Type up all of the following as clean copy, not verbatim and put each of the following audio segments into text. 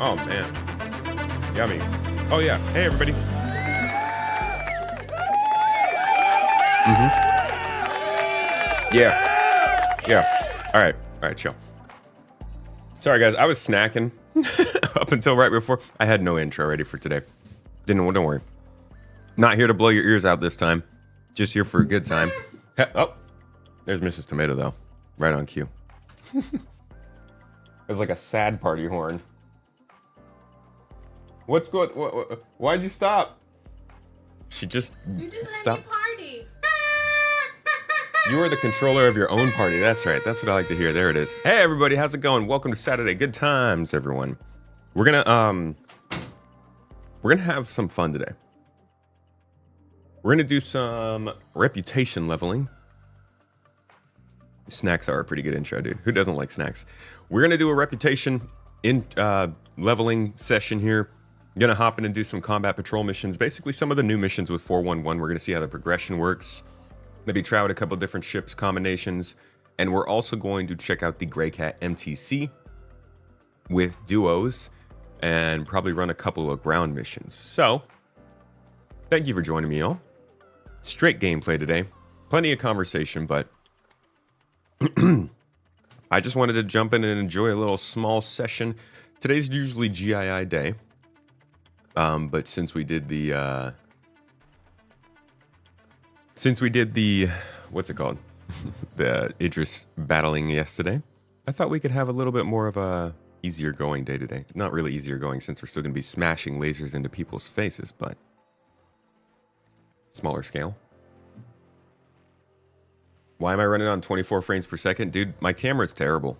Oh, man. Yummy. Oh, yeah. Hey, everybody. Yeah. Yeah. All right, chill. Sorry, guys. I was snacking up until right before. I had no intro ready for today. Don't worry. Not here to blow your ears out this time. Just here for a good time. Oh, there's Mrs. Tomato, though. Right on cue. It's like a sad party horn. What's going? Why'd you stop? She just stopped. Party. You are the controller of your own party. That's right. That's what I like to hear. There it is. Hey everybody, how's it going? Welcome to Saturday. Good times, everyone. We're gonna have some fun today. We're gonna do some reputation leveling. Snacks are a pretty good intro, dude. Who doesn't like snacks? We're gonna do a reputation in leveling session here. Gonna hop in and do some combat patrol missions. Basically, some of the new missions with 411. We're gonna see how the progression works. Maybe try out a couple different ships combinations, and we're also going to check out the Grey Cat MTC with duos, and probably run a couple of ground missions. So, thank you for joining me, all. Straight gameplay today. Plenty of conversation, but I just wanted to jump in and enjoy a little small session. Today's usually GII day, but since we did the what's it called? The Idris battling yesterday, I thought we could have a little bit more of a easier going day today. Not really easier going since we're still going to be smashing lasers into people's faces, but smaller scale. Why am I running on 24 frames per second? Dude, my camera's terrible.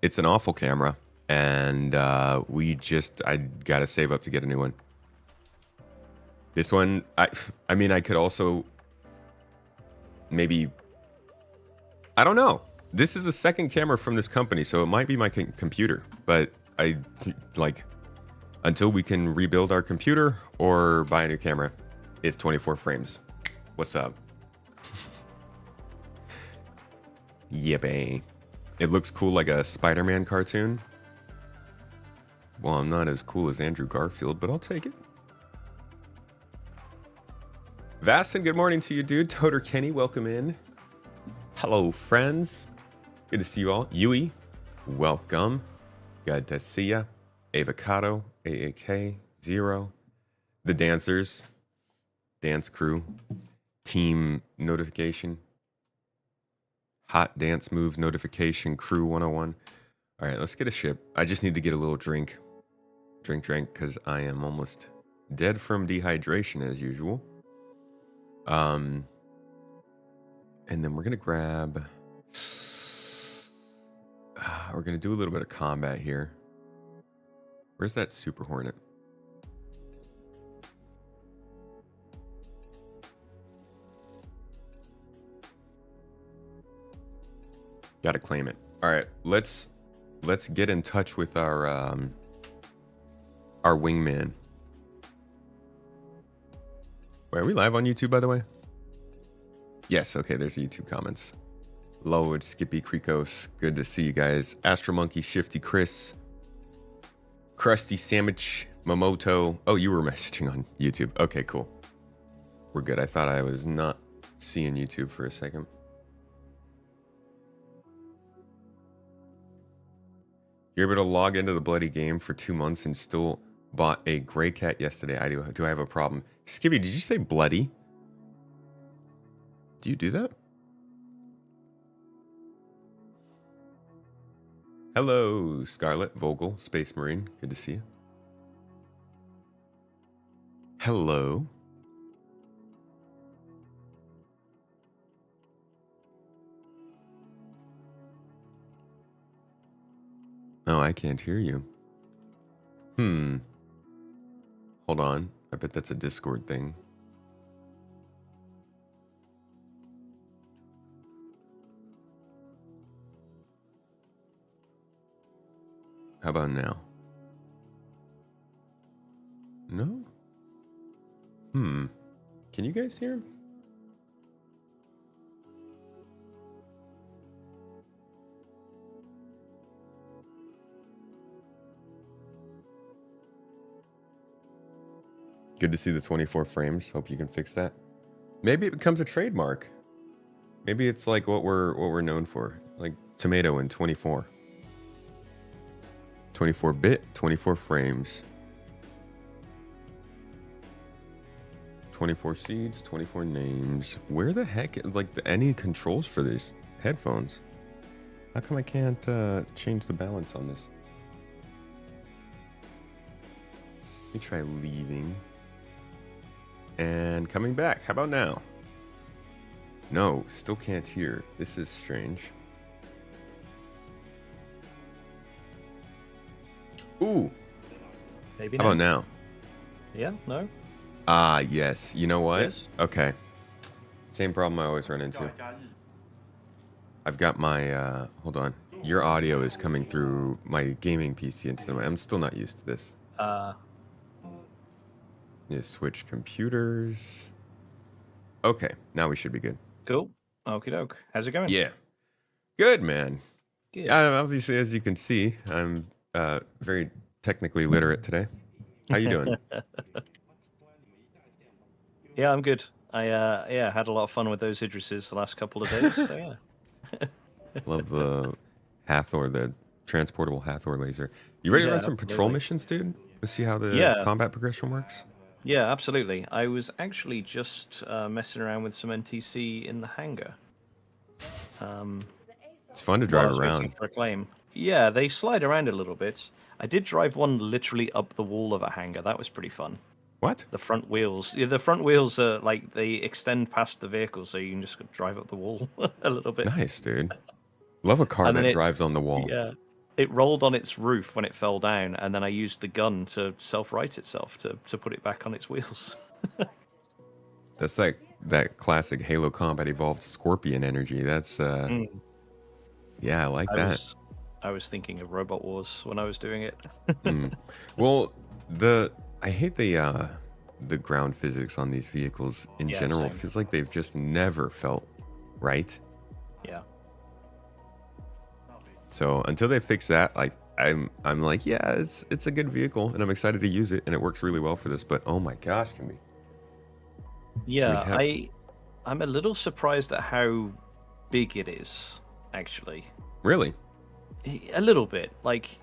It's an awful camera, and I gotta save up to get a new one. This one, I mean, I could also maybe, I don't know. This is the second camera from this company, so it might be my computer, but until we can rebuild our computer or buy a new camera, it's 24 frames. What's up? Yippee. It looks cool like a Spider-Man cartoon. Well, I'm not as cool as Andrew Garfield, but I'll take it. Vastin, good morning to you, dude. Toter Kenny, welcome in. Hello, friends. Good to see you all. Yui, welcome. Good to see ya. Avocado, AAK, Zero. The dancers, dance crew, team notification. Hot dance moves notification, crew 101. All right, let's get a ship. I just need to get a little drink. Drink, because I am almost dead from dehydration as usual. And then we're gonna grab. We're gonna do a little bit of combat here. Where's that Super Hornet? Gotta claim it. All right, let's get in touch with our wingman. Wait, are we live on YouTube, by the way? Yes, okay, there's the YouTube comments. Lowered, Skippy, Krikos, good to see you guys. Astro Monkey, Shifty, Chris, Krusty Sandwich, Momoto. Oh, you were messaging on YouTube. Okay, cool. We're good. I thought I was not seeing YouTube for a second. You're able to log into the bloody game for 2 months and still bought a Grey Cat yesterday. Do I have a problem? Skippy, did you say bloody? Do you do that? Hello, Scarlet, Vogel, Space Marine. Good to see you. Hello. Oh, I can't hear you. Hold on. I bet that's a Discord thing. How about now? No? Can you guys hear him? Good to see the 24 frames. Hope you can fix that. Maybe it becomes a trademark. Maybe it's like what we're known for, like tomato in 24. 24-bit, 24 frames. 24 seeds, 24 names. Where the heck, like, any controls for these headphones? How come I can't change the balance on this? Let me try leaving. And coming back. How about now? No, still can't hear. This is strange. Ooh. Maybe How about now? Yeah, no? Ah, yes. You know what? Yes. Okay. Same problem I always run into. I've got my, hold on. Your audio is coming through my gaming PC instead of I'm still not used to this. Need to switch computers. Okay, now we should be good. Cool. Okie doke. How's it going? Yeah. Good, man. Good. Obviously, as you can see, I'm very technically literate today. How you doing? Yeah, I'm good. I had a lot of fun with those Idrises the last couple of days, so yeah. Love the Hathor, the transportable Hathor laser. You ready to run some patrol missions, dude? Let's see how the combat progression works? Yeah, absolutely. I was actually just messing around with some NTC in the hangar. It's fun to drive around. For a claim. Yeah, they slide around a little bit. I did drive one literally up the wall of a hangar. That was pretty fun. What? The front wheels. Yeah, the front wheels are like they extend past the vehicle, so you can just drive up the wall a little bit. Nice, dude. Love a car that drives on the wall. Yeah. It rolled on its roof when it fell down, and then I used the gun to self-right itself to put it back on its wheels. That's like that classic Halo Combat Evolved Scorpion energy. That's yeah, I like that. I was thinking of Robot Wars when I was doing it. Well, I hate the ground physics on these vehicles in general. It feels like they've just never felt right. Yeah. So until they fix that, like I'm like, yeah, it's a good vehicle and I'm excited to use it and it works really well for this, but oh my gosh, can we? Yeah, I'm a little surprised at how big it is, actually. Really? A little bit. Like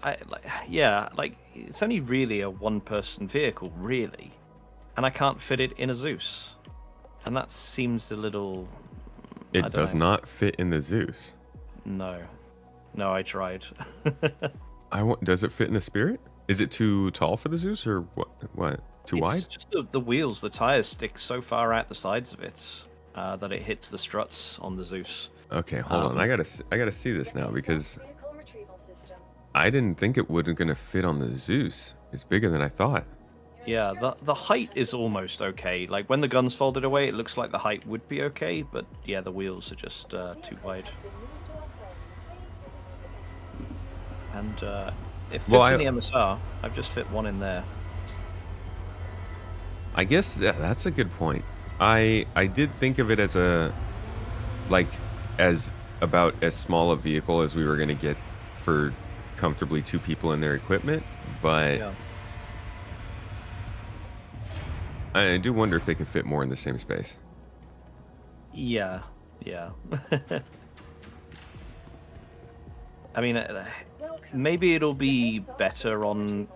it's only really a one-person vehicle, really. And I can't fit it in a Zeus. And that seems a little It does not fit in the Zeus. No. No, I tried. Does it fit in the Spirit? Is it too tall for the Zeus or what? Too wide? It's just the wheels, the tires stick so far out the sides of it that it hits the struts on the Zeus. Okay, hold on. I gotta see this now because I didn't think it wasn't gonna fit on the Zeus. It's bigger than I thought. Yeah, the height is almost okay. Like when the gun's folded away, it looks like the height would be okay, but yeah, the wheels are just too wide. And it fits in the MSR. I've just fit one in there. I guess that's a good point. I did think of it as about as small a vehicle as we were going to get for comfortably two people in their equipment, but I do wonder if they could fit more in the same space. Yeah. I mean, maybe it'll be better on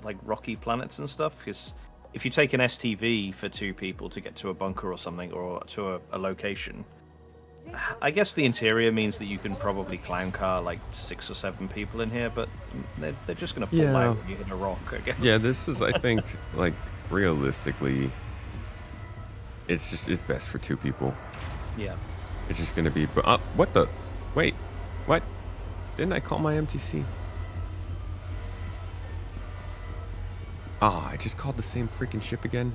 like rocky planets and stuff, because if you take an STV for two people to get to a bunker or something, or to a location, I guess the interior means that you can probably clown car like 6 or 7 people in here, but they're just going to fall out when you hit a rock, I guess. Yeah, this is, I think, like, realistically, it's best for 2 people. Yeah. It's just going to be, what the, wait, what? Didn't I call my MTC? I just called the same freaking ship again.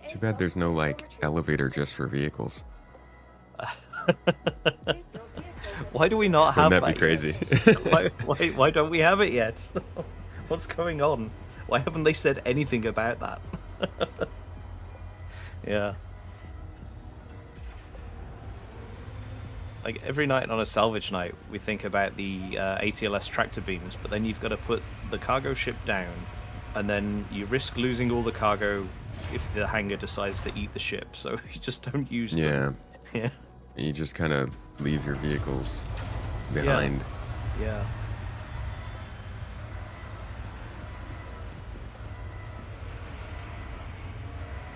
Too bad there's no, like, elevator just for vehicles. Why do we not have that? Wouldn't that be crazy? Why don't we have it yet? What's going on? Why haven't they said anything about that? Yeah. Like every night on a salvage night, we think about the ATLS tractor beams, but then you've got to put the cargo ship down, and then you risk losing all the cargo if the hangar decides to eat the ship. So you just don't use them. Yeah. You just kind of leave your vehicles behind. Yeah.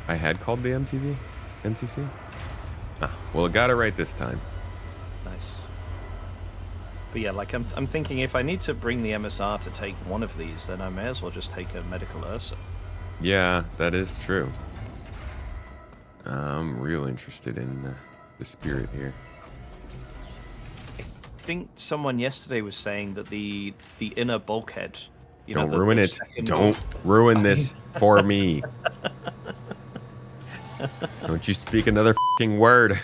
I had called the MTC? Ah, well, it got it right this time. Nice. But yeah, like I'm thinking if I need to bring the MSR to take one of these, then I may as well just take a medical Ursa. Yeah, that is true. I'm real interested in the Spirit here. I think someone yesterday was saying that the inner bulkhead. You Don't know, ruin it. Don't ruin this for me. Don't you speak another fucking word.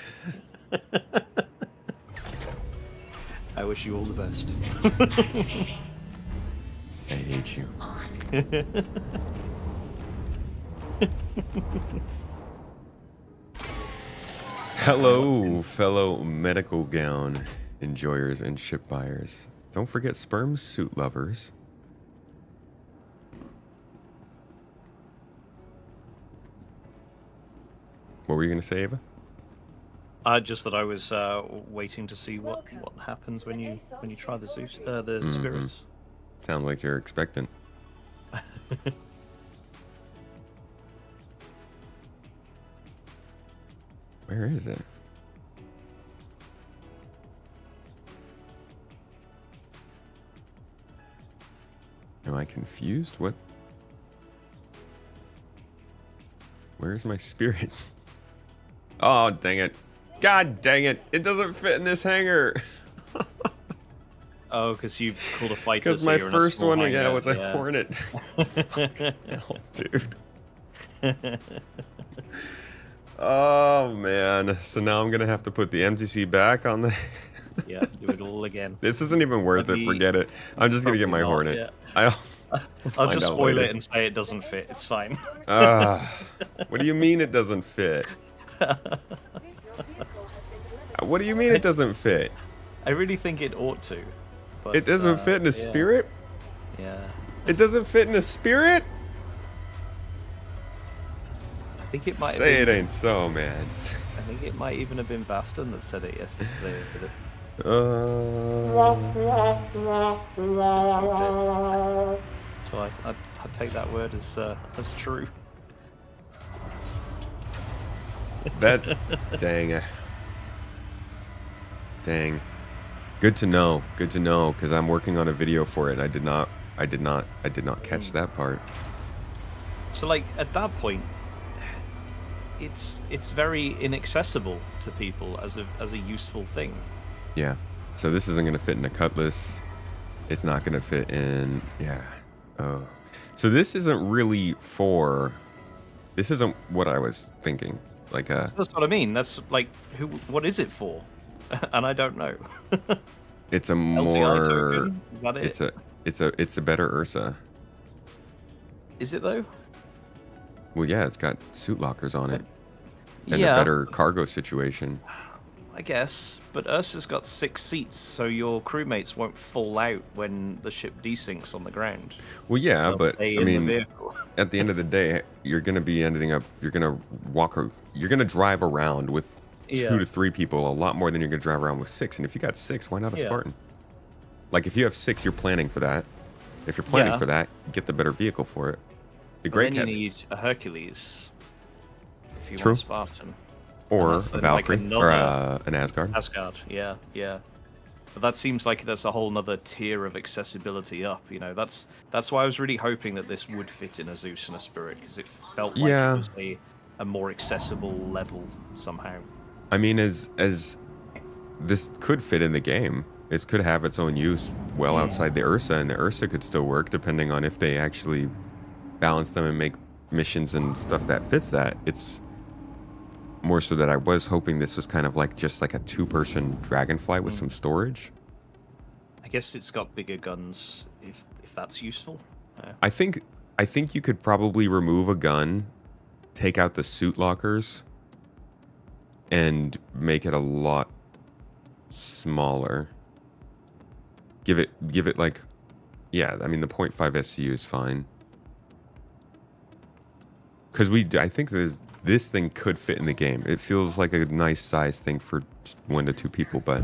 I wish you all the best. I hate you. Hello, fellow medical gown enjoyers and ship buyers. Don't forget sperm suit lovers. What were you going to say, Ava? Just that I was waiting to see what happens when you try the spirits. Sound like you're expectant. Where is it? Am I confused? What? Where's my spirit? Oh, dang it. God dang it. It doesn't fit in this hangar. Oh, because you called a fighter. Because my first one, was a Hornet. Hell, dude. Oh, man. So now I'm going to have to put the MTC back on the... Yeah, do it all again. This isn't even worth it. Forget it. I'm just going to get my Hornet. Yeah. I'll just spoil it and say it doesn't fit. It's fine. What do you mean it doesn't fit? What do you mean it doesn't fit? I really think it ought to. But, it doesn't fit in the Spirit? Yeah. It doesn't fit in the Spirit? I think it might Say have it been, ain't so, man. I think it might even have been Baston that said it yesterday. So I'd take that word as true. That dang. Good to know, because I'm working on a video for it. I did not catch that part. So like at that point, it's very inaccessible to people as a useful thing. Yeah. So this isn't gonna fit in a cutlass. It's not gonna fit in. Yeah. Oh. So this isn't really for. This isn't what I was thinking. Like That's what I mean. That's like what is it for? And I don't know. It's a LTI token? Is that it? It's a better Ursa. Is it though? Well, yeah, it's got suit lockers on it. And yeah, a better cargo situation. I guess, but Ursa's got 6 seats, so your crewmates won't fall out when the ship desinks on the ground. Well, yeah, They'll but stay I in the mean, vehicle. at the end of the day, you're gonna be ending up. You're gonna drive around with 2 to 3 people a lot more than you're gonna drive around with 6. And if you got 6, why not a Spartan? Like if you have 6, you're planning for that. If you're planning for that, get the better vehicle for it. The Grey Cats. Then you need a Hercules if you True. want a Spartan. Or a Valkyrie, or an Asgard. Asgard, yeah. But that seems like that's a whole nother tier of accessibility up. You know, that's why I was really hoping that this would fit in a Zeus and a Spirit, because it felt like it was a more accessible level somehow. I mean, as this could fit in the game. It could have its own use well outside the Ursa, and the Ursa could still work depending on if they actually balance them and make missions and stuff that fits that. It's more so that I was hoping this was kind of like just like a 2-person Dragonfly with some storage. I guess it's got bigger guns if that's useful. I think you could probably remove a gun, take out the suit lockers, and make it a lot smaller. Give it like, yeah, I mean the 0.5 SCU is fine. Because I think this thing could fit in the game. It feels like a nice size thing for 1 to 2 people, but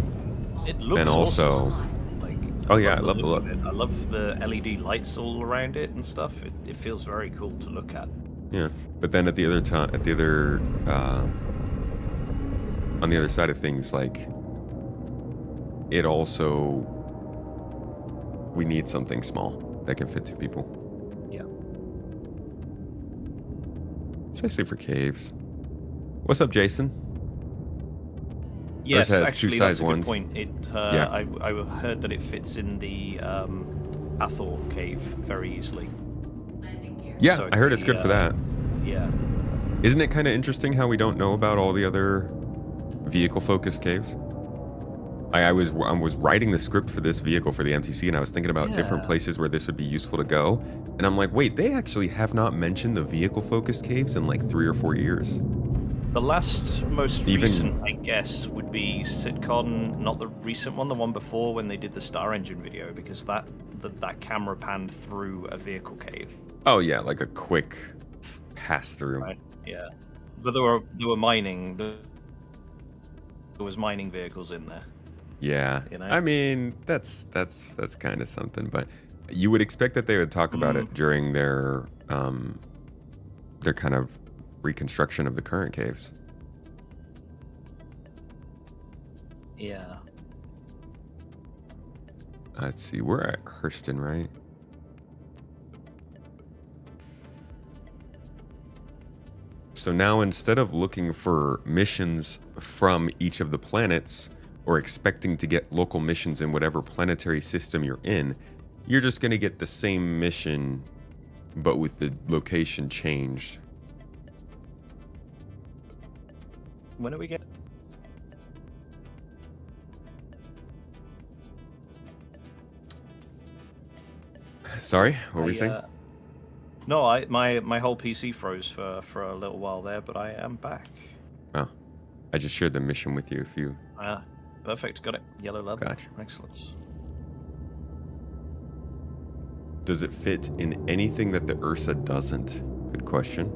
it looks then also, awesome. Like, oh yeah, I love the look. I love the LED lights all around it and stuff. It feels very cool to look at. Yeah, but then at the other time, on the other side of things, like, it also, we need something small that can fit 2 people. Yeah. Especially for caves. What's up, Jason? Yes, has actually, 2 that's size a ones. good point. It, Yeah. I heard that it fits in the Athor cave very easily. Yeah, So I heard it's good for that. Yeah. Isn't it kind of interesting how we don't know about all the other vehicle-focused caves? I was writing the script for this vehicle for the MTC, and I was thinking about different Yeah. places where this would be useful to go. And I'm like, wait, they actually have not mentioned the vehicle-focused caves in like 3 or 4 years. The last most recent, I guess, would be Sitcon, not the recent one, the one before when they did the Star Engine video, because that camera panned through a vehicle cave. Oh yeah, like a quick pass through. Right. Yeah. But there were mining. There was mining vehicles in there. Yeah. You know? I mean, that's kind of something, but you would expect that they would talk about it during their kind of reconstruction of the current caves. Yeah. Let's see, we're at Hurston, right? So now instead of looking for missions from each of the planets or expecting to get local missions in whatever planetary system you're in, you're just going to get the same mission but with the location changed. When do we get? Sorry, what were you saying? No, my whole PC froze for a little while there, but I am back. Oh, I just shared the mission with you if you... Perfect, got it. Yellow leather. Gotcha. Excellent. Does it fit in anything that the Ursa doesn't? Good question.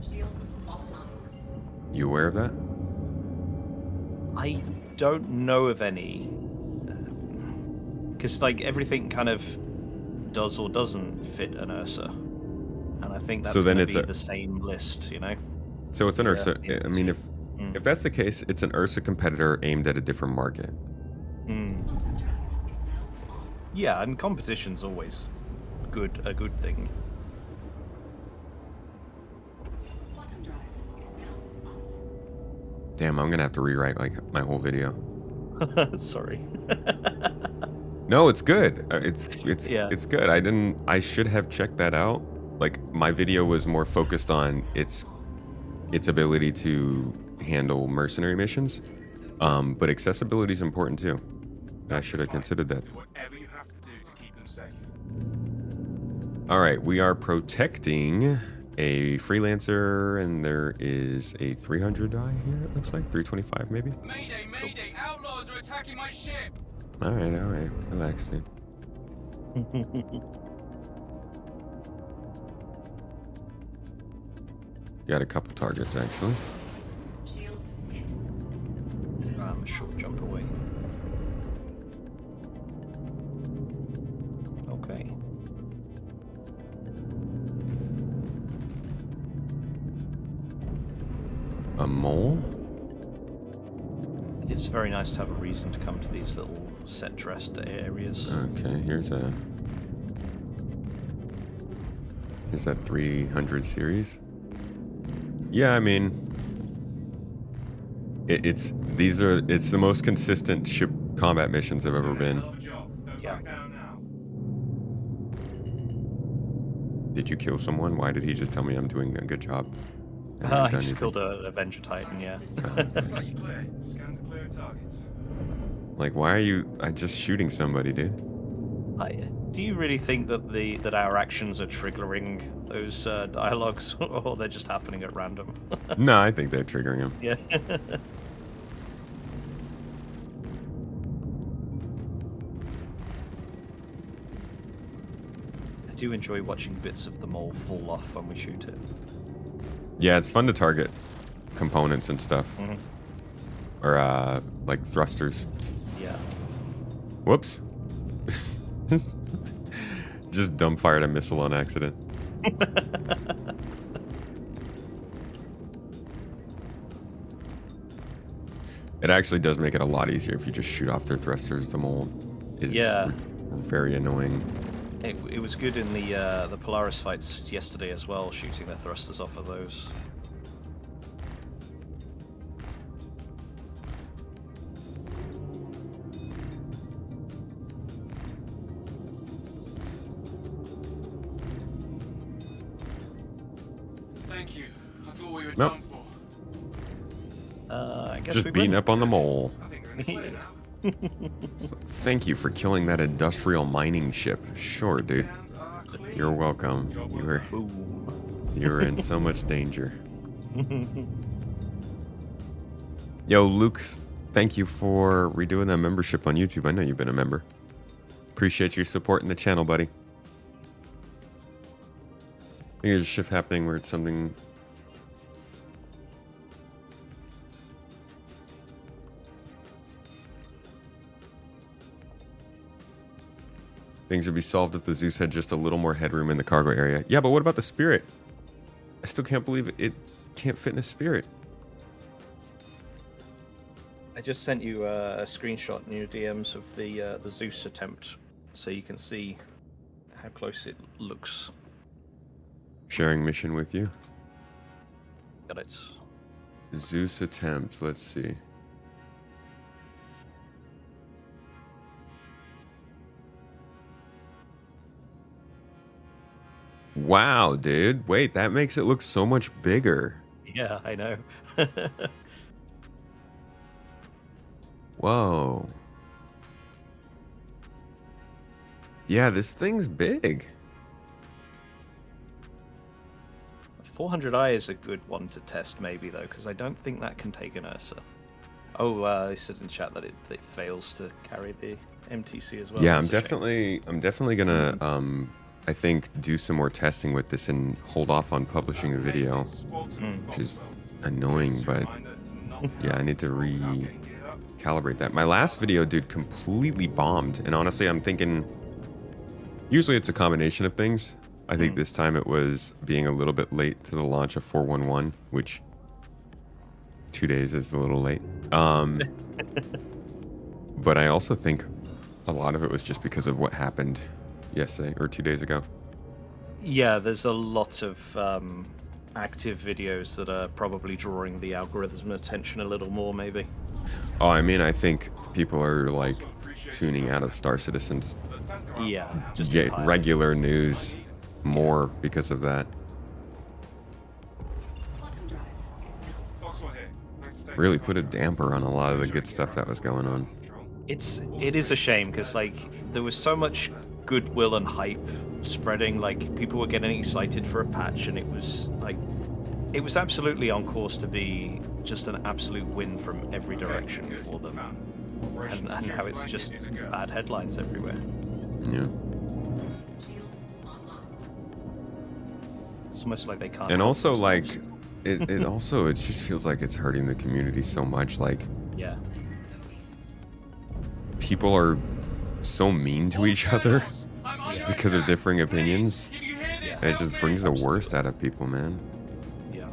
Shields offline. You aware of that? I don't know of any, because like everything kind of does or doesn't fit an Ursa, and I think that's So then going to it's be the same list, you know. So it's an Ursa. Yeah, I mean, if that's the case, it's an Ursa competitor aimed at a different market. Yeah, and competition's always a good thing. Quantum drive is now off. Damn, I'm gonna have to rewrite like my whole video. Sorry. No, it's good. It's Yeah. it's good. I should have checked that out. Like my video was more focused on its ability to handle mercenary missions, but accessibility is important too. I should have considered that. Whatever you have to do to keep them safe. All right, we are protecting a freelancer, and there is a 300 die here. It looks like 325 maybe. Mayday, mayday! Outlaws are attacking my ship! All right, relax, dude. Got a couple targets actually. Shields hit. I'm a short jump away. Okay. A mole? It's very nice to have a reason to come to these little set dressed areas. Okay, here's that 300 series. Yeah, I mean, it's the most consistent ship combat missions I've ever been. Yeah. Did you kill someone? Why did he just tell me I'm doing a good job? I haven't I done just anything. killed an Avenger Titan, yeah. Looks like you're clear. Scans are clear of targets. Like, why are you just shooting somebody, dude? Do you really think that that our actions are triggering those dialogues, or they're just happening at random? No, I think they're triggering him. Yeah. I do enjoy watching bits of the mole fall off when we shoot it. Yeah, it's fun to target components and stuff. Or, like, thrusters. Yeah. Whoops. Just dumbfired a missile on accident. It actually does make it a lot easier if you just shoot off their thrusters. The mole is very annoying. It was good in the Polaris fights yesterday as well, shooting their thrusters off of those. Thank you. I thought we were Nope. done for. I guess Just we beating win. up on the mole. I think we're in the clear now. So, thank you for killing that industrial mining ship. Sure, dude. Scans are clear. You're welcome. You were in so much danger. Yo, Luke, thank you for redoing that membership on YouTube. I know you've been a member. Appreciate you supporting the channel, buddy. I think there's a shift happening where it's something. Things would be solved if the Zeus had just a little more headroom in the cargo area. Yeah, but what about the Spirit? I still can't believe it can't fit in a Spirit. I just sent you a screenshot in your DMs of the Zeus attempt, so you can see how close it looks. Sharing mission with you. Got it. Zeus attempt. Let's see. Wow, dude. Wait, that makes it look so much bigger. Yeah, I know. Whoa. Yeah, this thing's big. 400i is a good one to test, maybe though, because I don't think that can take an Ursa. Oh, they said in chat that it fails to carry the MTC as well. Yeah, That's a shame. I'm definitely gonna I think do some more testing with this and hold off on publishing a video, which is annoying, but yeah, I need to recalibrate that. My last video, dude, completely bombed, and honestly, I'm thinking usually it's a combination of things. I think this time it was being a little bit late to the launch of 411, which 2 days is a little late. But I also think a lot of it was just because of what happened yesterday or 2 days ago. Yeah, there's a lot of active videos that are probably drawing the algorithm attention a little more, maybe. Oh, I mean, I think people are like tuning out of Star Citizen's Yeah, just entirely. regular news more because of that. Quantum drive is now Foxwell here. Thanks for taking Really the put a time. damper on a lot of the good stuff that was going on. It is a shame because like there was so much goodwill and hype spreading. Like people were getting excited for a patch, and it was absolutely on course to be just an absolute win from every direction for them. And now it's just bad headlines everywhere. Yeah. shields online. It's almost like they can't. And help also themselves. like it just feels like it's hurting the community so much. Like Yeah. people are so mean to each other just because of differing opinions. And it just brings the worst out of people, man. Yeah.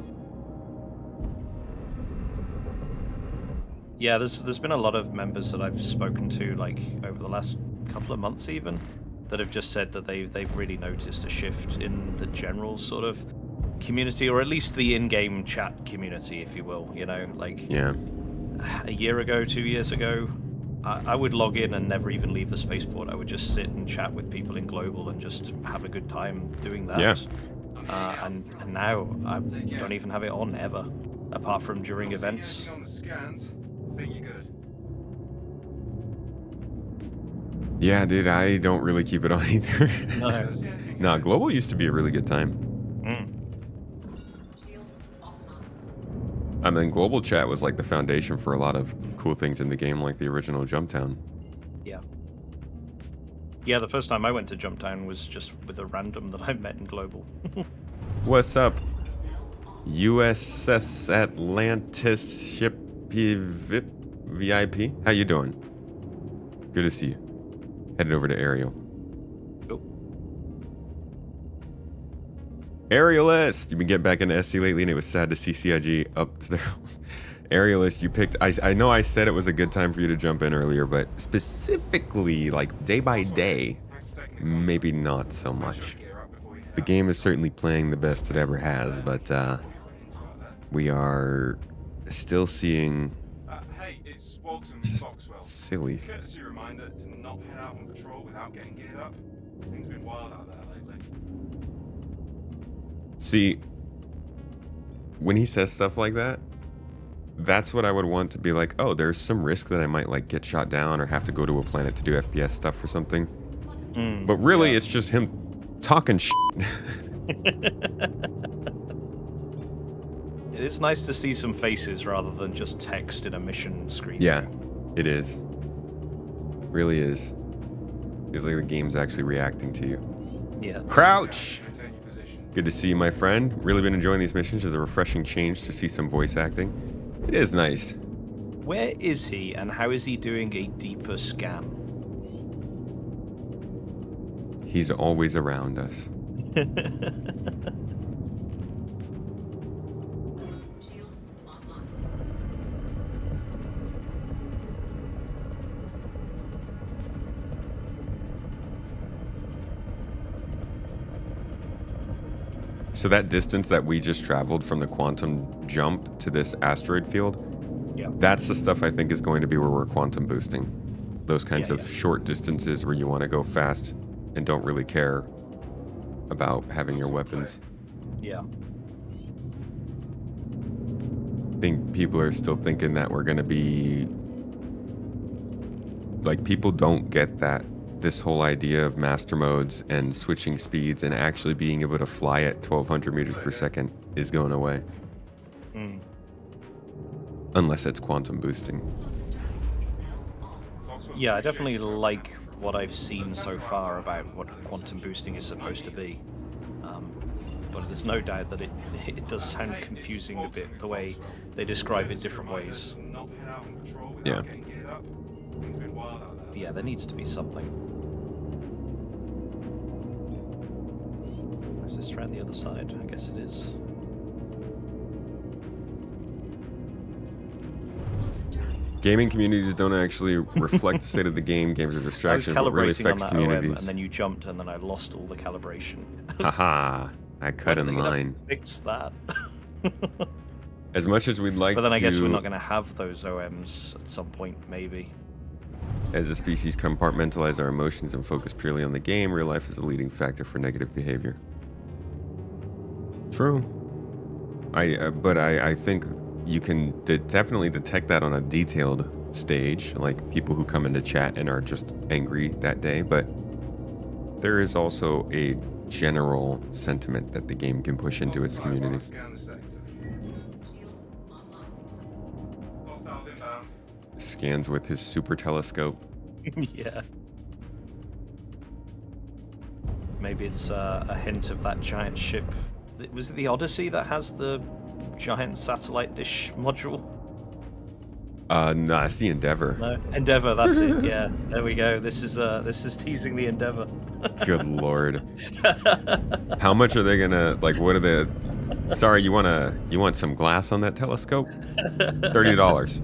Yeah, there's been a lot of members that I've spoken to, like over the last couple of months even, that have just said that they've really noticed a shift in the general sort of community, or at least the in-game chat community, if you will. You know, like Yeah. a year ago, 2 years ago, I would log in and never even leave the spaceport. I would just sit and chat with people in global and just have a good time doing that. Yeah. And now I don't even have it on ever, apart from during events. On the scans, I think you're good. Yeah, dude, I don't really keep it on either. No. Nah, global used to be a really good time. Shields offline. I mean, global chat was like the foundation for a lot of cool things in the game, like the original Jumptown. Yeah. Yeah, the first time I went to Jumptown was just with a random that I met in global. What's up? Is now on. USS Atlantis ship VIP. How you doing? Good to see you. Headed over to Ariel. Aerialist! You've been getting back into SC lately, and it was sad to see CIG up to their... Aerialist, you picked... I know I said it was a good time for you to jump in earlier, but specifically, like, day by day, maybe not so much. The game is certainly playing the best it ever has, but we are still seeing... Hey, it's Walton Foxwell. Silly. Courtesy reminder to not head out on patrol without getting geared up. Things have been wild out there lately. See, when he says stuff like that, that's what I would want to be like, oh, there's some risk that I might like get shot down or have to go to a planet to do FPS stuff or something. But really, it's just him talking shit. It is nice to see some faces rather than just text in a mission screen. Yeah, it is. Really is. Feels like the game's actually reacting to you. Yeah. Crouch! Maintain your position. Good to see you, my friend. Really been enjoying these missions. It's a refreshing change to see some voice acting. It is nice. Where is he, and how is he doing a deeper scan? He's always around us. Shields online. So that distance that we just traveled from the quantum jump to this asteroid field, Yeah. that's the stuff I think is going to be where we're quantum boosting. Those kinds Yeah, of yeah. short distances where you want to go fast and don't really care about having your weapons. Yeah. I think people are still thinking that we're going to be... Like, people don't get that this whole idea of master modes and switching speeds and actually being able to fly at 1200 meters per second is going away. Unless it's quantum boosting. Is now on. Foxwell, Yeah, I definitely like what I've seen so far about what quantum boosting is supposed to be. But there's no doubt that it does sound confusing a bit, the way they describe it different ways. not head out on patrol without Yeah. getting geared up. Things have been wild out there. But yeah, there needs to be something. Is this around the other side? I guess it is. Gaming communities don't actually reflect the state of the game. Games are I was distractions. What really calibrating on affects that communities. OM, and then you jumped, and then I lost all the calibration. Haha, I cut When are in they gonna line. Fix that. As much as we'd like But then to, I guess we're not going to have those OMs at some point, maybe. as a species, compartmentalize our emotions and focus purely on the game, real life is a leading factor for negative behavior. True. But I think you can definitely detect that on a detailed stage, like people who come into chat and are just angry that day, but there is also a general sentiment that the game can push into its community. Scan the sector. Shields online. Hostiles inbound. Scans with his super telescope. Yeah. Maybe it's a hint of that giant ship. Was it the Odyssey that has the giant satellite dish module? No, it's the Endeavor. No, Endeavor. That's it. Yeah, there we go. This is teasing the Endeavor. Good lord. How much are they gonna, like, what are the... Sorry, you want some glass on that telescope? $30.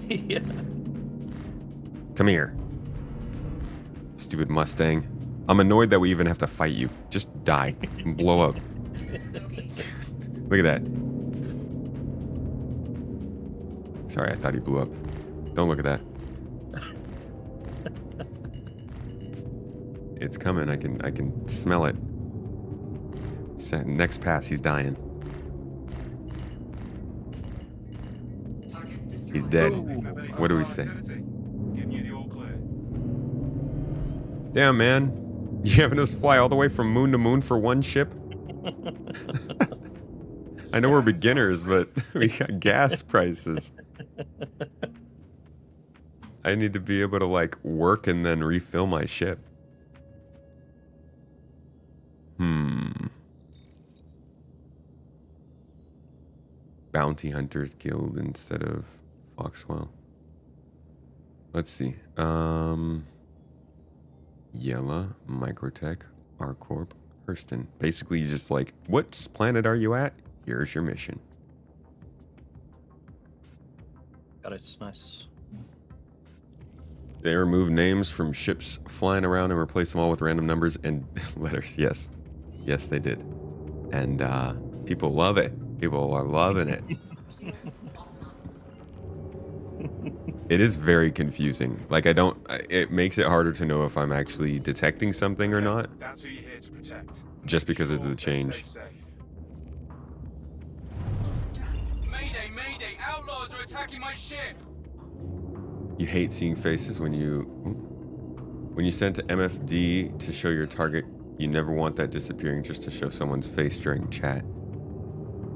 Yeah. Come here. Stupid Mustang. I'm annoyed that we even have to fight you. Just die and blow up. Look at that. Sorry, I thought he blew up. Don't look at that. It's coming. I can smell it. Next pass, he's dying. Target destroyed. He's dead. Ooh. What do we say? Giving you the all clear. Damn, man. You having us fly all the way from moon to moon for one ship? I know we're beginners, but we got gas prices. I need to be able to, like, work and then refill my ship. Bounty Hunters Guild instead of Foxwell. Let's see. Yella, Microtech, R-Corp, Hurston. Basically, you just like, what planet are you at? Here's your mission. Got it. Nice. They remove names from ships flying around and replace them all with random numbers and letters. Yes. Yes, they did. And people love it. People are loving it. It is very confusing. Like, it makes it harder to know if I'm actually detecting something or not. That's who you're here to protect. Just because of the Make sure they change. stay safe. Mayday, mayday! Outlaws are attacking my ship! You hate seeing faces when you send to MFD to show your target. You never want that disappearing just to show someone's face during chat.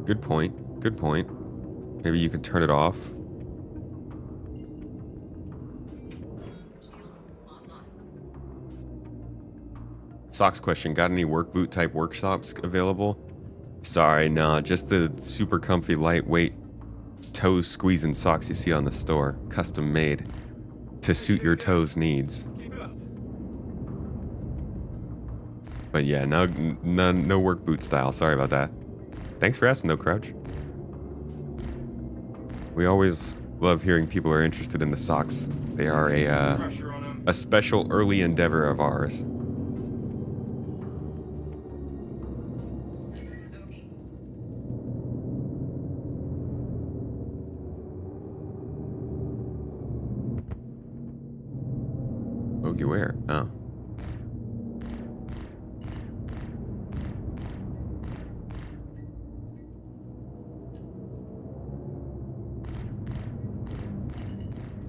Good point. Good point. Maybe you can turn it off. Socks question. Got any work boot type workshops available? Sorry, no. Just the super comfy, lightweight, toe squeezing socks you see on the store. Custom made to suit your toes needs. Keep it up. But yeah, no work boot style. Sorry about that. Thanks for asking though, Crouch. We always love hearing people are interested in the socks. They are Pressure on them. a special early endeavor of ours. Okay. Bogey where? Oh.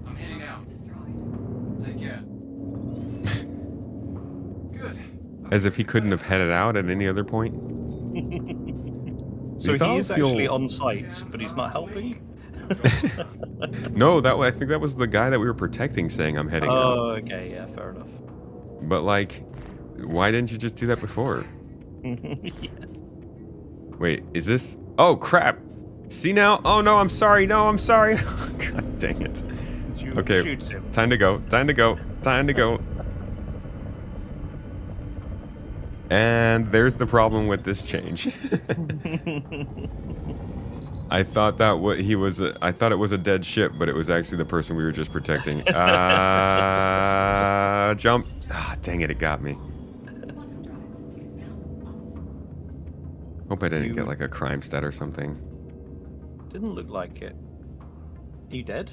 I'm heading out. Destroyed. Take care. Good. As if he couldn't have headed out at any other point. So These he all is feel- actually on site, but he's not helping? No, I think that was the guy that we were protecting saying I'm heading out. Oh, okay, yeah, fair enough. But like, why didn't you just do that before? Yeah. Wait, is this? Oh crap! See now? Oh no, I'm sorry. No, I'm sorry. God dang it. You Okay, shoots him. time to go. Time to go. Time to go. And there's the problem with this change. I thought that I thought it was a dead ship, but it was actually the person we were just protecting. Jump. Ah, dang it, it got me. Quantum drive is now off. Hope I didn't You- get like a crime stat or something. Didn't look like it. Are you dead?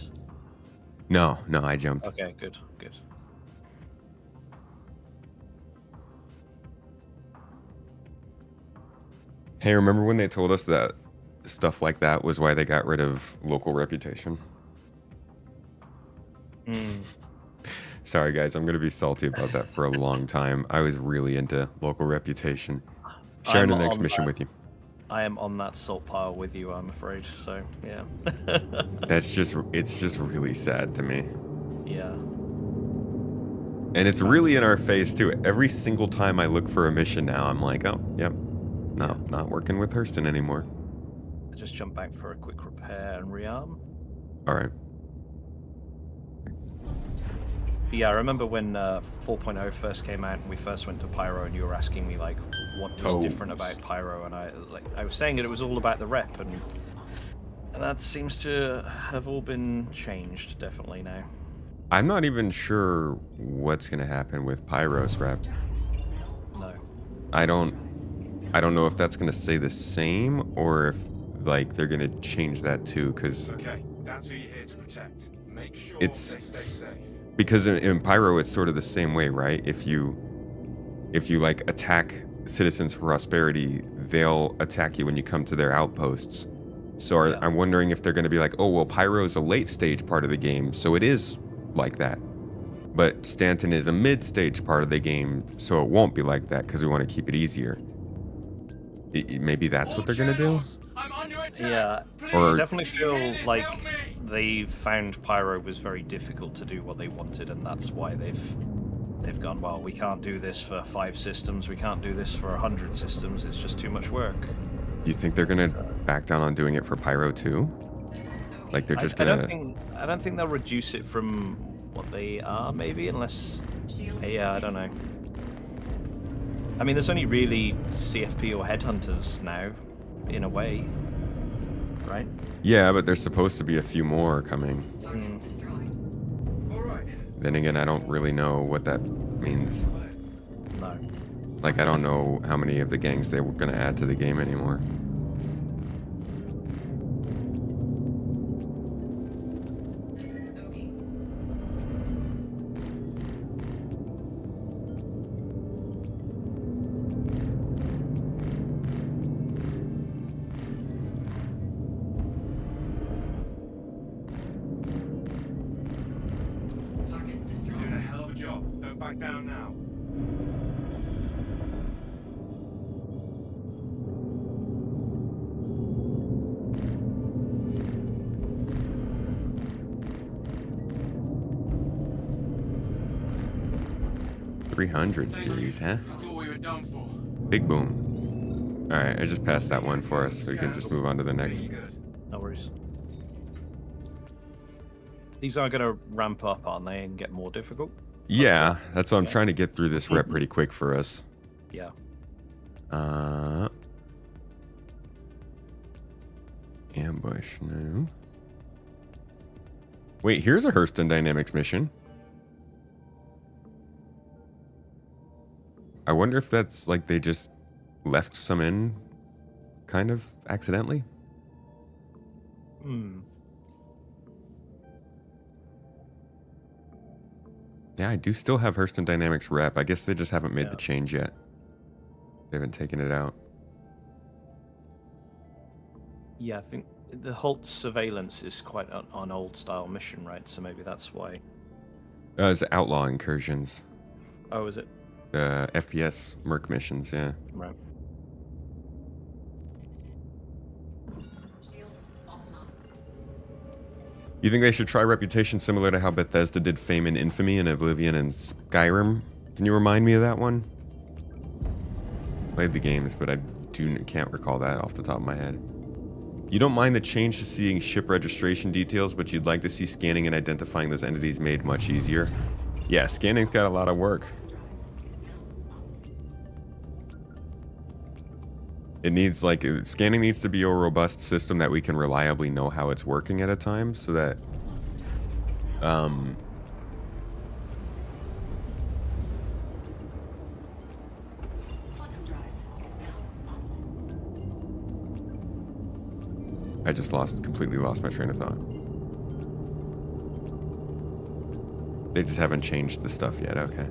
No, I jumped. Okay, good, good. Hey, remember when they told us that stuff like that was why they got rid of local reputation? Mm. Sorry guys, I'm gonna be salty about that for a long time. I was really into local reputation. Sharing the I'm next on mission that. with you. I am on that salt pile with you, I'm afraid. So yeah, It's just really sad to me. yeah. And it's really in our face too. Every single time I look for a mission now, I'm like, oh, yep. No, not working with Hurston anymore. I just jumped back for a quick repair and rearm. Alright. But yeah, I remember when 4.0 first came out and we first went to Pyro and you were asking me like what was different about Pyro, and I was saying that it was all about the rep, and that seems to have all been changed definitely now. I'm not even sure what's gonna happen with Pyro's rep. No. I don't know if that's gonna stay the same or if like they're gonna change that too, because Okay, that's who you're here to protect. Make sure It's- they stay safe. because in Pyro it's sort of the same way, right? If you like attack citizens for prosperity, they'll attack you when you come to their outposts. So Yeah. I'm wondering if they're going to be like, oh well, Pyro is a late stage part of the game, so it is like that. But Stanton is a mid stage part of the game, so it won't be like that because we want to keep it easier. Maybe that's what they're going to do. I'm under attack. Yeah, Or- I definitely feel Idris, like help me! they found Pyro was very difficult to do what they wanted, and that's why they've gone, well, we can't do this for 5 systems, we can't do this for 100 systems, it's just too much work. You think they're gonna back down on doing it for Pyro too? Like they're just I gonna. don't think they'll reduce it from what they are, maybe, unless. Yeah, I don't know. I mean, there's only really CFP or headhunters now, in a way, right? Yeah, but there's supposed to be a few more coming. Target destroyed. All right. Then again, I don't really know what that means. No. Like, I don't know how many of the gangs they were gonna add to the game anymore. Bogey. 300 series, huh? I thought we were done for. Big boom. Alright, I just passed that one for us, so we can just move on to the next. No worries. These are going to ramp up, aren't they, and get more difficult? Yeah, that's what I'm trying to get through this rep pretty quick for us. Yeah. Ambush, no. Wait, here's a Hurston Dynamics mission. I wonder if that's like they just left some in kind of accidentally. Hmm. Yeah, I do still have Hurston Dynamics rep. I guess they just haven't made Yeah. the change yet. They haven't taken it out. Yeah, I think the Holt surveillance is quite an old style mission, right? So maybe that's why. It's outlaw incursions. Oh, is it? The FPS Merc missions, yeah. Right. Shields offline. You think they should try Reputation similar to how Bethesda did Fame and Infamy and Oblivion and Skyrim? Can you remind me of that one? Played the games, but I can't recall that off the top of my head. You don't mind the change to seeing ship registration details, but you'd like to see scanning and identifying those entities made much easier? Yeah, scanning's got a lot of work. It needs, like, scanning needs to be a robust system that we can reliably know how it's working at a time, so that, Quantum drive is now up. I just completely lost my train of thought. They just haven't changed the stuff yet, okay.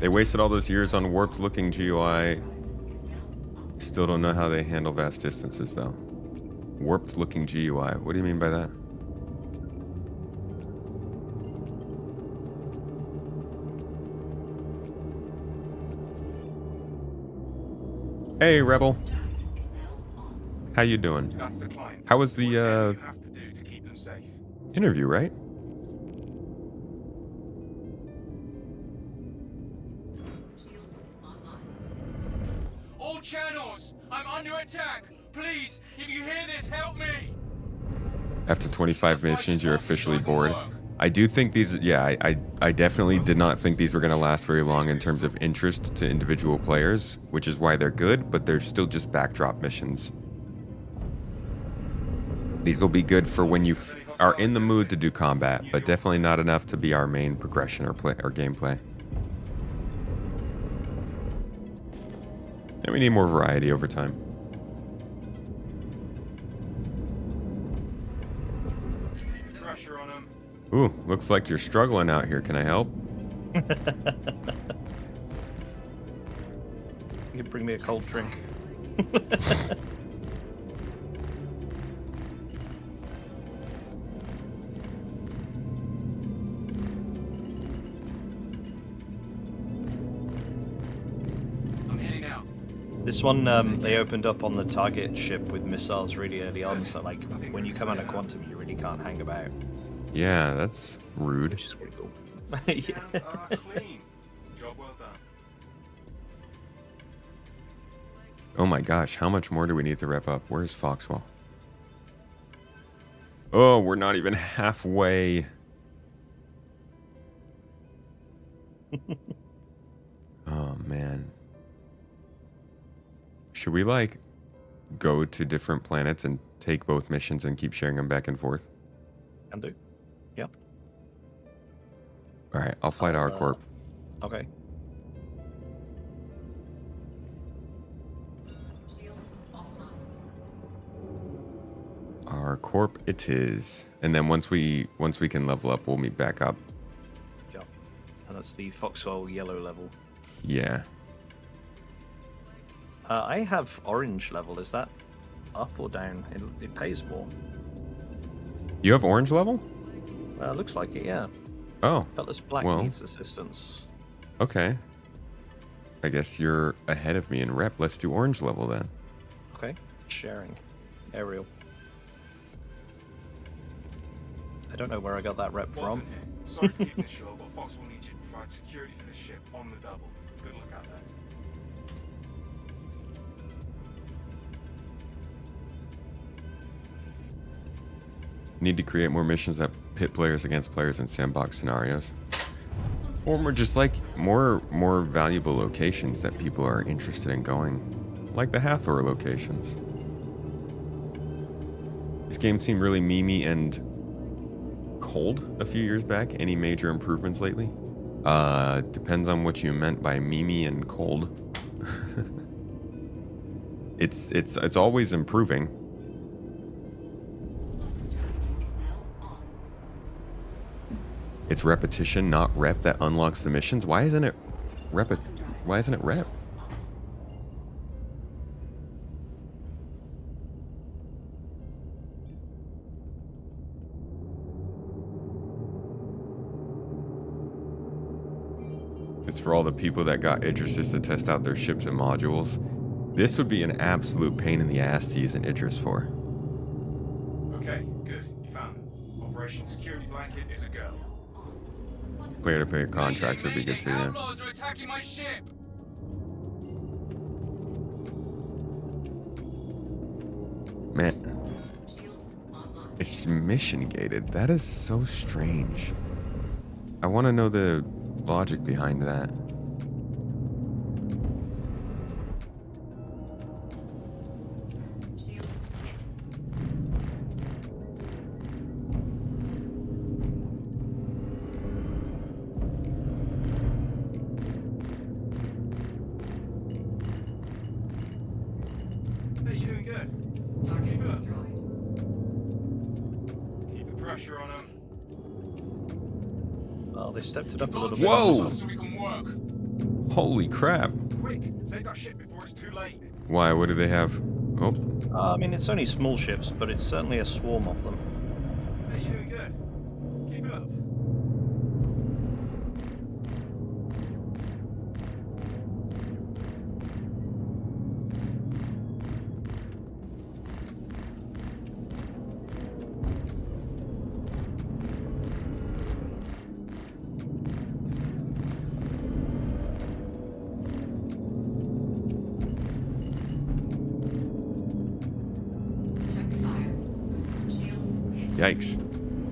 They wasted all those years on warped looking GUI. Still don't know how they handle vast distances though. Warped looking GUI, what do you mean by that? Hey Rebel, how you doing? That's the client. How was the You have to do to keep them safe. interview, right? Shields online. All channels, I'm under attack. Please, if you hear this, help me. After 25 missions, you're officially bored. I do think these, yeah, I definitely did not think these were going to last very long in terms of interest to individual players, which is why they're good, but they're still just backdrop missions. These will be good for when you are in the mood to do combat, but definitely not enough to be our main progression or gameplay. And we need more variety over time. Pressure on them. Ooh, looks like you're struggling out here. Can I help? You can bring me a cold drink. I'm heading out. This one, they opened up on the target ship with missiles really early on, so like when you come out of Quantum, you really can't hang about, Yeah, that's rude. which is pretty cool. Hands Yeah. are clean. Job well done. Oh my gosh, how much more do we need to wrap up? Where's Foxwell? Oh, we're not even halfway. Oh man. Should we like go to different planets and take both missions and keep sharing them back and forth? Can do. Yep. All right, I'll fly to our corp. Okay. Shields offline. Our corp it is. And then once we can level up, we'll meet back up. Yep. And that's the Foxwell yellow level. Yeah. I have orange level. Is that up or down? It pays more. You have orange level? Looks like it, yeah. Oh. Cutlass Black well. needs assistance. Okay. I guess you're ahead of me in rep. Let's do orange level then. Okay. Sharing. Aerial. I don't know where I got that rep from. Wasn't it? Sorry for keeping this short, but Fox will need you to provide security for the ship on the double. Good luck out there. Need to create more missions that pit players against players in sandbox scenarios. Or more just like more valuable locations that people are interested in going. Like the Hathor locations. This game seemed really memey and cold a few years back. Any major improvements lately? Depends on what you meant by memey and cold. It's always improving. It's repetition, not rep, that unlocks the missions. Why isn't it rep? Why isn't it rep? It's for all the people that got Idris to test out their ships and modules. This would be an absolute pain in the ass to use an Idris for. Okay, good. You found it. Operation Security Blanket is a go. Player-to-player contracts would be good too, yeah. Outlaws are attacking my ship. Man, Shields online. it's mission gated. That is so strange. I want to know the logic behind that. Shields hit. Hey, you doing good? Target Keep it up. destroyed. Keep the pressure on them. Oh, they stepped it up a little bit. Whoa! So we can work. Holy crap. Quick, save that ship before it's too late. Why? What do they have? Oh, I mean, it's only small ships, but it's certainly a swarm of them. Hey, you doing good? Keep it up. Check fire. Shields hit. yikes.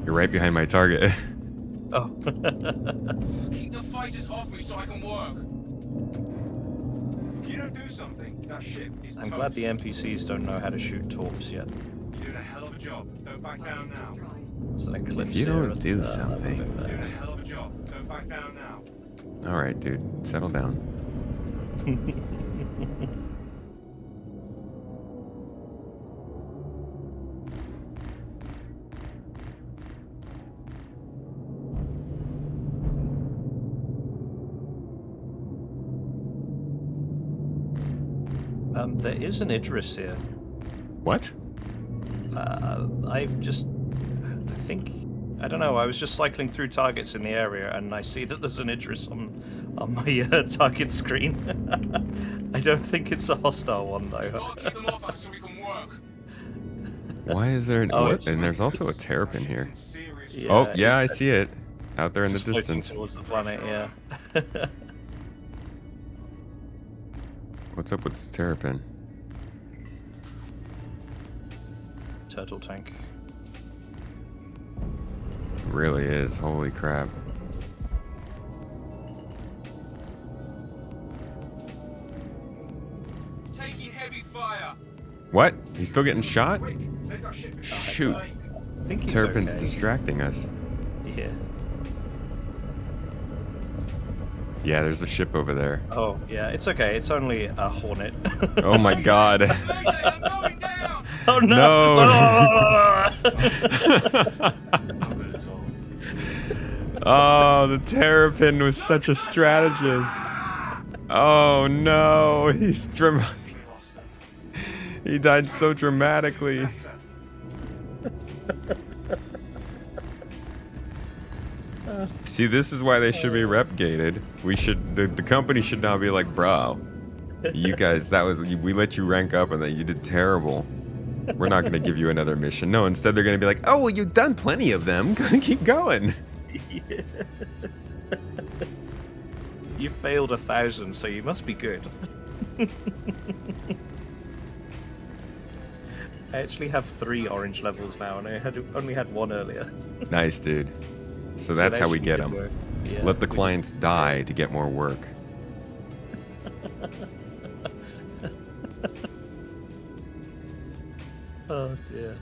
You're right behind my target. Oh. Keep the fighters off me so I can work. If you don't do something, that ship is I'm glad the toast. NPCs don't know how to shoot torps yet. You're doing a hell of a job. Don't back down now. Destroyed. It's an eclipse you here don't at, do that something. bit You're there. doing a hell of a job. Don't back down now. All right, dude. Settle down. There is an Idris here. What? I've just, I think, I don't know. I was just cycling through targets in the area, and I see that there's an Idris on my target screen. I don't think it's a hostile one though. Gotta keep them off us so we can work. Why is there an... Oh, what? it's- And there's also a terrapin here. Serious Yeah, Oh, yeah, I see it. Out there in the Just floating distance. towards the planet, yeah. What's up with this terrapin? turtle tank. Really is. Holy crap. Taking heavy fire. What? He's still getting shot? Quick, save that ship. Shoot. I think he's Terrapin's okay. distracting us. Yeah. Yeah, there's a ship over there. Oh, yeah, it's okay. It's only a Hornet. Oh my god. Mayday, I'm going down. Oh no! No. Not good at all. Oh, the Terrapin was such a strategist. Oh no, he's We lost them. he died so dramatically. See, this is why they should be rep gated. The company should now be like, bro, you guys, we let you rank up and then you did terrible. We're not gonna give you another mission. No, instead they're gonna be like, oh, well, you've done plenty of them. Keep going. You failed 1,000, so you must be good. I actually have 3 orange levels now, and I only had 1 earlier. Nice, dude. So it that's how we actually get did them. work. Yeah, Let the we clients die to get more work. Oh dear.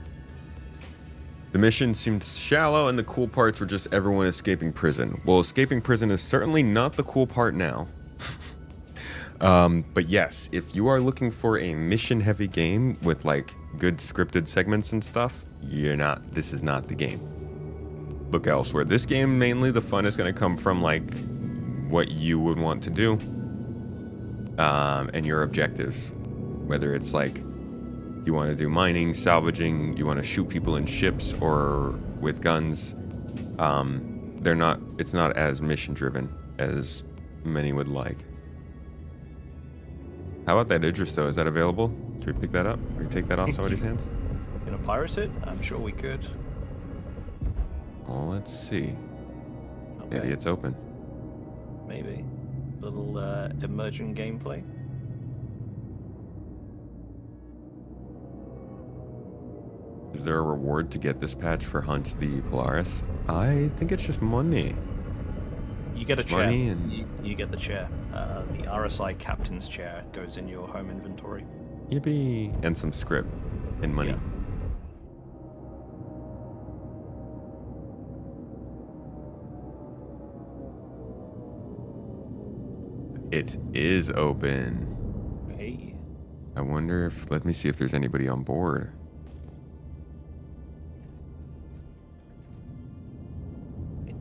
The mission seemed shallow and the cool parts were just everyone escaping prison. Well, escaping prison is certainly not the cool part now. But yes, if you are looking for a mission-heavy game with like good scripted segments and stuff, this is not the game. Look elsewhere. This game, mainly the fun is going to come from like what you would want to do and your objectives. Whether it's like you want to do mining, salvaging, you want to shoot people in ships or with guns. It's not as mission driven as many would like. How about that Idris though? Is that available? Can we pick that up? Can we take that off somebody's hands? In a pirate it? I'm sure we could. Well, let's see. Okay. Maybe it's open. Maybe. Little emergent gameplay. Is there a reward to get this patch for Hunt the Polaris? I think it's just money. You get a chair. Money and- You get the chair. The RSI captain's chair goes in your home inventory. Yippee! And some script and money. Yeah. It is open. Hey. I wonder if, let me see if there's anybody on board.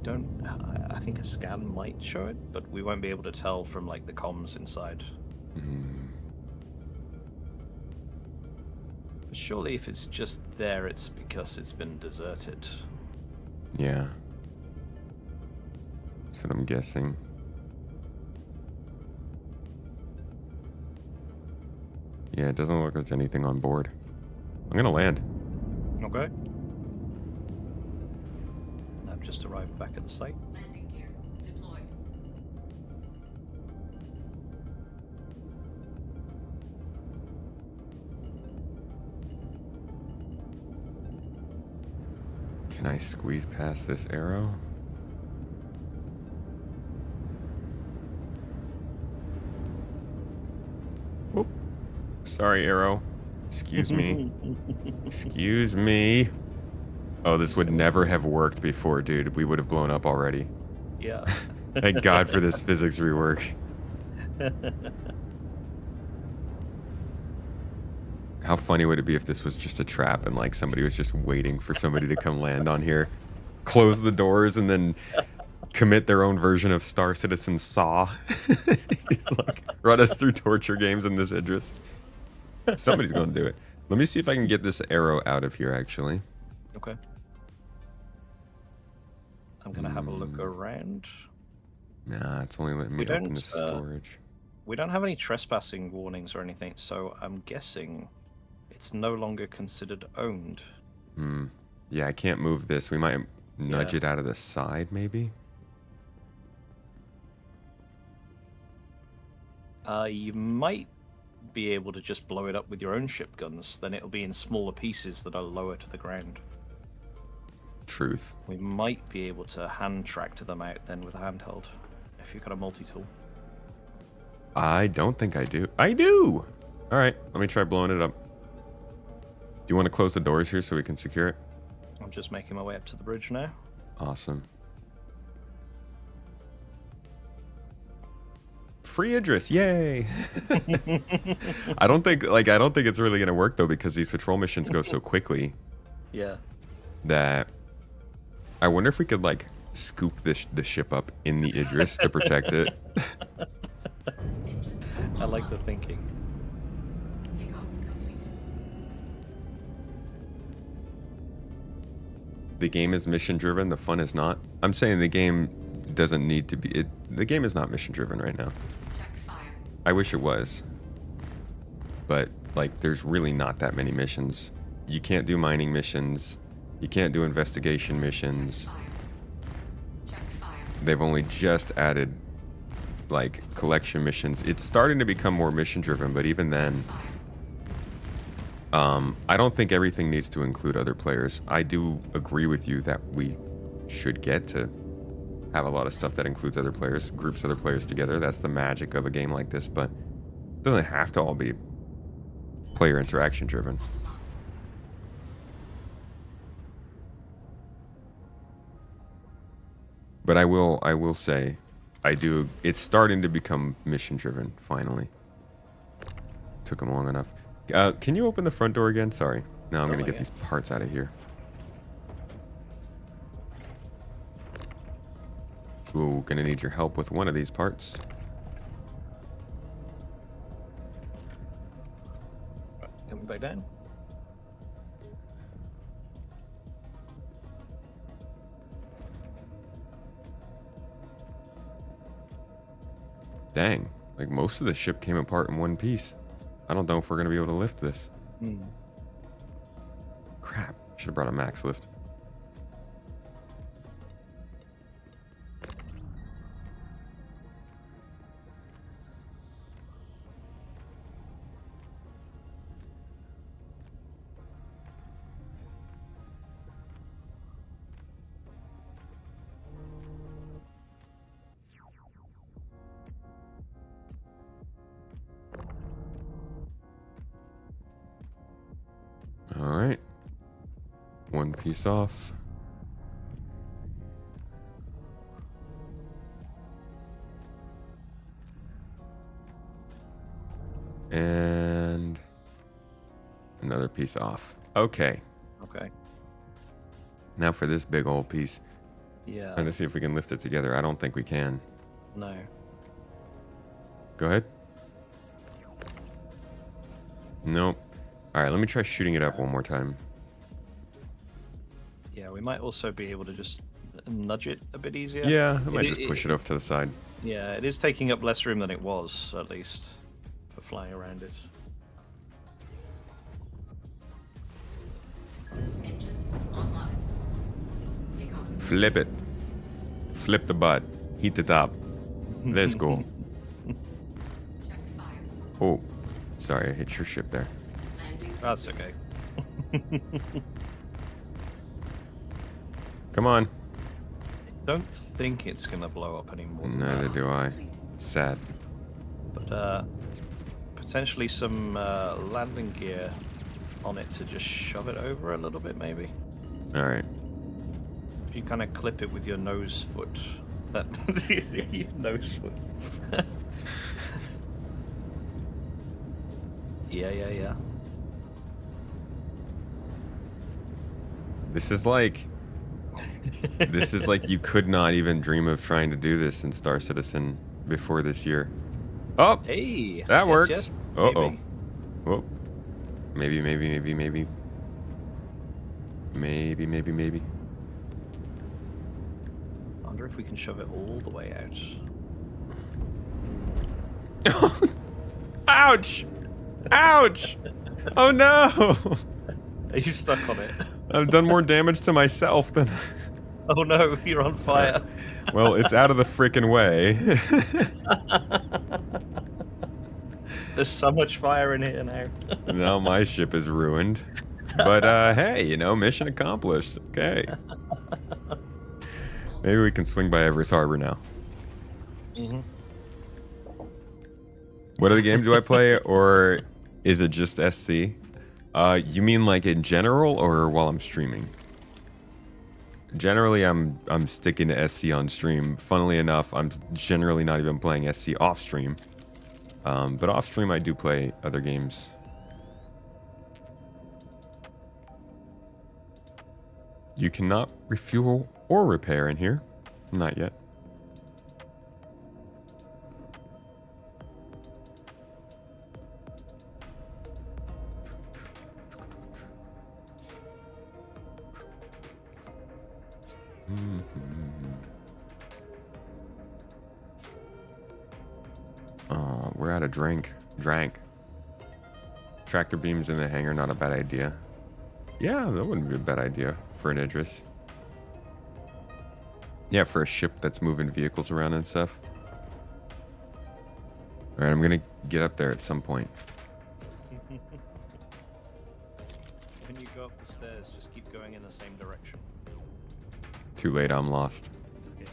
I think a scan might show it, but we won't be able to tell from like the comms inside. But surely if it's just there, it's because it's been deserted. Yeah. That's what I'm guessing. Yeah, it doesn't look like there's anything on board. I'm gonna land. Okay. I've just arrived back at the site. Landing gear deployed. Can I squeeze past this arrow? Whoop. Sorry, arrow. Excuse me. Excuse me. Oh, this would never have worked before, dude. We would have blown up already. Yeah. Thank God for this physics rework. How funny would it be if this was just a trap and like somebody was just waiting for somebody to come land on here, close the doors, and then commit their own version of Star Citizen Saw? Like, run us through torture games in this Idris. Somebody's going to do it. Let me see if I can get this arrow out of here, actually. Okay. I'm gonna have a look around. Nah, it's only letting me We open don't, the storage. We don't have any trespassing warnings or anything, so I'm guessing it's no longer considered owned. Yeah, I can't move this. We might nudge Yeah. it out of the side, maybe? You might be able to just blow it up with your own ship guns. Then it'll be in smaller pieces that are lower to the ground. Truth. We might be able to hand tractor them out then with a handheld, if you've got a multi-tool. I don't think I do. I do! Alright, let me try blowing it up. Do you want to close the doors here so we can secure it? I'm just making my way up to the bridge now. Awesome. Free Idris, yay! I don't think it's really gonna work though, because these patrol missions go so quickly. Yeah. That I wonder if we could like scoop the ship up in the Idris to protect it. I like the thinking. Takeoff complete. The game is mission driven, the fun is not. I'm saying the game doesn't need to be. The game is not mission driven right now. Check fire. I wish it was. But like there's really not that many missions. You can't do mining missions. You can't do investigation missions. Fire. Check fire. They've only just added like collection missions. It's starting to become more mission driven, but even then, I don't think everything needs to include other players. I do agree with you that we should get to have a lot of stuff that includes other players, groups other players together. That's the magic of a game like this, but it doesn't have to all be player interaction driven. But I will say, it's starting to become mission driven, finally. Took them long enough. Can you open the front door again? Sorry. Now I'm gonna get these parts out of here. Ooh, gonna need your help with one of these parts. Coming back down. Dang, like most of the ship came apart in one piece. I don't know if we're gonna be able to lift this. Crap, should have brought a max lift. All right, one piece off. And another piece off. Okay. Okay. Now for this big old piece. Yeah. Trying to see if we can lift it together. I don't think we can. No. Go ahead. Nope. All right, let me try shooting it up one more time. Yeah, we might also be able to just nudge it a bit easier. Yeah, I might just push it off to the side. Yeah, it is taking up less room than it was, at least, for flying around it. Engines online. Takeoff. Flip it. Flip the butt. Heat the top. Let's go. Check fire. Oh, sorry, I hit your ship there. Landing. That's okay. Come on. Don't think it's gonna blow up anymore. than Neither that, do I. Sad. But potentially some landing gear on it to just shove it over a little bit, maybe. All right. If you kind of clip it with your nose foot. That your nose foot. Yeah. This is like you could not even dream of trying to do this in Star Citizen before this year. Oh, Hey, that yes, works. yes, Uh-oh. maybe. Whoa. Maybe. I wonder if we can shove it all the way out. Ouch! Ouch! Oh no! Are you stuck on it? I've done more damage to myself than... Oh no, you're on fire. Well, it's out of the frickin' way. There's so much fire in here now. Now my ship is ruined. But hey, you know, mission accomplished. Okay. Maybe we can swing by Everest Harbor now. Mm-hmm. What other game do I play, or is it just SC? You mean like in general, or while I'm streaming? Generally, I'm sticking to SC on stream. Funnily enough, I'm generally not even playing SC off stream. But off stream, I do play other games. You cannot refuel or repair in here. Not yet. We're out of drank. Tractor beams in the hangar, not a bad idea. Yeah, that wouldn't be a bad idea for an Idris. Yeah, for a ship that's moving vehicles around and stuff. Alright, I'm gonna get up there at some point. When you go up the stairs, just keep going in the same direction. Too late, I'm lost. Okay.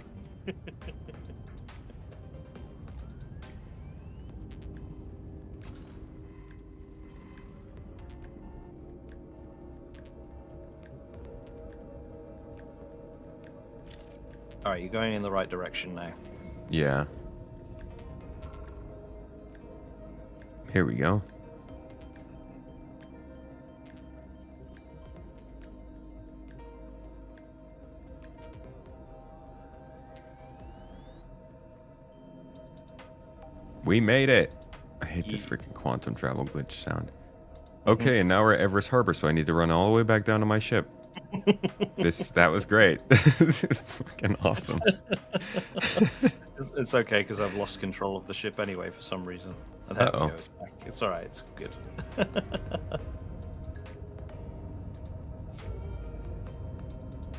Alright, you're going in the right direction now. Yeah. Here we go. We made it. I hate this freaking quantum travel glitch sound. Okay, and now we're at Everest Harbor, so I need to run all the way back down to my ship. That was great. Fucking awesome. It's okay because I've lost control of the ship anyway for some reason. And there we go, it's back. It's alright, it's good.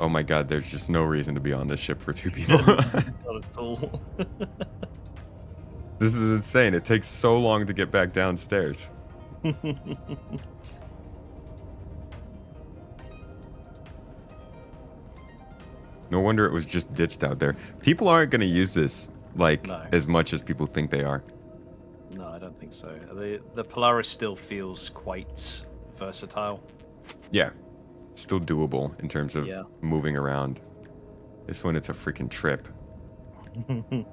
Oh my god, there's just no reason to be on this ship for two people. Not at all. This is insane. It takes so long to get back downstairs. No wonder it was just ditched out there. People aren't going to use this like as much as people think they are. No, I don't think so. The Polaris still feels quite versatile. Yeah. Still doable in terms of moving around. This one, it's a freaking trip.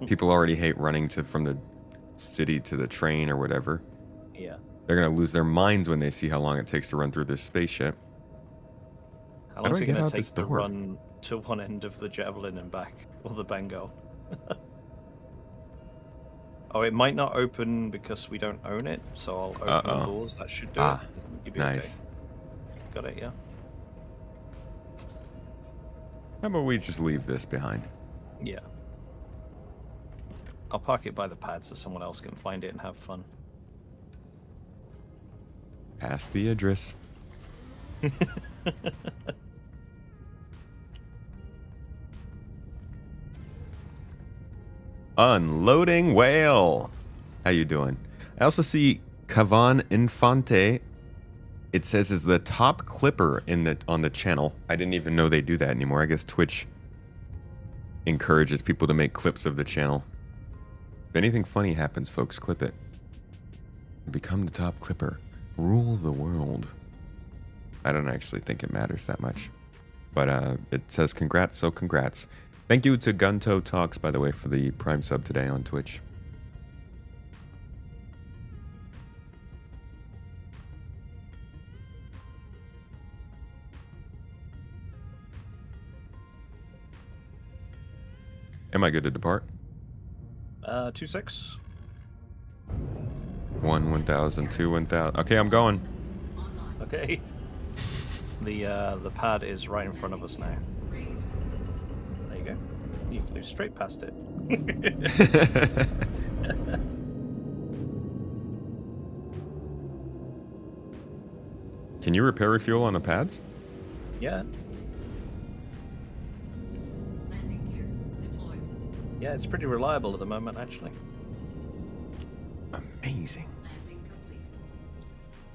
People already hate running from the city to the train or whatever. Yeah. They're going to lose their minds when they see how long it takes to run through this space ship. How long is it going to take to run to one end of the Javelin and back? Or the Bengal? Oh, it might not open because we don't own it, so I'll open the doors. That should do it. You'll be nice. Okay. Got it, yeah. How about we just leave this behind? Yeah. I'll park it by the pad so someone else can find it and have fun. Pass the Idris. Unloading whale. How you doing? I also see Cavan Infante. It says is the top clipper on the channel. I didn't even know they do that anymore. I guess Twitch encourages people to make clips of the channel. If anything funny happens, folks, clip it. Become the top clipper. Rule the world. I don't actually think it matters that much. But it says congrats, so congrats. Thank you to Gunto Talks, by the way, for the Prime sub today on Twitch. Am I good to depart? 2-6. 1,000, 2, 1,000. Okay, I'm going. Okay. The pad is right in front of us now. There you go. You flew straight past it. Can you repair refuel on the pads? Yeah. Landing gear deployed. Yeah, it's pretty reliable at the moment, actually. Amazing. Landing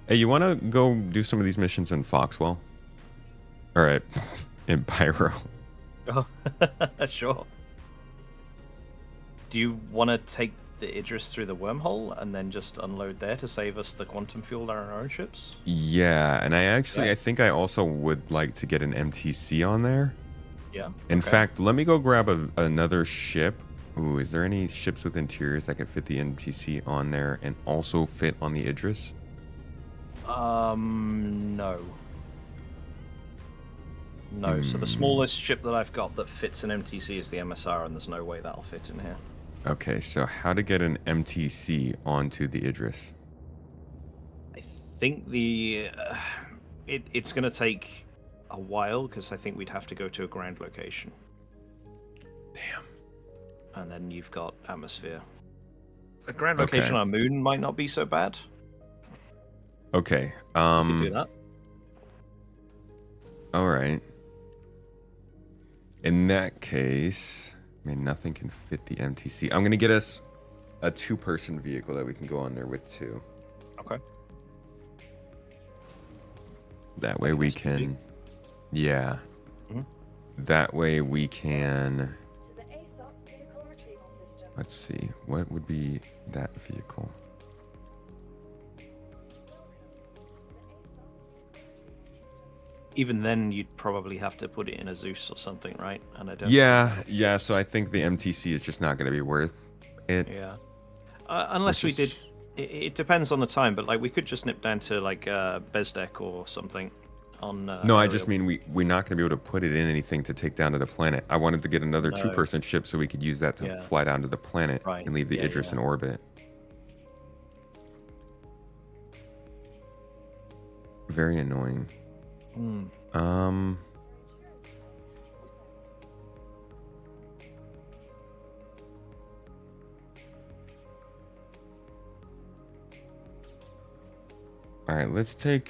Hey, you want to go do some of these missions in Foxwell? All right, in Pyro. Oh, sure. Do you want to take the Idris through the wormhole and then just unload there to save us the quantum fuel on our own ships? Yeah, and I think I also would like to get an MTC on there. Yeah. In okay. fact, let me go grab another ship. Ooh, is there any ships with interiors that can fit the MTC on there and also fit on the Idris? No. No, so the smallest ship that I've got that fits an MTC is the MSR, and there's no way that'll fit in here. Okay, so how to get an MTC onto the Idris? I think it's going to take a while, because I think we'd have to go to a ground location. Damn. And then you've got atmosphere. A ground location on a moon might not be so bad. Okay. We could do that. All right. In that case, I mean, nothing can fit the MTC. I'm gonna get us a 2-person vehicle that we can go on there with too. Okay. That way we can, yeah. Mm-hmm. That way we can. Let's see, what would be that vehicle? Even then, you'd probably have to put it in a Zeus or something, right? And I don't. Yeah. So I think the MTC is just not going to be worth it. Yeah. Unless we did. It depends on the time, but like we could just nip down to like Bezdek or something. On. No, I just mean we're not going to be able to put it in anything to take down to the planet. I wanted to get another 2-person ship so we could use that to fly down to the planet and leave the Idris in orbit. Very annoying. All right, let's take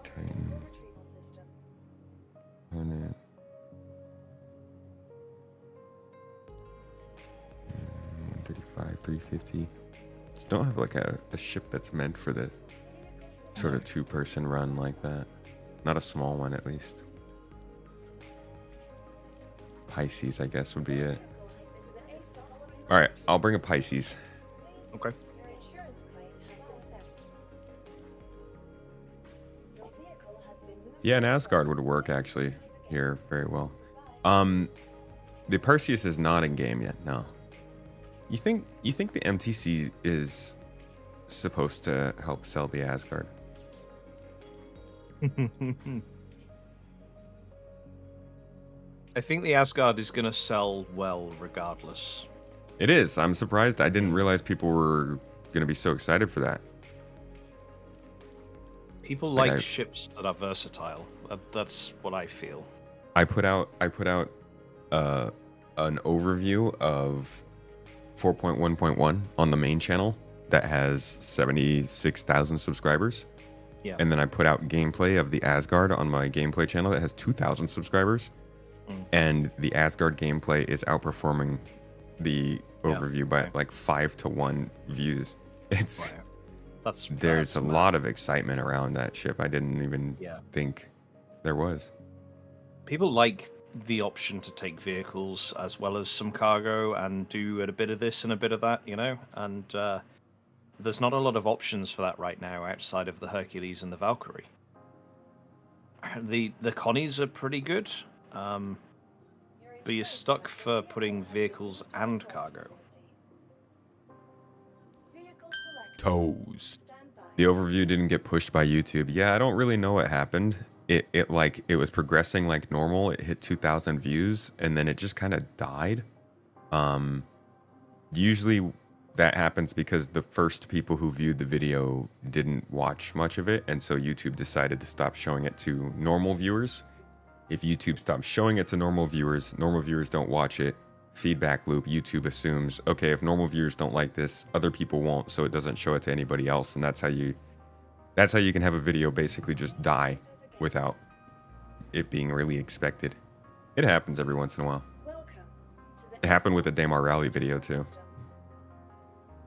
Titan. On it. 135, 350. Just don't have like a ship that's meant for the sort of 2-person run like that. Not a small one, at least. Pisces, I guess, would be it. All right, I'll bring a Pisces. Okay. Yeah, an Asgard would work actually here very well. The Perseus is not in game yet. No. You think the MTC is supposed to help sell the Asgard? I think the Asgard is going to sell well regardless. It is. I'm surprised. I didn't realize people were going to be so excited for that. People like ships that are versatile. That's what I feel. I put out an overview of 4.1.1 on the main channel that has 76,000 subscribers. Yeah. And then I put out gameplay of the Asgard on my gameplay channel that has 2,000 subscribers. And the Asgard gameplay is outperforming the overview by like 5-to-1 views. It's there's a lot of excitement around that ship. I didn't even think there was. People like the option to take vehicles as well as some cargo and do a bit of this and a bit of that, you know? And there's not a lot of options for that right now outside of the Hercules and the Valkyrie. The Connies are pretty good, but you're stuck for putting vehicles and cargo. Toes. The overview didn't get pushed by YouTube. Yeah, I don't really know what happened. It was progressing like normal. It hit 2,000 views and then it just kind of died. Usually that happens because the first people who viewed the video didn't watch much of it, and so YouTube decided to stop showing it to normal viewers. If YouTube stops showing it to normal viewers don't watch it. Feedback loop, YouTube assumes, okay, if normal viewers don't like this, other people won't, so it doesn't show it to anybody else, and that's how you can have a video basically just die without it being really expected. It happens every once in a while. It happened with the Daymar Rally video too.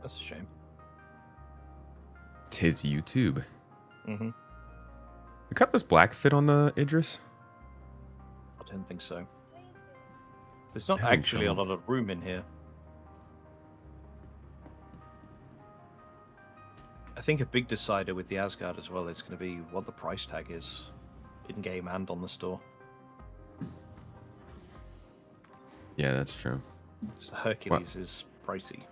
That's a shame. 'Tis YouTube. Mm-hmm. The cutlass black fit on the Idris? I don't think so. There's not Having actually a trouble. lot of room in here. I think a big decider with the Asgard as well is going to be what the price tag is in-game and on the store. Yeah, that's true. 'Cause the Hercules is pricey.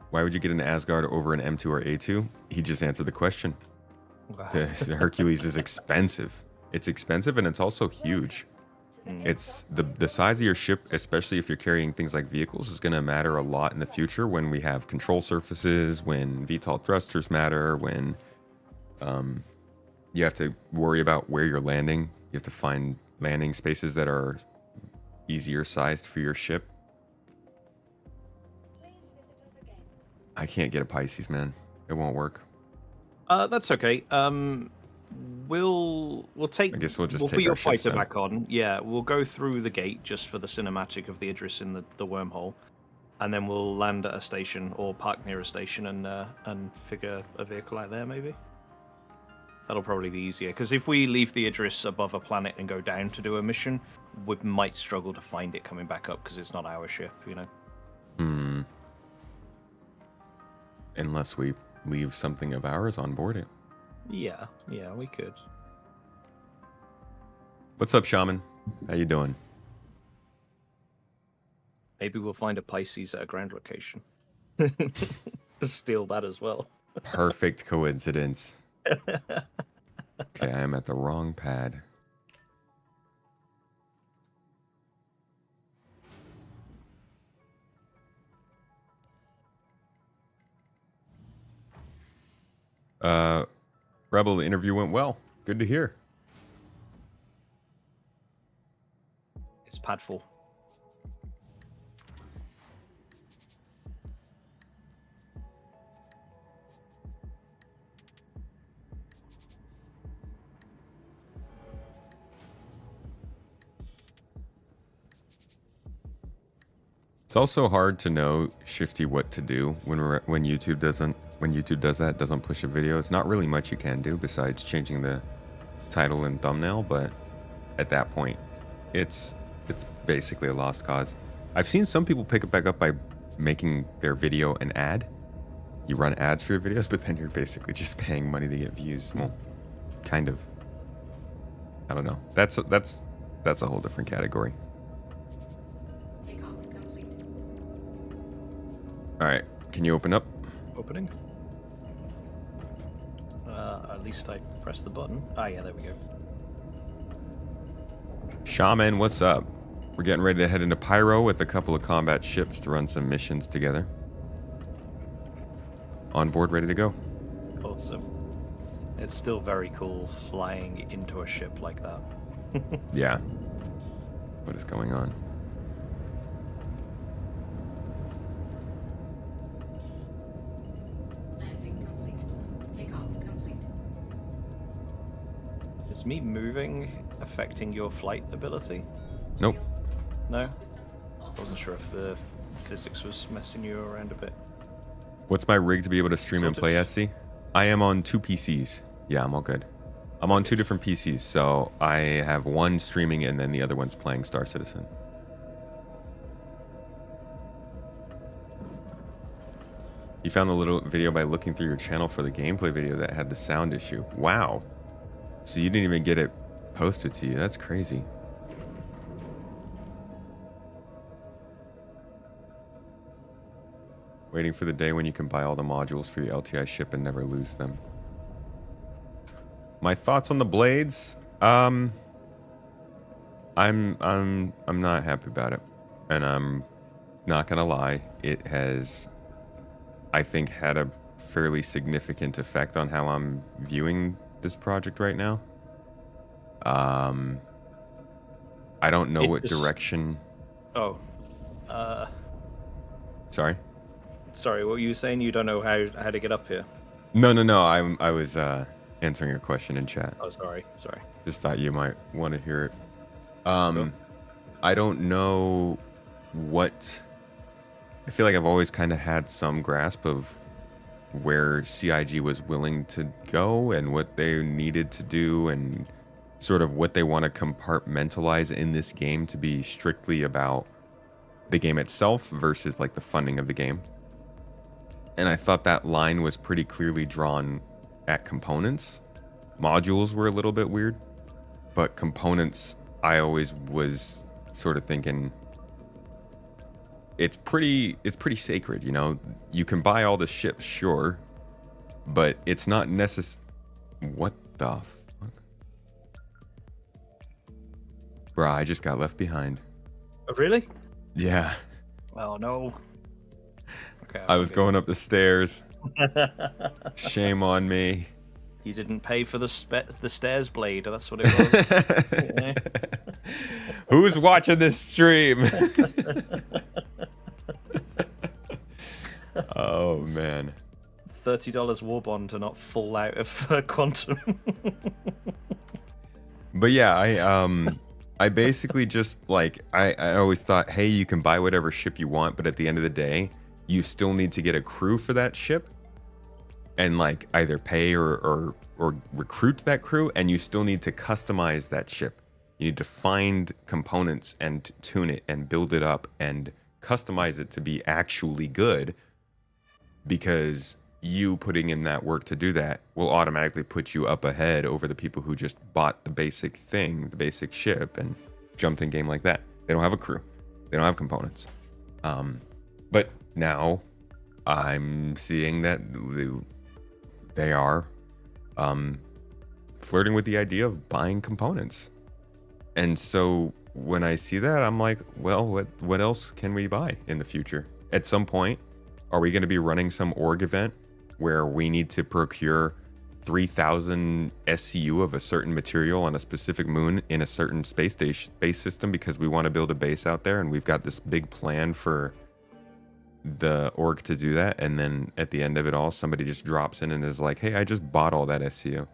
Why would you get an Asgard over an M2 or A2? He just answered the question. The Hercules is expensive. It's expensive and it's also huge. It's the size of your ship, especially if you're carrying things like vehicles, is going to matter a lot in the future when we have control surfaces, when VTOL thrusters matter, when you have to worry about where you're landing. You have to find landing spaces that are easier sized for your ship. I can't get a Pisces, man. It won't work. That's okay. We'll take. I guess we'll just we'll take put your our ships fighter then. back on. Yeah, we'll go through the gate just for the cinematic of the Idris in the wormhole, and then we'll land at a station or park near a station and figure a vehicle out there maybe. That'll probably be easier because if we leave the Idris above a planet and go down to do a mission, we might struggle to find it coming back up because it's not our ship, you know. Unless we leave something of ours on board it. Yeah, we could. What's up, Shaman? How you doing? Maybe we'll find a Pisces at a ground location. Steal that as well. Perfect coincidence. Okay, I am at the wrong pad. Rebel, the interview went well. Good to hear. It's pad 4. It's also hard to know, Shifty, what to do when YouTube does that, doesn't push a video. It's not really much you can do besides changing the title and thumbnail, but at that point, it's basically a lost cause. I've seen some people pick it back up by making their video an ad. You run ads for your videos, but then you're basically just paying money to get views. Well, kind of. I don't know. That's a whole different category. Takeoff complete. All right, can you open up? Opening. At least I pressed the button. Ah, yeah, there we go. Shaman, what's up? We're getting ready to head into Pyro with a couple of combat ships to run some missions together. On board, ready to go. Awesome. It's still very cool flying into a ship like that. Yeah. What is going on? Landing complete. Takeoff complete. Is me moving affecting your flight ability? Nope. No? Systems off. I wasn't sure if the physics was messing you around a bit. What's my rig to be able to stream and play SC? I am on 2 PCs. Yeah, I'm all good. I'm on 2 different PCs, so I have one streaming and then the other one's playing Star Citizen. You found the little video by looking through your channel for the gameplay video that had the sound issue. Wow. So you didn't even get it posted to you. That's crazy. Waiting for the day when you can buy all the modules for your LTI ship and never lose them. My thoughts on the blades? I'm not happy about it. And I'm not gonna lie, it has, I think, had a fairly significant effect on how I'm viewing this project right now. I don't know what direction. Oh. Sorry? Sorry, what were you saying? You don't know how to get up here? No. I was answering a question in chat. Oh, sorry. Just thought you might want to hear it. Sure. I don't know what. I feel like I've always kind of had some grasp of where CIG was willing to go and what they needed to do and sort of what they want to compartmentalize in this game to be strictly about the game itself versus like the funding of the game. And I thought that line was pretty clearly drawn at components. Modules were a little bit weird, but components, I always was sort of thinking it's pretty sacred, you know. You can buy all the ships, sure, but it's not necessary. What the fuck? Bruh, I just got left behind. Oh, really? Yeah. Oh no. Okay. I was going up the stairs. Shame on me. You didn't pay for the stairs blade. That's what it was. Yeah. Who's watching this stream? Oh man. $30 war bond to not fall out of quantum. But yeah, I basically just like I always thought, hey, you can buy whatever ship you want, but at the end of the day, you still need to get a crew for that ship and like either pay or recruit that crew, and you still need to customize that ship. You need to find components and tune it and build it up and customize it to be actually good, because you putting in that work to do that will automatically put you up ahead over the people who just bought the basic thing, the basic ship, and jumped in game like that. They don't have a crew. They don't have components. But now I'm seeing that they are flirting with the idea of buying components. And so when I see that, I'm like, well, what else can we buy in the future? At some point, are we going to be running some org event where we need to procure 3,000 SCU of a certain material on a specific moon in a certain space system because we want to build a base out there, and we've got this big plan for the org to do that, and then at the end of it all, somebody just drops in and is like, hey, I just bought all that SCU.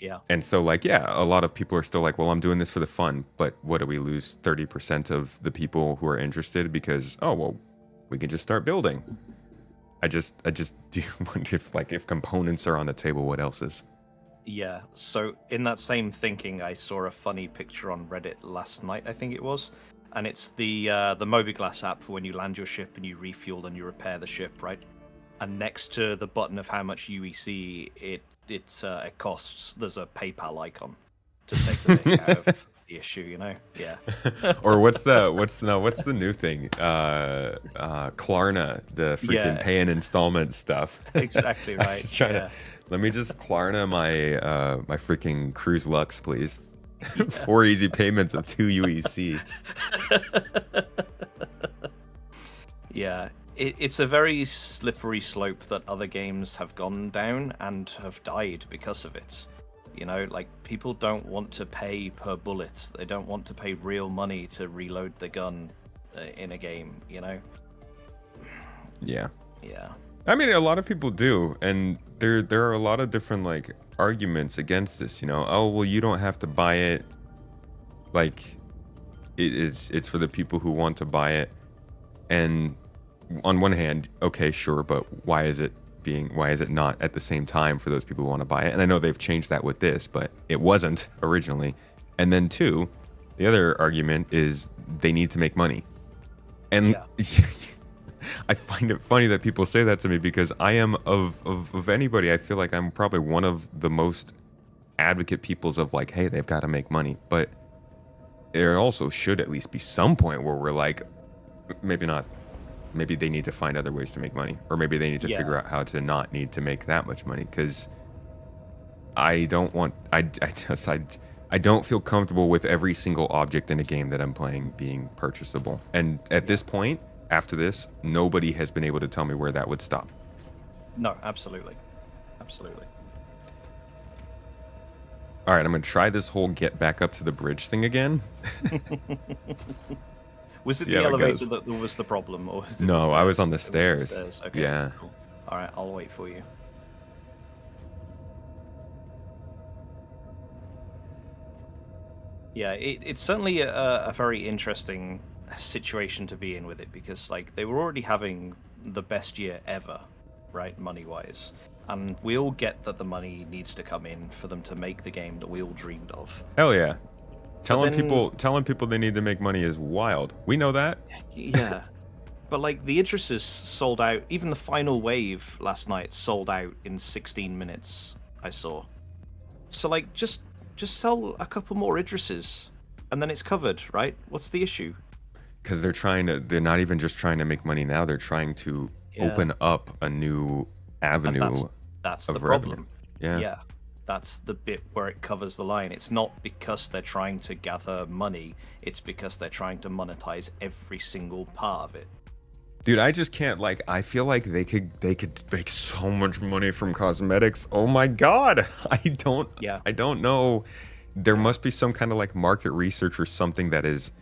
Yeah. And so, like, yeah, a lot of people are still like, well, I'm doing this for the fun, but what, do we lose 30% of the people who are interested because, oh, well, we can just start building? I just do wonder if components are on the table, what else is? Yeah, so in that same thinking, I saw a funny picture on Reddit last night, I think it was, and it's the Mobiglass app for when you land your ship and you refuel and you repair the ship, right? And next to the button of how much UEC it costs, there's a PayPal icon to take the thing out of the issue, you know? Yeah. Or what's the new thing? Klarna, the freaking pay in installment stuff. Exactly right. I was just trying to, let me just Klarna my freaking Cruise Lux, please. 4 easy payments of 2 UEC. Yeah, it's a very slippery slope that other games have gone down and have died because of it. You know, like, people don't want to pay per bullet. They don't want to pay real money to reload the gun in a game, you know? Yeah. Yeah. I mean, a lot of people do, and there are a lot of different, like, arguments against this, you know? Oh, well, you don't have to buy it. Like, it's for the people who want to buy it. And on one hand, okay, sure, but why is it not at the same time for those people who want to buy it? And I know they've changed that with this, but it wasn't originally. And then two, the other argument is they need to make money. And I find it funny that people say that to me, because I am of anybody, I feel like I'm probably one of the most advocate peoples of like, hey, they've got to make money. But there also should at least be some point where we're like, maybe not. Maybe they need to find other ways to make money, or maybe they need to figure out how to not need to make that much money. Because I don't feel comfortable with every single object in a game that I'm playing being purchasable. And at this point, after this, nobody has been able to tell me where that would stop. No, absolutely. Absolutely. All right, I'm going to try this whole get back up to the bridge thing again. Was it the elevator that was the problem? Or was it no, I was on the stairs. Okay, yeah. Cool. All right, I'll wait for you. Yeah, it's certainly a very interesting situation to be in with it, because like they were already having the best year ever right, money-wise. And we all get that the money needs to come in for them to make the game that we all dreamed of. Hell yeah. Telling then- people they need to make money is wild. We know that. Yeah. But like the Idrises sold out, even the final wave last night sold out in 16 minutes, I saw. So like just sell a couple more Idrises and then it's covered, right? What's the issue? Because they're not even just trying to make money now, they're trying to open up a new avenue. That's the of problem. revenue. Yeah. That's the bit where it covers the line. It's not because they're trying to gather money, it's because they're trying to monetize every single part of it. Dude, I just can't, like, I feel like they could make so much money from cosmetics. Oh my god. I don't know. There must be some kind of like market research or something that is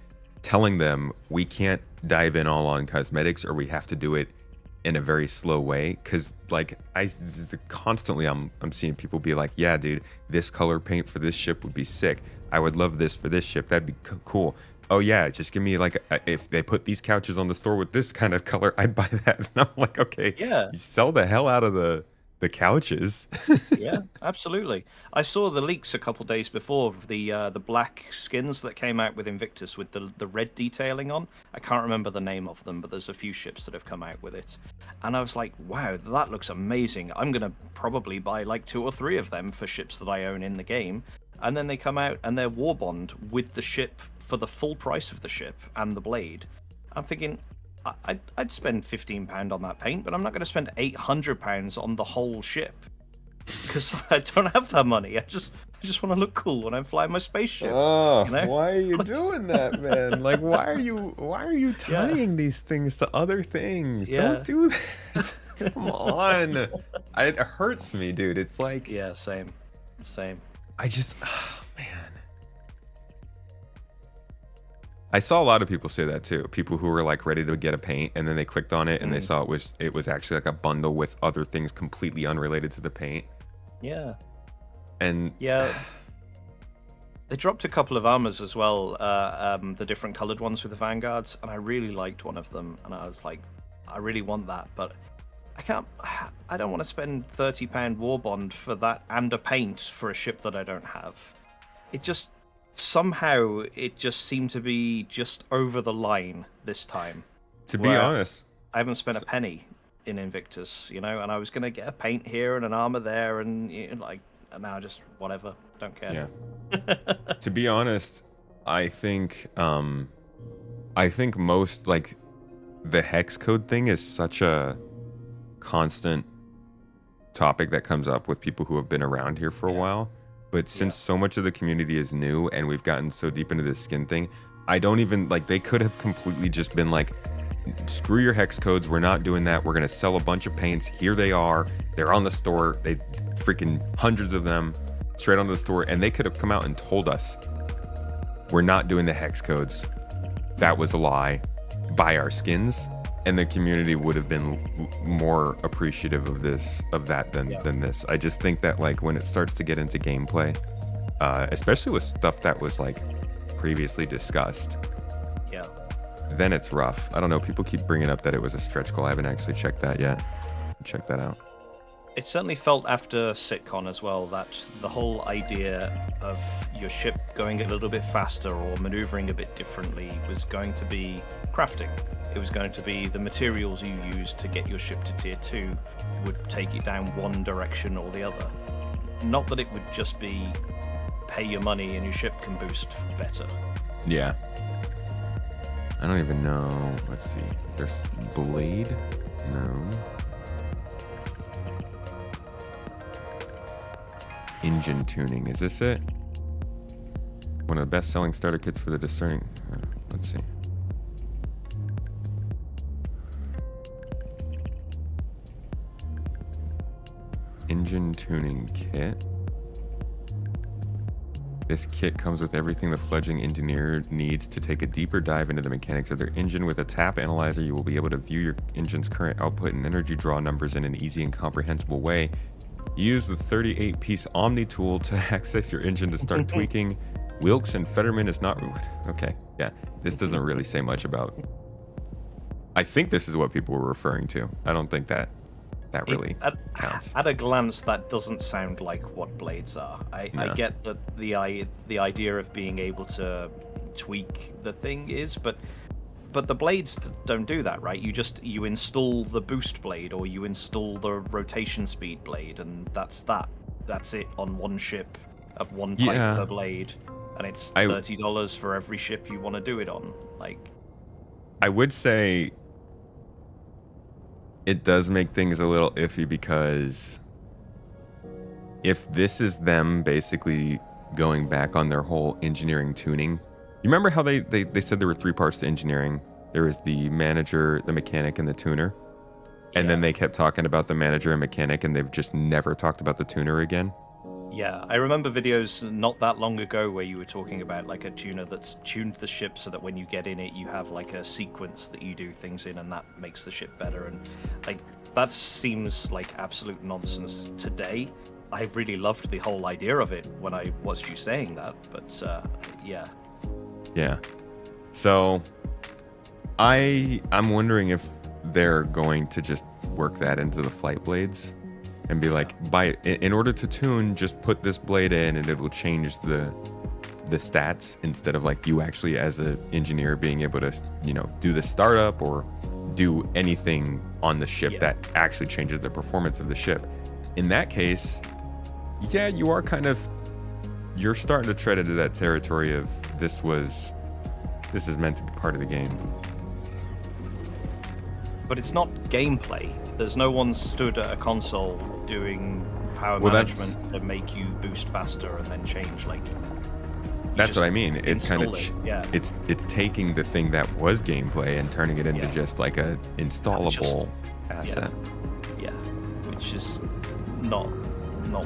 telling them we can't dive in all on cosmetics, or we have to do it in a very slow way. Cause like constantly I'm seeing people be like, yeah, dude, this color paint for this ship would be sick. I would love this for this ship. That'd be cool. Oh yeah, just give me like if they put these couches on the store with this kind of color, I'd buy that. And I'm like, okay, Yeah. you sell the hell out of the couches. Yeah, absolutely. I saw the leaks a couple days before of the black skins that came out with Invictus with the red detailing on. I can't remember the name of them, but there's a few ships that have come out with it. And I was like, wow, that looks amazing. I'm going to probably buy like 2 or 3 of them for ships that I own in the game. And then they come out and they're Warbond with the ship for the full price of the ship and the blade. I'm thinking, I'd spend £15 on that paint, but I'm not going to spend £800 on the whole ship because I don't have that money. I just want to look cool when I'm flying my spaceship. Oh, you know? why are you doing that, man? Like, why are you tying these things to other things? Yeah. Don't do that. Come on. It hurts me, dude. It's like, Yeah, same. I just, oh, man. I saw a lot of people say that too. People who were like ready to get a paint, and then they clicked on it and they saw it was actually like a bundle with other things completely unrelated to the paint. Yeah. And Yeah. They dropped a couple of armors as well, the different colored ones with the Vanguards, and I really liked one of them, and I was like, I really want that, but I don't want to spend £30 war bond for that and a paint for a ship that I don't have. It just, somehow, it just seemed to be just over the line this time. to be Where honest, I haven't spent a penny in Invictus, you know, and I was going to get a paint here and an armor there, and like, and now just whatever, don't care. yeah. To be honest, I think most, like, the hex code thing is such a constant topic that comes up with people who have been around here for a while. But since so much of the community is new and we've gotten so deep into this skin thing, I don't even, like, they could have completely just been like, screw your hex codes, we're not doing that, we're gonna sell a bunch of paints, here they are, they're on the store, they freaking hundreds of them straight onto the store, and they could have come out and told us, we're not doing the hex codes, that was a lie, buy our skins, and the community would have been more appreciative of that than this. I just think that, like, when it starts to get into gameplay, especially with stuff that was like previously discussed, then it's rough. I don't know, people keep bringing up that it was a stretch goal. I haven't actually checked that yet. Check that out. It certainly felt after SitCon as well that the whole idea of your ship going a little bit faster or maneuvering a bit differently was going to be crafting. It was going to be the materials you use to get your ship to tier 2 would take it down one direction or the other. Not that it would just be pay your money and your ship can boost better. Yeah. I don't even know. Let's see. Is there blade? No. Engine tuning. Is this it? One of the best-selling starter kits for the discerning. Let's see. Engine tuning kit. This kit comes with everything the fledgling engineer needs to take a deeper dive into the mechanics of their engine. With a tap analyzer, you will be able to view your engine's current output and energy draw numbers in an easy and comprehensible way. Use the 38-piece Omni tool to access your engine to start tweaking. Wilkes and Fetterman is not... Okay, yeah. This doesn't really say much about... I think this is what people were referring to. I don't think that that really counts. At a glance, that doesn't sound like what blades are. I get that the idea of being able to tweak the thing is, but the blades don't do that, right? You install the boost blade or you install the rotation speed blade, and that's it on one ship of one type per blade, and it's $30 for every ship you want to do it on. Like, I would say it does make things a little iffy, because if this is them basically going back on their whole engineering tuning. You remember how they said there were 3 parts to engineering? There was the manager, the mechanic, and the tuner. And then they kept talking about the manager and mechanic, and they've just never talked about the tuner again. Yeah, I remember videos not that long ago where you were talking about like a tuner that's tuned the ship so that when you get in it, you have like a sequence that you do things in, and that makes the ship better. And like, that seems like absolute nonsense today. I really loved the whole idea of it when I watched you saying that, but yeah. Yeah. So I'm wondering if they're going to just work that into the flight blades and be like, in order to tune, just put this blade in and it will change the stats, instead of like you actually as an engineer being able to, do the startup or do anything on the ship that actually changes the performance of the ship. In that case, yeah, you're starting to tread into that territory of this is meant to be part of the game. But it's not gameplay. There's no one stood at a console doing power management to make you boost faster and then change. Like, that's what I mean. It's kind of it's taking the thing that was gameplay and turning it into just like a installable asset. Yeah, which is not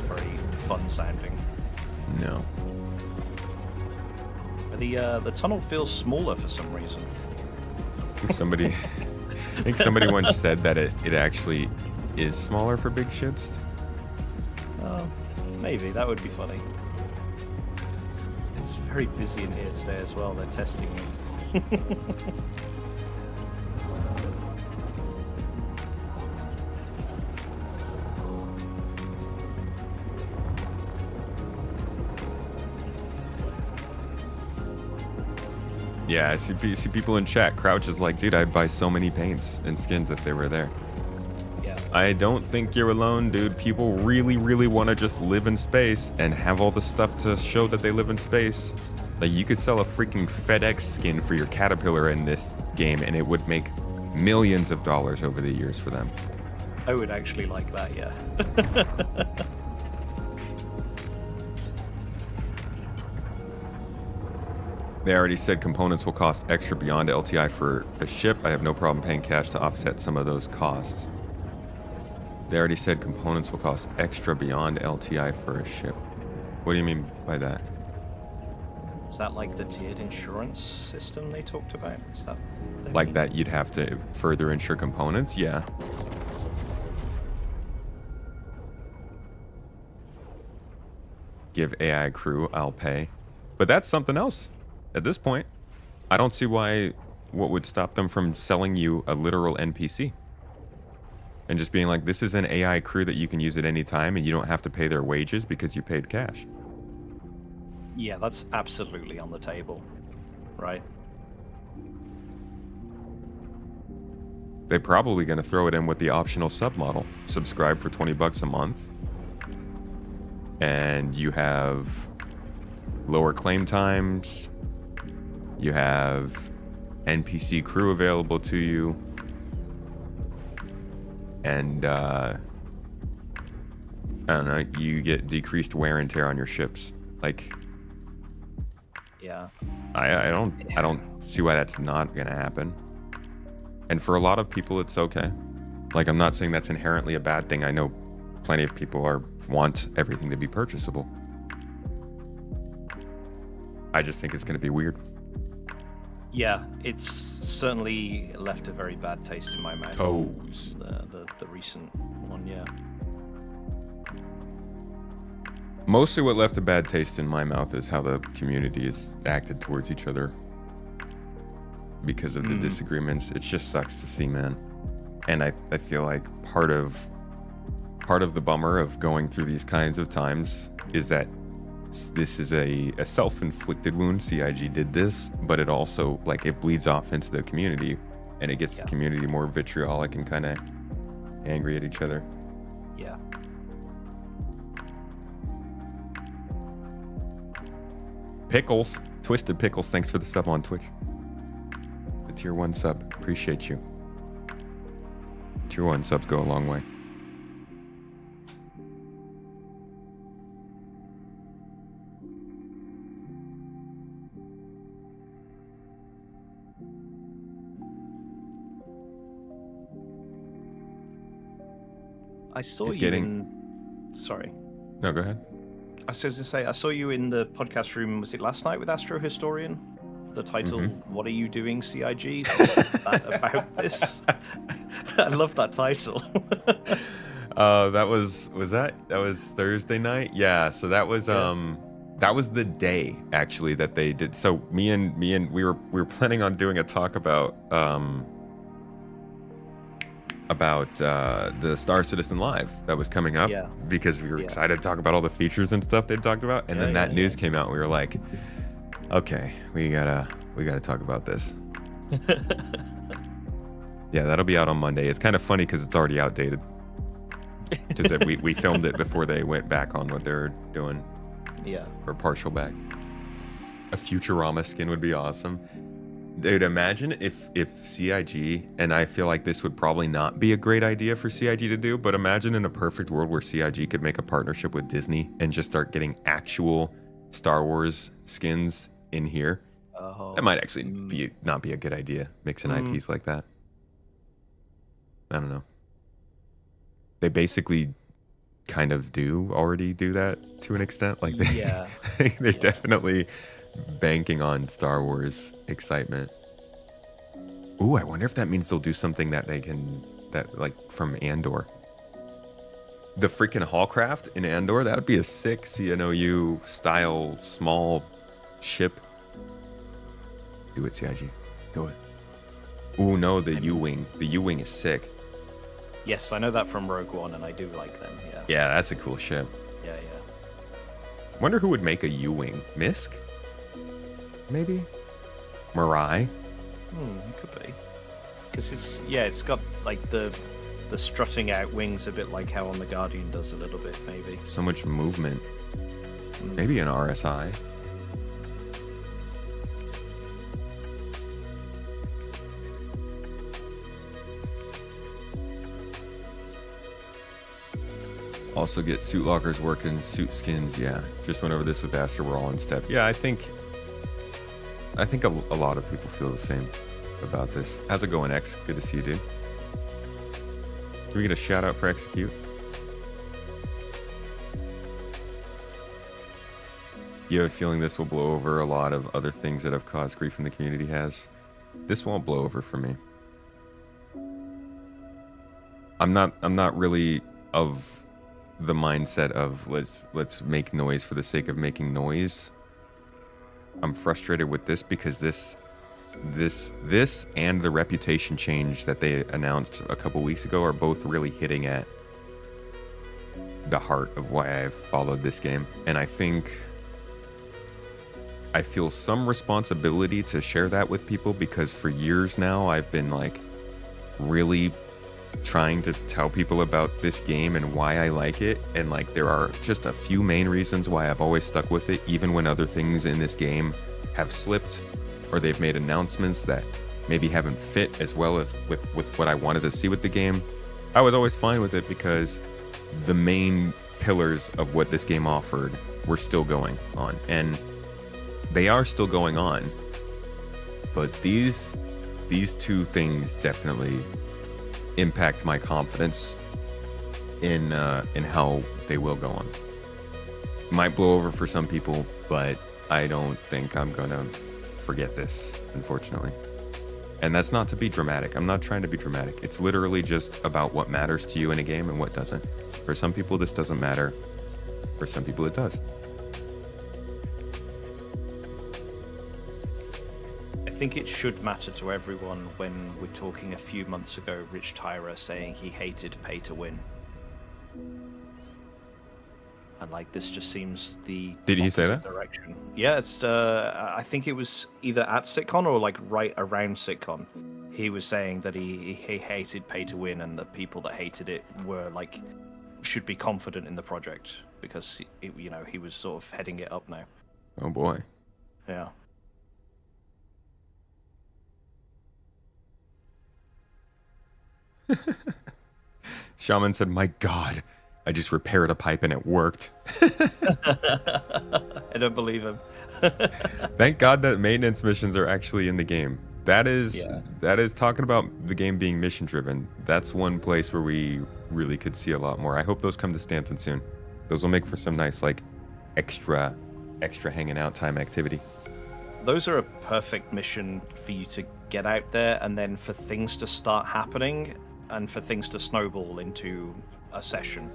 very fun sounding. No. The tunnel feels smaller for some reason. I think somebody once said that it actually is smaller for big ships. Oh, maybe. That would be funny. It's very busy in here today as well. They're testing me. Yeah, I see people in chat. Crouch is like, dude, I'd buy so many paints and skins if they were there. Yeah. I don't think you're alone, dude. People really, really want to just live in space and have all the stuff to show that they live in space. Like, you could sell a freaking FedEx skin for your Caterpillar in this game, and it would make millions of dollars over the years for them. I would actually like that, yeah. They already said components will cost extra beyond LTI for a ship. I have no problem paying cash to offset some of those costs. They already said components will cost extra beyond LTI for a ship. What do you mean by that? Is that like the tiered insurance system they talked about? Is that like that you'd have to further insure components? Yeah. Give AI crew, I'll pay. But that's something else. At this point, I don't see what would stop them from selling you a literal NPC. And just being like, this is an AI crew that you can use at any time and you don't have to pay their wages because you paid cash. Yeah, that's absolutely on the table, right? They're probably going to throw it in with the optional submodel. Subscribe for $20 a month. And you have lower claim times. You have NPC crew available to you. And, I don't know, you get decreased wear and tear on your ships. Like, yeah. I don't see why that's not gonna happen. And for a lot of people, it's okay. Like, I'm not saying that's inherently a bad thing. I know plenty of people want everything to be purchasable. I just think it's gonna be weird. Yeah, it's certainly left a very bad taste in my mouth. Toes. The recent one, yeah. Mostly what left a bad taste in my mouth is how the community has acted towards each other because of the disagreements. It just sucks to see, man. And I feel like part of part of the bummer of going through these kinds of times is that this is a self-inflicted wound. CIG did this, but it also, like, it bleeds off into the community, and it gets the community more vitriolic and kind of angry at each other. Yeah. Pickles, Twisted Pickles, thanks for the sub on Twitch. The tier 1 sub, appreciate you. Tier 1 subs go a long way. I saw He's you getting- in... Sorry. No, go ahead. I was going to say, I saw you in the podcast room, was it last night with Astro Historian? The title, What Are You Doing, CIG? That about this? I love that title. That was Thursday night? Yeah, so that was the day actually that they did. So me and we were planning on doing a talk about the Star Citizen Live that was coming up, because we were excited to talk about all the features and stuff they talked about, and then that news came out and we were like, okay, we gotta talk about this. Yeah, that'll be out on Monday. It's kind of funny because it's already outdated. Just that we filmed it before they went back on what they're doing. Yeah. Or partial back. A Futurama skin would be awesome. Dude, imagine if CIG, and I feel like this would probably not be a great idea for CIG to do, but imagine in a perfect world where CIG could make a partnership with Disney and just start getting actual Star Wars skins in here. Oh. That might actually not be a good idea, mixing IPs like that. I don't know. They basically kind of already do that to an extent. Like they're definitely banking on Star Wars excitement. Ooh, I wonder if that means they'll do something that like from Andor. The freaking Hallcraft in Andor, that would be a sick CNOU style small ship. Do it, CIG. Do it. Ooh, no, the U-Wing. The U-Wing is sick. Yes, I know that from Rogue One, and I do like them, yeah. Yeah, that's a cool ship. Yeah. Wonder who would make a U-Wing? Misk? Maybe? Mirai? It could be. Because it's got like the strutting out wings, a bit like how on the Guardian does a little bit, maybe. So much movement. Maybe an RSI. Also get suit lockers working, suit skins, yeah. Just went over this with Aster, we're all in step. Yeah, I think a lot of people feel the same about this. How's it going, X? Good to see you, dude. Can we get a shout out for Execute? You have a feeling this will blow over a lot of other things that have caused grief in the community has? This won't blow over for me. I'm not really of the mindset of let's make noise for the sake of making noise. I'm frustrated with this because this and the reputation change that they announced a couple weeks ago are both really hitting at the heart of why I've followed this game. And I think I feel some responsibility to share that with people because for years now I've been like really trying to tell people about this game and why I like it, and like there are just a few main reasons why I've always stuck with it, even when other things in this game have slipped or they've made announcements that maybe haven't fit as well as with what I wanted to see with the game. I was always fine with it because the main pillars of what this game offered were still going on, and they are still going on, but these two things definitely impact my confidence in how they will go on. Might blow over for some people, but I don't think I'm gonna forget this, unfortunately. And that's not to be dramatic. I'm not trying to be dramatic. It's literally just about what matters to you in a game and what doesn't. For some people, this doesn't matter. For some people, it does. I think it should matter to everyone when we're talking a few months ago, Rich Tyra saying he hated pay to win. And like this just seems the Did he say opposite that? direction. Yeah, it's I think it was either at SitCon or like right around SitCon. He was saying that he hated pay to win, and the people that hated it were like should be confident in the project because he was sort of heading it up now. Oh boy. Yeah. Shaman said, "My God, I just repaired a pipe and it worked." I don't believe him. Thank God that maintenance missions are actually in the game. That is talking about the game being mission driven. That's one place where we really could see a lot more. I hope those come to Stanton soon. Those will make for some nice like extra hanging out time activity. Those are a perfect mission for you to get out there and then for things to start happening and for things to snowball into a session.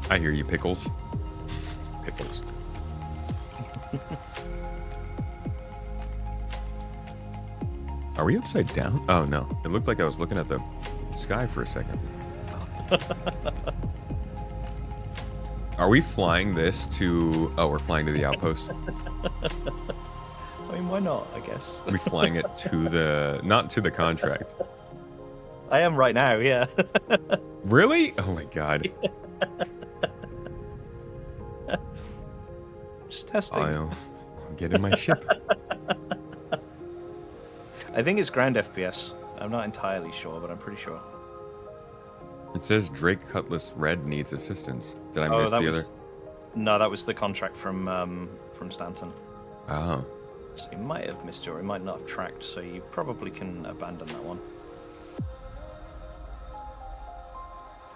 I hear you, Pickles. Pickles. Are we upside down? Oh no, it looked like I was looking at the sky for a second. Are we flying this to... Oh, we're flying to the outpost. I mean, why not, I guess. Are we flying it to the... Not to the contract. I am right now, yeah. Really? Oh my God. Just testing. I'll get in my ship. I think it's ground FPS. I'm not entirely sure, but I'm pretty sure. It says Drake Cutlass Red needs assistance. Did I miss the other? No, that was the contract from Stanton. Oh. So you might have missed it, or it might not have tracked, so you probably can abandon that one.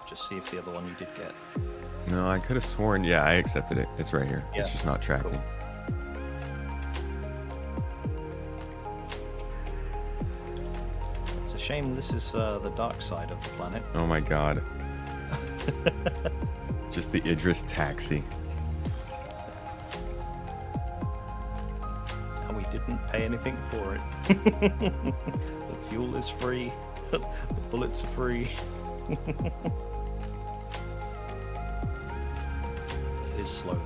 Just see if the other one you did get. No, I could have sworn. Yeah, I accepted it. It's right here. Yeah. It's just not tracking. Cool. It's a shame this is the dark side of the planet. Oh my God. Just the Idris taxi. And we didn't pay anything for it. The fuel is free. The bullets are free. It is slow though.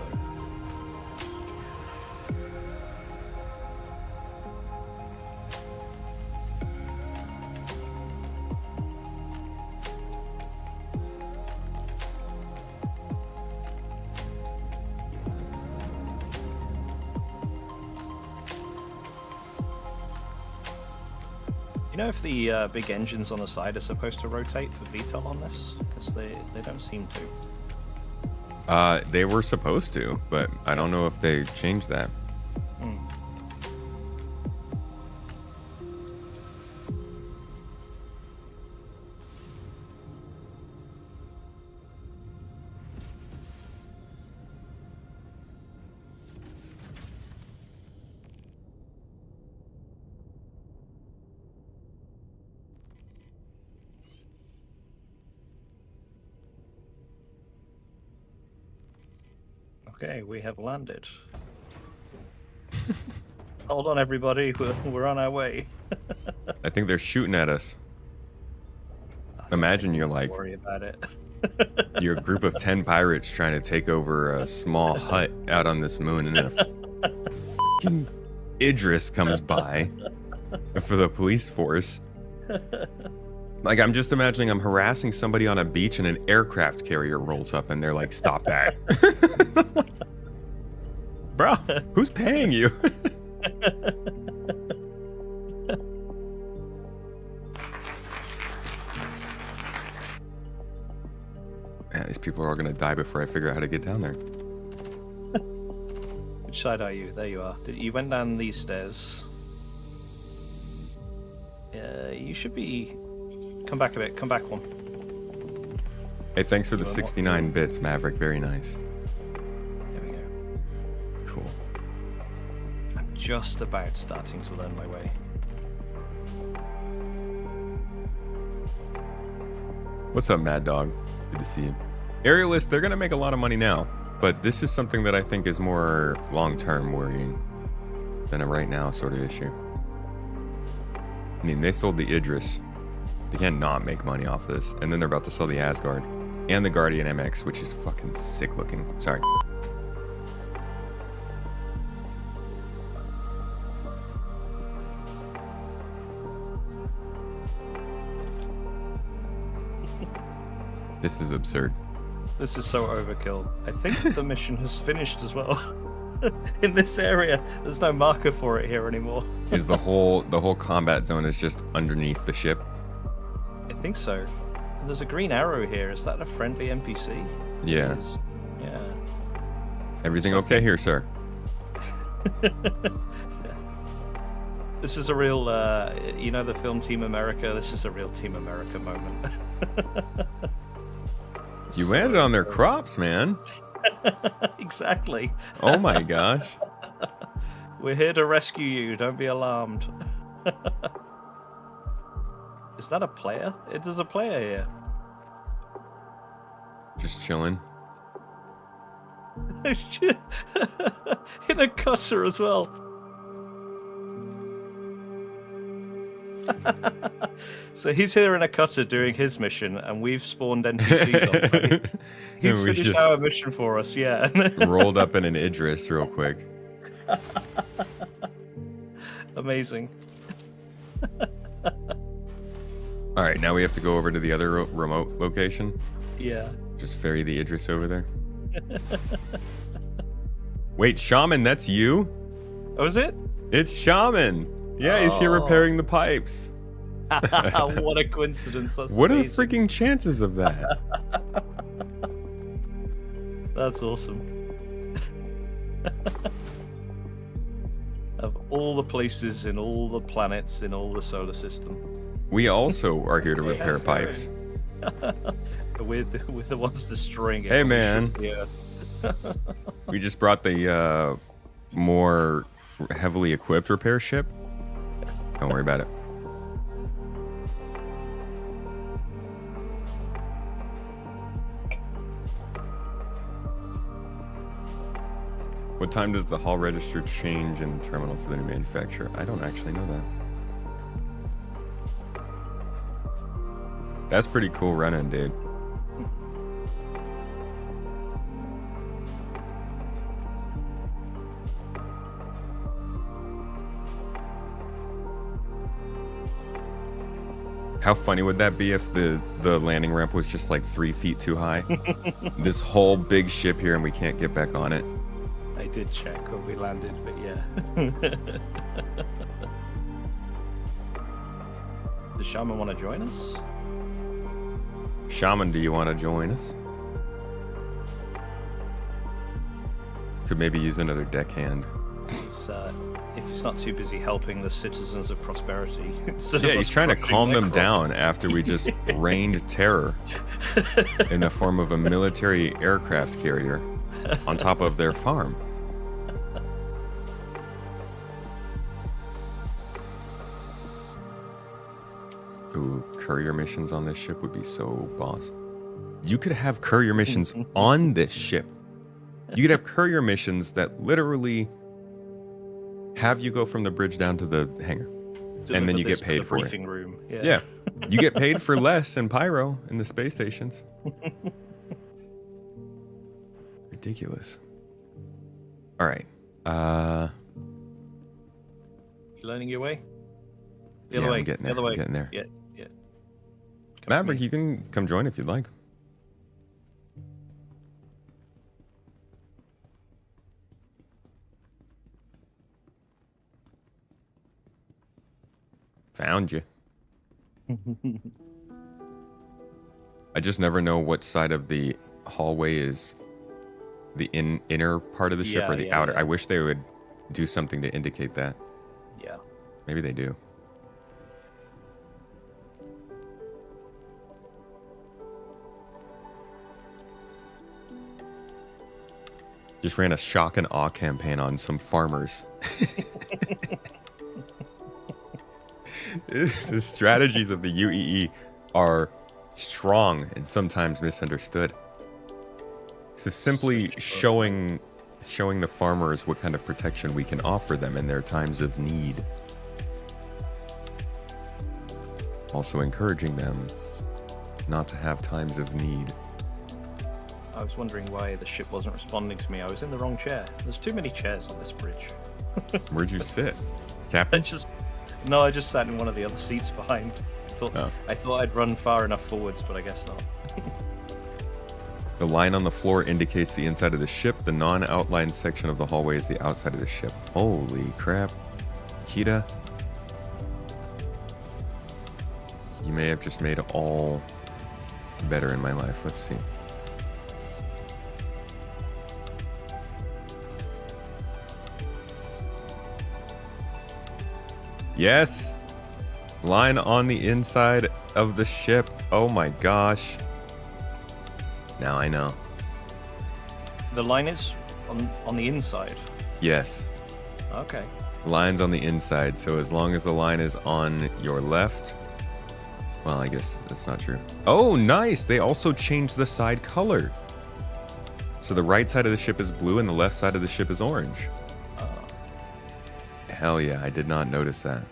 You know if the big engines on the side are supposed to rotate for VTOL on this? Because they don't seem to. They were supposed to, but I don't know if they changed that. Okay, we have landed. Hold on, everybody. We're on our way. I think they're shooting at us. Imagine you're like... Don't worry about it. You're a group of 10 pirates trying to take over a small hut out on this moon, and then a fucking Idris comes by for the police force. Like, I'm just imagining I'm harassing somebody on a beach and an aircraft carrier rolls up and they're like, stop that. Bro, who's paying you? Yeah, these people are all gonna die before I figure out how to get down there. Which side are you? There you are. You went down these stairs. You should be... Come back a bit. Come back one. Hey, thanks for the 69 bits, Maverick. Very nice. There we go. Cool. just about starting to learn my way. What's up, Mad Dog? Good to see you. Aerialists, they're going to make a lot of money now, but this is something that I think is more long-term worrying than a right now sort of issue. I mean, they sold the Idris. They can't not make money off this. And then they're about to sell the Asgard and the Guardian MX, which is fucking sick looking. Sorry. This is absurd. This is so overkill. I think the mission has finished as well. In this area, there's no marker for it here anymore. Is the whole combat zone is just underneath the ship? I think so. And there's a green arrow here. Is that a friendly NPC? Yeah. Yeah. Everything okay here, sir? This is a real, you know the film Team America? This is a real Team America moment. You landed on their crops, man. Exactly. Oh my gosh. We're here to rescue you. Don't be alarmed. Is that a player? There's a player here. Just chilling. In a cutter as well. So he's here in a cutter doing his mission, and we've spawned NPCs on site. He's And we finished just our mission for us, yeah. rolled up in an Idris real quick. Amazing. All right, now we have to go over to the other remote location. Yeah. Just ferry the Idris over there. Wait, Shaman, that's you? Oh, is it? It's Shaman. Yeah, he's here Oh. repairing the pipes. What a coincidence. That's What are the amazing. freaking chances of that? That's awesome. Of all the places in all the planets in all the solar system, We also are here to Yeah, repair sorry. pipes. we're the ones destroying it. Hey, on the man. ship, yeah. We just brought the more heavily equipped repair ship. Don't worry about it. What time does the hall register change in the terminal for the new manufacturer? I don't actually know that. That's pretty cool running, dude. How funny would that be if the landing ramp was just like 3 feet too high? This whole big ship here and we can't get back on it. I did check when we landed, but yeah. Does Shaman want to join us? Shaman, do you want to join us? Could maybe use another deckhand. If he's not too busy helping the citizens of prosperity. Instead Yeah, of he's us trying to crushing calm their them crops. down after we just rained terror in the form of a military aircraft carrier on top of their farm. Ooh, courier missions on this ship would be so boss. You could have courier missions on this ship. You could have courier missions that literally have you go from the bridge down to the hangar. And then Deliver you this get to paid the for it. briefing room. Yeah. Yeah. You get paid for less in Pyro in the space stations. Ridiculous. All right. You learning your way? The Yeah, other way. I'm getting the other there, way. getting there. Yeah, yeah. Come with Maverick, me. you can come join if you'd like. Found you. I just never know what side of the hallway is the inner part of the ship Yeah, or the yeah, outer. yeah. I wish they would do something to indicate that. Yeah. Maybe they do. Just ran a shock and awe campaign on some farmers. The strategies of the UEE are strong and sometimes misunderstood. So simply showing the farmers what kind of protection we can offer them in their times of need. Also encouraging them not to have times of need. I was wondering why the ship wasn't responding to me. I was in the wrong chair. There's too many chairs on this bridge. Where'd you sit? Captain? No, I just sat in one of the other seats behind. I thought I'd run far enough forwards, but I guess not. The line on the floor indicates the inside of the ship. The non-outlined section of the hallway is the outside of the ship. Holy crap. Kita, you may have just made all better in my life. Let's see. Yes. Line on the inside of the ship. Oh my gosh. Now I know. The line is on the inside? Yes. Okay. Line's on the inside, so as long as the line is on your left... Well, I guess that's not true. Oh, nice! They also changed the side color. So the right side of the ship is blue and the left side of the ship is orange. Hell yeah, I did not notice that.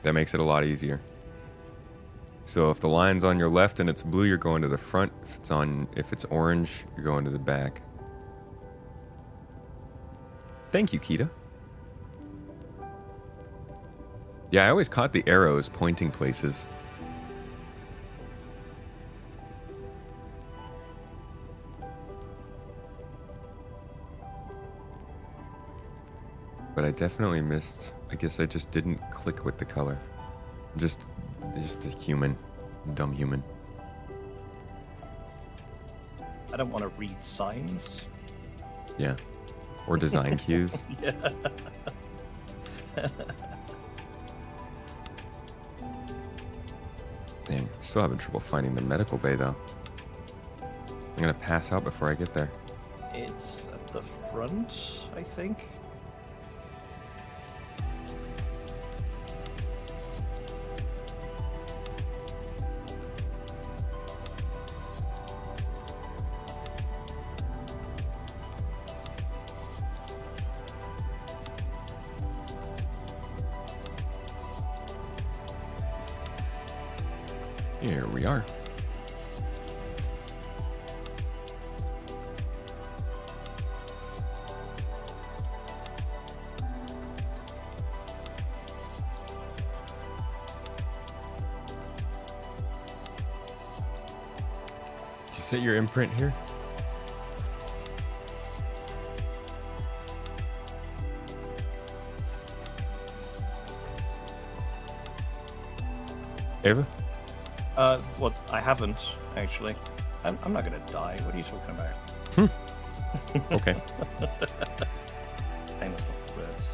That makes it a lot easier. So if the line's on your left and it's blue, you're going to the front. If it's orange, you're going to the back. Thank you, Kita. Yeah, I always caught the arrows pointing places. But I definitely missed. I guess I just didn't click with the color. Just a human. Dumb human. I don't want to read signs. Yeah. Or design cues. Yeah. Dang, I'm still having trouble finding the medical bay though. I'm gonna pass out before I get there. It's at the front, I think. Here we are. Did you set your imprint here? Ava? Well, I haven't, actually. I'm not gonna die. What are you talking about? Okay. Famous words.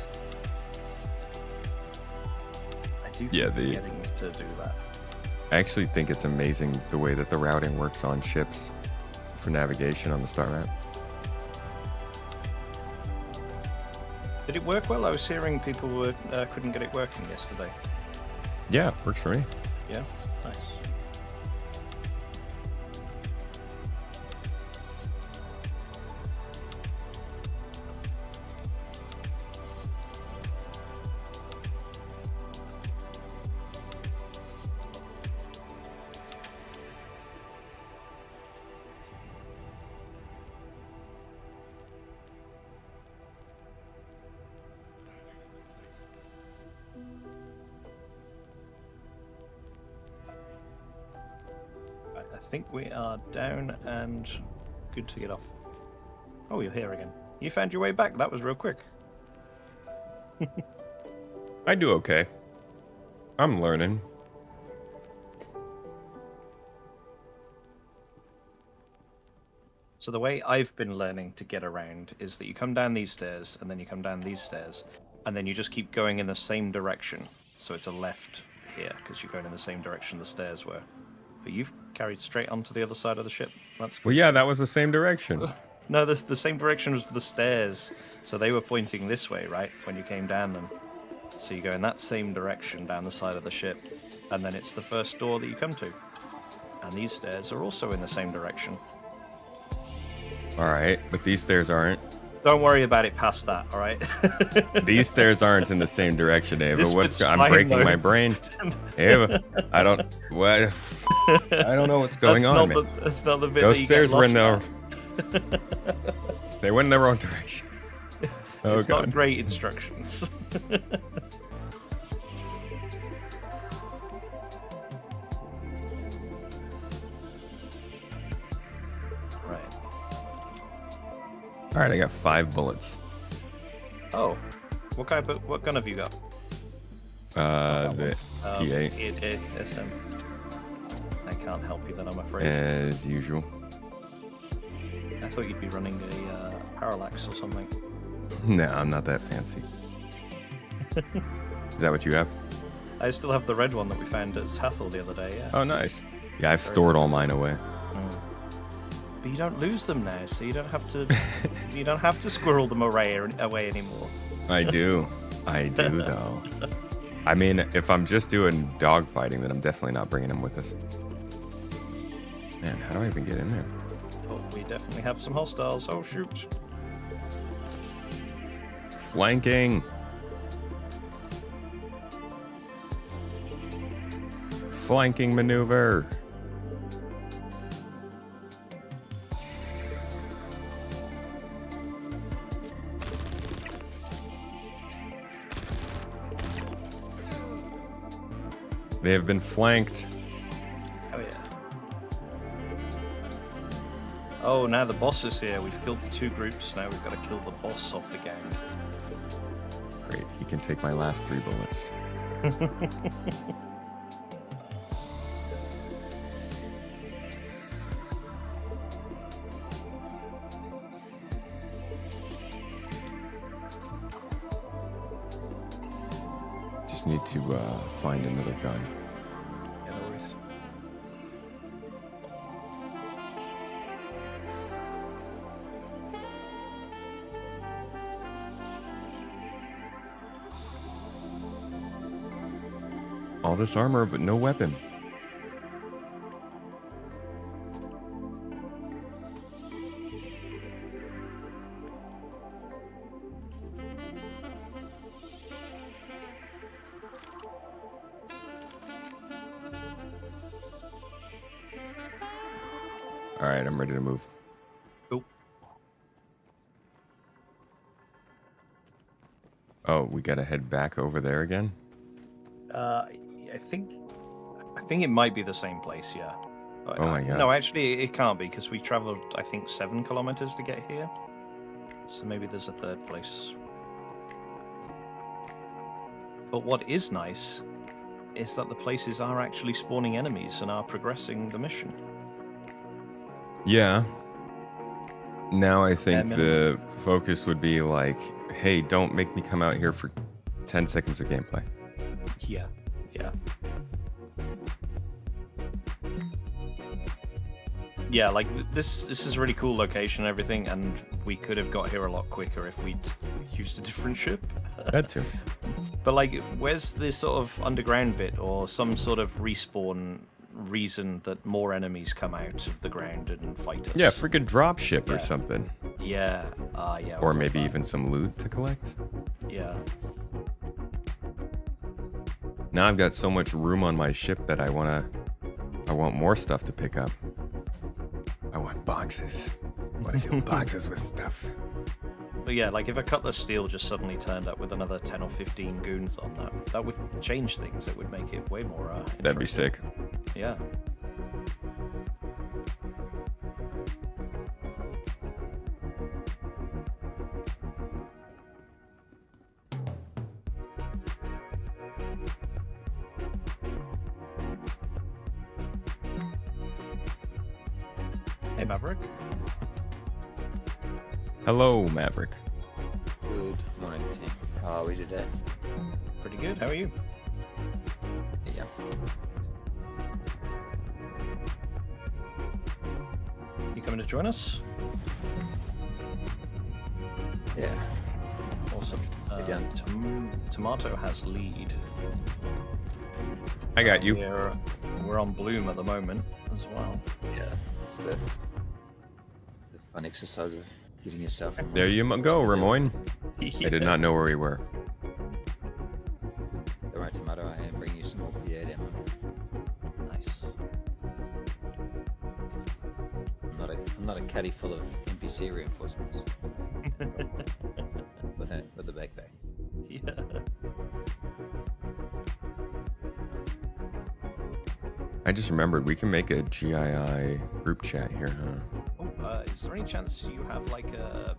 I do Yeah, keep forgetting to do that. I actually think it's amazing the way that the routing works on ships for navigation on the star map. Did it work well? I was hearing people couldn't get it working yesterday. Yeah, works for me. Yeah? Nice. I think we are down and good to get off. Oh, you're here again. You found your way back. That was real quick. I do okay. I'm learning. So the way I've been learning to get around is that you come down these stairs, and then you come down these stairs, and then you just keep going in the same direction. So it's a left here, because you're going in the same direction the stairs were. But you've carried straight onto the other side of the ship. That's good. Well, yeah, that was the same direction. No, the same direction was for the stairs. So they were pointing this way, right? When you came down them. So you go in that same direction down the side of the ship. And then it's the first door that you come to. And these stairs are also in the same direction. All right, but these stairs aren't. Don't worry about it past that, all right? These stairs aren't in the same direction, Ava. This bit's I'm fine, breaking though. my brain. Ava, I don't. What? I don't know what's going on, man. That's not the bit Those that you stairs get were in lost the. at. They went in the wrong direction. Oh It's god. not great instructions. Right. All right, I got 5 bullets. Oh, what gun have you got? The P8 SM. I can't help you then, I'm afraid. as usual. I thought you'd be running a parallax or something. No, I'm not that fancy. Is that what you have? I still have the red one that we found at Hathel the other day. Yeah. Oh, nice. Yeah, I've stored all mine away. But you don't lose them now, so you don't have to. You don't have to squirrel them away anymore. I do. I do, though. I mean, if I'm just doing dogfighting, then I'm definitely not bringing them with us. Man, how do I even get in there? Oh, we definitely have some hostiles. Oh shoot! Flanking. Flanking maneuver. They have been flanked. Oh yeah. Oh, now the boss is here. We've killed the 2 groups. Now we've got to kill the boss off the gang. Great, he can take my last 3 bullets. Just need to find another gun. Yeah, no worries. All this armor, but no weapon. All right, I'm ready to move. Cool. Oh, we gotta head back over there again? I think it might be the same place. Yeah. Oh my No, gosh. actually, it can't be because we traveled, I think, 7 kilometers to get here. So maybe there's a 3rd place. But what is nice is that the places are actually spawning enemies and are progressing the mission. Yeah. Now I think Yeah, the focus would be like, hey, don't make me come out here for 10 seconds of gameplay. Yeah. Yeah. Yeah, like this is a really cool location and everything, and we could have got here a lot quicker if we'd used a different ship. That too. But like, where's this sort of underground bit or some sort of respawn reason that more enemies come out of the ground and fight us? Yeah, freaking dropship Yeah. or something. Yeah. Yeah. Or what maybe about even some loot to collect. that? Yeah. Now I've got so much room on my ship that I want more stuff to pick up. I want boxes. I want to fill boxes with stuff. But yeah, like if a Cutlass Steel just suddenly turned up with another 10 or 15 goons on that would change things. It would make it way more That'd be interesting. sick. Yeah. Hey, Maverick. Hello, Maverick. Good morning, team. How are we today? Pretty good. How are you? Yeah. You coming to join us? Yeah. Awesome. Again. Tomato has lead. I got you. We're on bloom at the moment as well. Yeah. It's the fun exercise of getting yourself. from There one you spot go, to the other. Ramoin. Yeah. I did not know where we were. All right, Tomato. I am bringing you some more P8 ammo. Nice. I'm not a caddy full of NPC reinforcements. with a backpack. Yeah. I just remembered we can make a GII group chat here, huh? Oh, is there any chance you have like a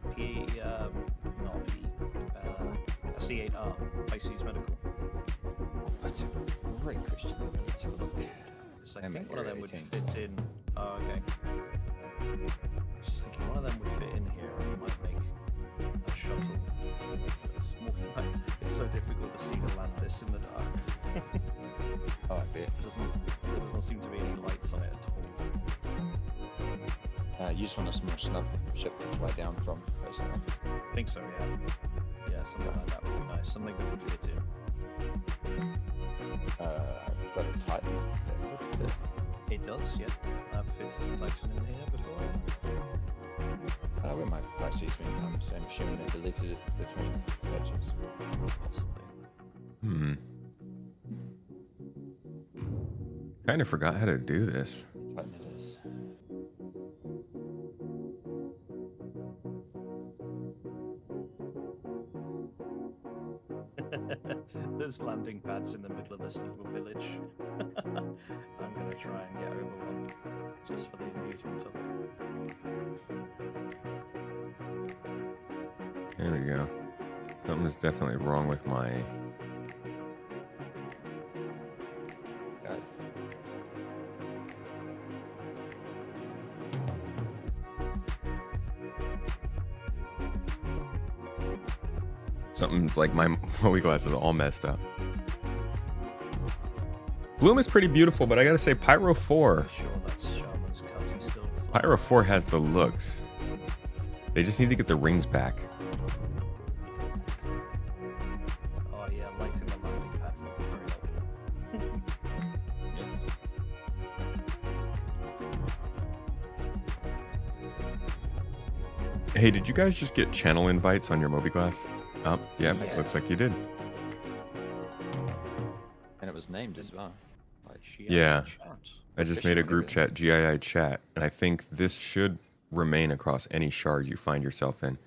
C8R Pisces medical? That's a great question. Let's have a look. Because I I'm think at one of area them would 18. fit in. Oh, okay. I was just thinking one of them would fit in here and might make a shuttle. It's so difficult to see to land this in the dark. Oh, I bet. There doesn't seem to be any lights on it at all. You just want a small snub ship to fly down from, personally. I think so, yeah. Yeah, something like that would be nice. Something that would fit in. I've got a Titan that would fit. It does, yeah. I've fitted a Titan in here before. I don't know where my Pisces went. I'm assuming they deleted it between patches. Possibly. Kind of forgot how to do this. Titan it is. There's landing pads in the middle of this little village. I'm gonna try and get over one, just for the amusement of it. There we go. Something's definitely wrong with my... Got it. Something's like my Moe glass is all messed up. Bloom is pretty beautiful, but I gotta say Pyro 4. Sure, that's Shaman's cut. He's still flying. Pyro 4 has the looks. They just need to get the rings back. Oh yeah, lighting the landing pad for very helpful. Hey, did you guys just get channel invites on your Mobiglass? Oh, yeah, Yeah. looks like you did. And it was named as well. Like, Yeah. Chat. I just made a group chat, GII chat, and I think this should remain across any shard you find yourself in.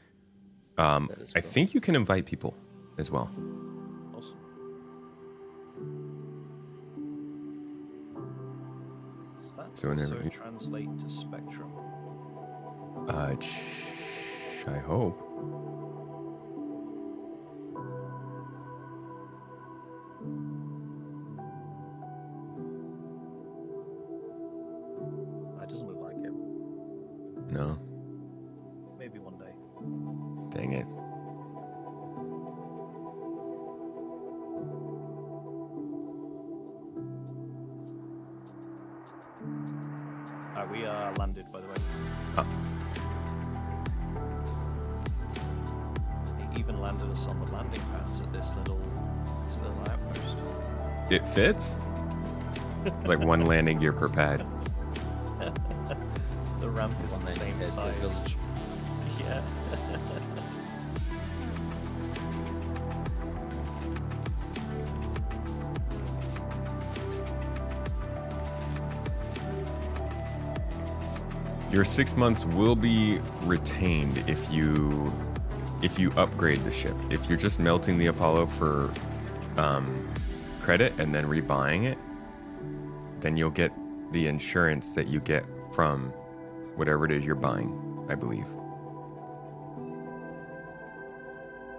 That is I cool. think you can invite people as well. Awesome. Does that So whenever also you- translate to Spectrum? I hope. That doesn't look like it. No, Maybe one day. dang it. We are landed, by the way. Oh. It even landed us on the landing pads at this little outpost. It fits? Like one landing gear per pad. The ramp is One the landing same pad per size. village. Yeah. Your 6 months will be retained if you upgrade the ship. If you're just melting the Apollo for credit and then rebuying it, then you'll get the insurance that you get from whatever it is you're buying, I believe.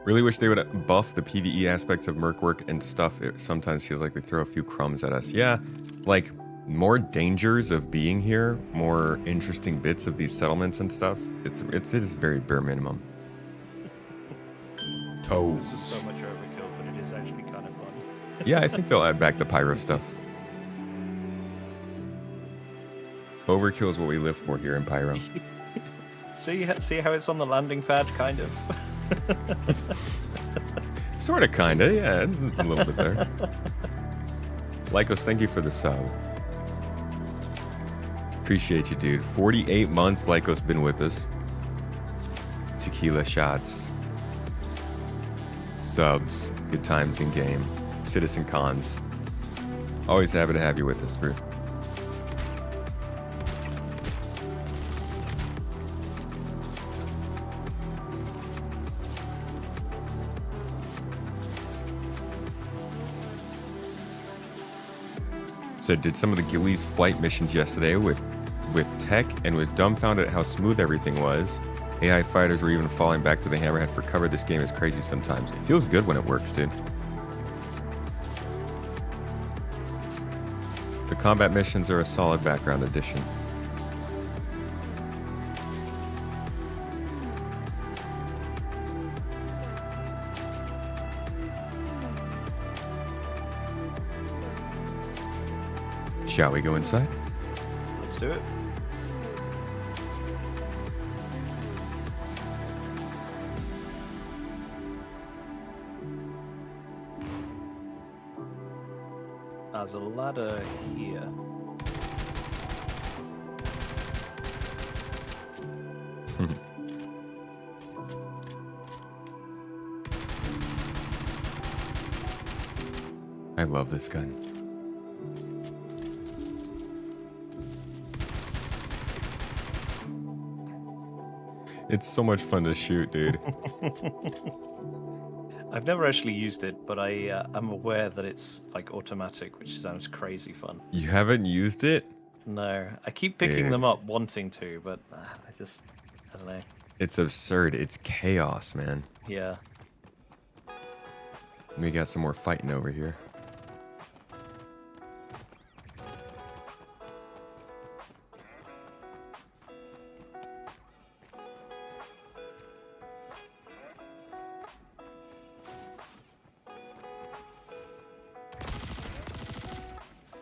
Really wish they would buff the PvE aspects of merc work and stuff. It sometimes feels like they throw a few crumbs at us. Yeah, like more dangers of being here, more interesting bits of these settlements and stuff. It is very bare minimum. Toes. This is so much overkill, but it is actually kind of fun. Yeah, I think they'll add back the pyro stuff. Overkill is what we live for here in Pyro. See how it's on the landing pad, kind of. Sort of, kind of, yeah. It's a little bit there. Lycos, thank you for the sub. Appreciate you, dude. 48 months Lycos been with us. Tequila shots. Subs. Good times in game. Citizen cons. Always happy to have you with us, bro. So did some of the Gillies flight missions yesterday with tech and was dumbfounded at how smooth everything was. AI fighters were even falling back to the hammerhead for cover. This game is crazy sometimes. It feels good when it works, dude. The combat missions are a solid background addition. Shall we go inside? Let's do it. There's a ladder here. I love this gun. It's so much fun to shoot, dude. I've never actually used it, but I'm aware that it's like automatic, which sounds crazy fun. You haven't used it? No, I keep picking Dude. them up wanting to, but I don't know. It's absurd. It's chaos, man. Yeah. We got some more fighting over here.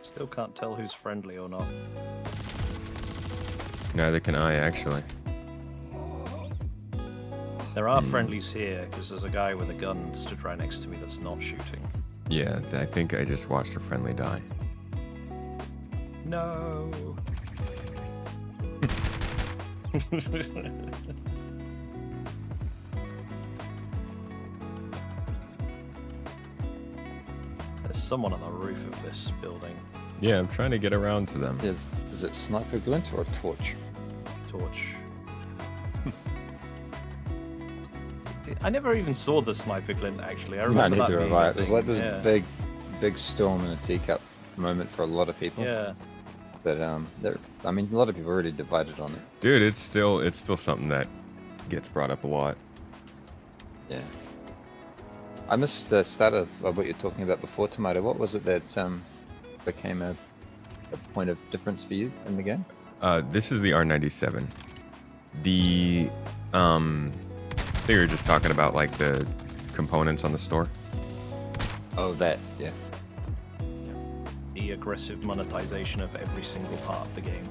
Still can't tell who's friendly or not. Neither can I, actually. There are friendlies here, because there's a guy with a gun stood right next to me that's not shooting. Yeah, I think I just watched a friendly die. No. There's someone on the roof of this building. Yeah, I'm trying to get around to them. Is it sniper glint or a torch? Torch. I never even saw the sniper glint, actually. I No, remember that neither being have I. a It was thing, like this yeah. big storm in a teacup moment for a lot of people. Yeah. But a lot of people are already divided on it. Dude, it's still something that gets brought up a lot. Yeah. I missed the start of what you're talking about before, Tomato. What was it that became a point of difference for you in the game? This is the R97. The they were just talking about like the components on the store. Oh, that, yeah. The aggressive monetization of every single part of the game.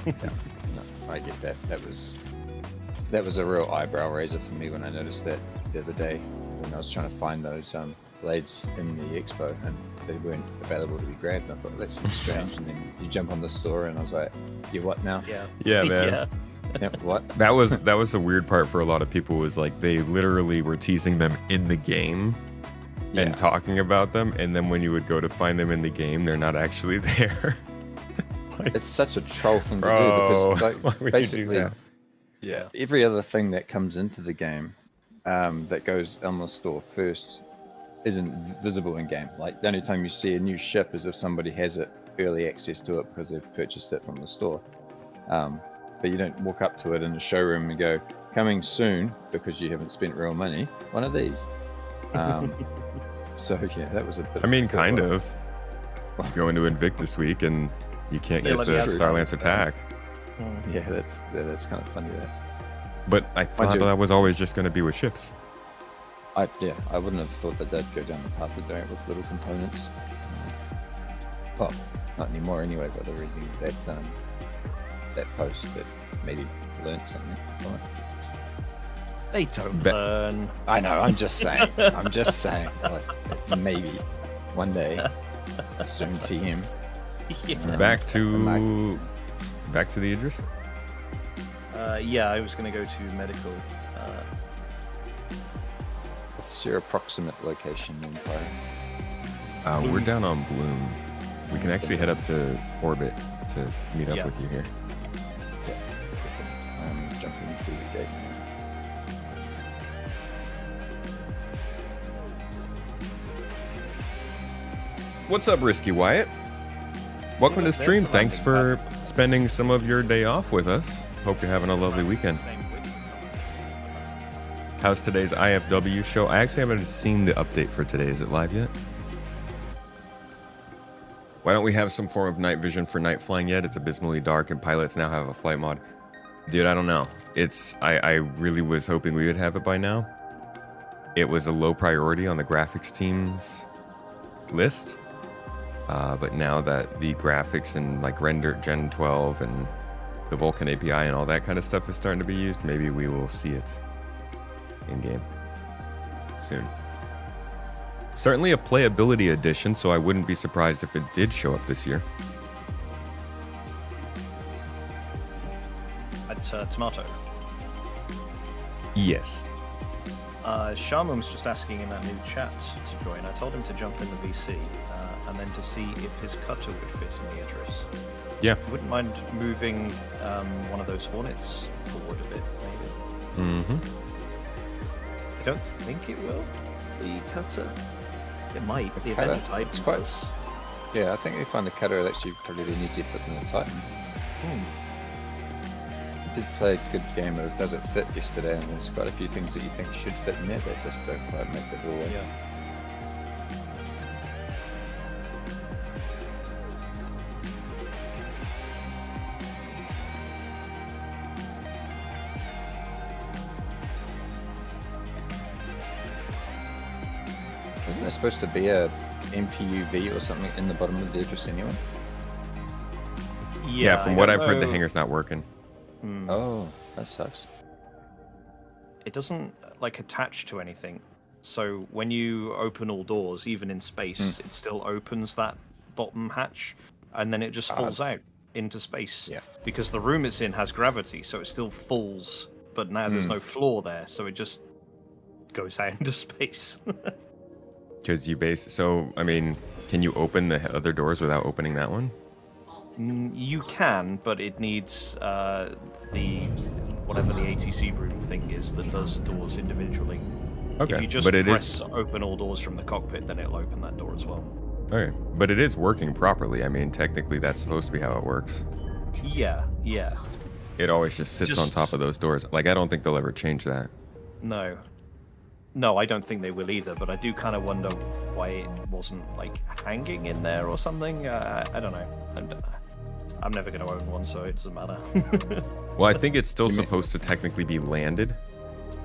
Yeah. No, I get that. That was a real eyebrow raiser for me when I noticed that the other day when I was trying to find those blades in the expo and they weren't available to be grabbed. And I thought that seems strange. And then you jump on the store and I was like, "You what now?" Yeah. Yeah, man. Yeah. Yep, what? That was the weird part for a lot of people was like they literally were teasing them in the game Yeah. and talking about them, and then when you would go to find them in the game, they're not actually there. It's such a troll thing to Bro, do because why like, would you do basically, that? yeah, every other thing that comes into the game that goes on the store first isn't visible in game. Like the only time you see a new ship is if somebody has it early access to it because they've purchased it from the store. But you don't walk up to it in the showroom and go, "Coming soon," because you haven't spent real money. One of these. So yeah, that was a bit. I mean, kind of. You go into Invictus Week and you can't Yeah, get like the the other Starlance time. attack. Yeah, that's kind of funny. That. But I thought do. that was always just going to be with ships. I wouldn't have thought that they'd go down the path of doing it with little components. Well, not anymore anyway. But they're reading that post that maybe learned something from it. They don't Be- learn. I know. I'm just saying. I'm just saying. Like, maybe one day, soon to him. Yeah. Back to the Idris. Yeah, I was gonna go to medical. What's your approximate location in Pyro? We're down on Bloom. We can actually head up to orbit to meet up Yeah. with you here. I'm jumping through the gate now. What's up, Risky Wyatt? Welcome to the There's stream. the Thanks landing for pad. spending some of your day off with us. Hope you're having a lovely weekend. Same width as that. How's today's IFW show? I actually haven't seen the update for today. Is it live yet? Why don't we have some form of night vision for night flying yet? It's abysmally dark and pilots now have a flight mod. Dude, I don't know. I really was hoping we would have it by now. It was a low priority on the graphics team's list. But now that the graphics and like render Gen 12 and the Vulkan API and all that kind of stuff is starting to be used, maybe we will see it in game soon. Certainly a playability edition, so I wouldn't be surprised if it did show up this year. At Tomato. Yes. Sharman was just asking in that new chat to join. I told him to jump in the VC and then to see if his cutter would fit in the Idris. Yeah. I wouldn't mind moving one of those Hornets forward a bit, maybe. Mm-hmm. I don't think it will. The cutter. It might. The cutter? Avenger Titan It's quite- does. Yeah, I think they find the cutter actually probably an easier fit than the Titan. Did play a good game of Does It Fit yesterday, and there's quite a few things that you think should fit in there that just don't quite make it all work. Yeah. Isn't there supposed to be a MPUV or something in the bottom of the Idris anyway? Yeah, from I what don't I've heard, the know. hangar's not working. Oh, that sucks. It doesn't like attach to anything. So when you open all doors, even in space, it still opens that bottom hatch, and then it just falls out into space. Yeah. Because the room it's in has gravity, so it still falls, but now there's no floor there, so it just goes out into space. Because so, I mean, can you open the other doors without opening that one? You can, but it needs the whatever the ATC room thing is that does doors individually. Okay, If you just but it press is open all doors from the cockpit, then it'll open that door as well. okay, but it is working properly. I mean, technically, that's supposed to be how it works. Yeah, yeah. It always just sits on Just- top of those doors. Like, I don't think they'll ever change that. No. No, I don't think they will either, but I do kind of wonder why it wasn't, like, hanging in there or something. I don't know. I'm never going to own one, so it doesn't matter. Well, I think it's still supposed to technically be landed.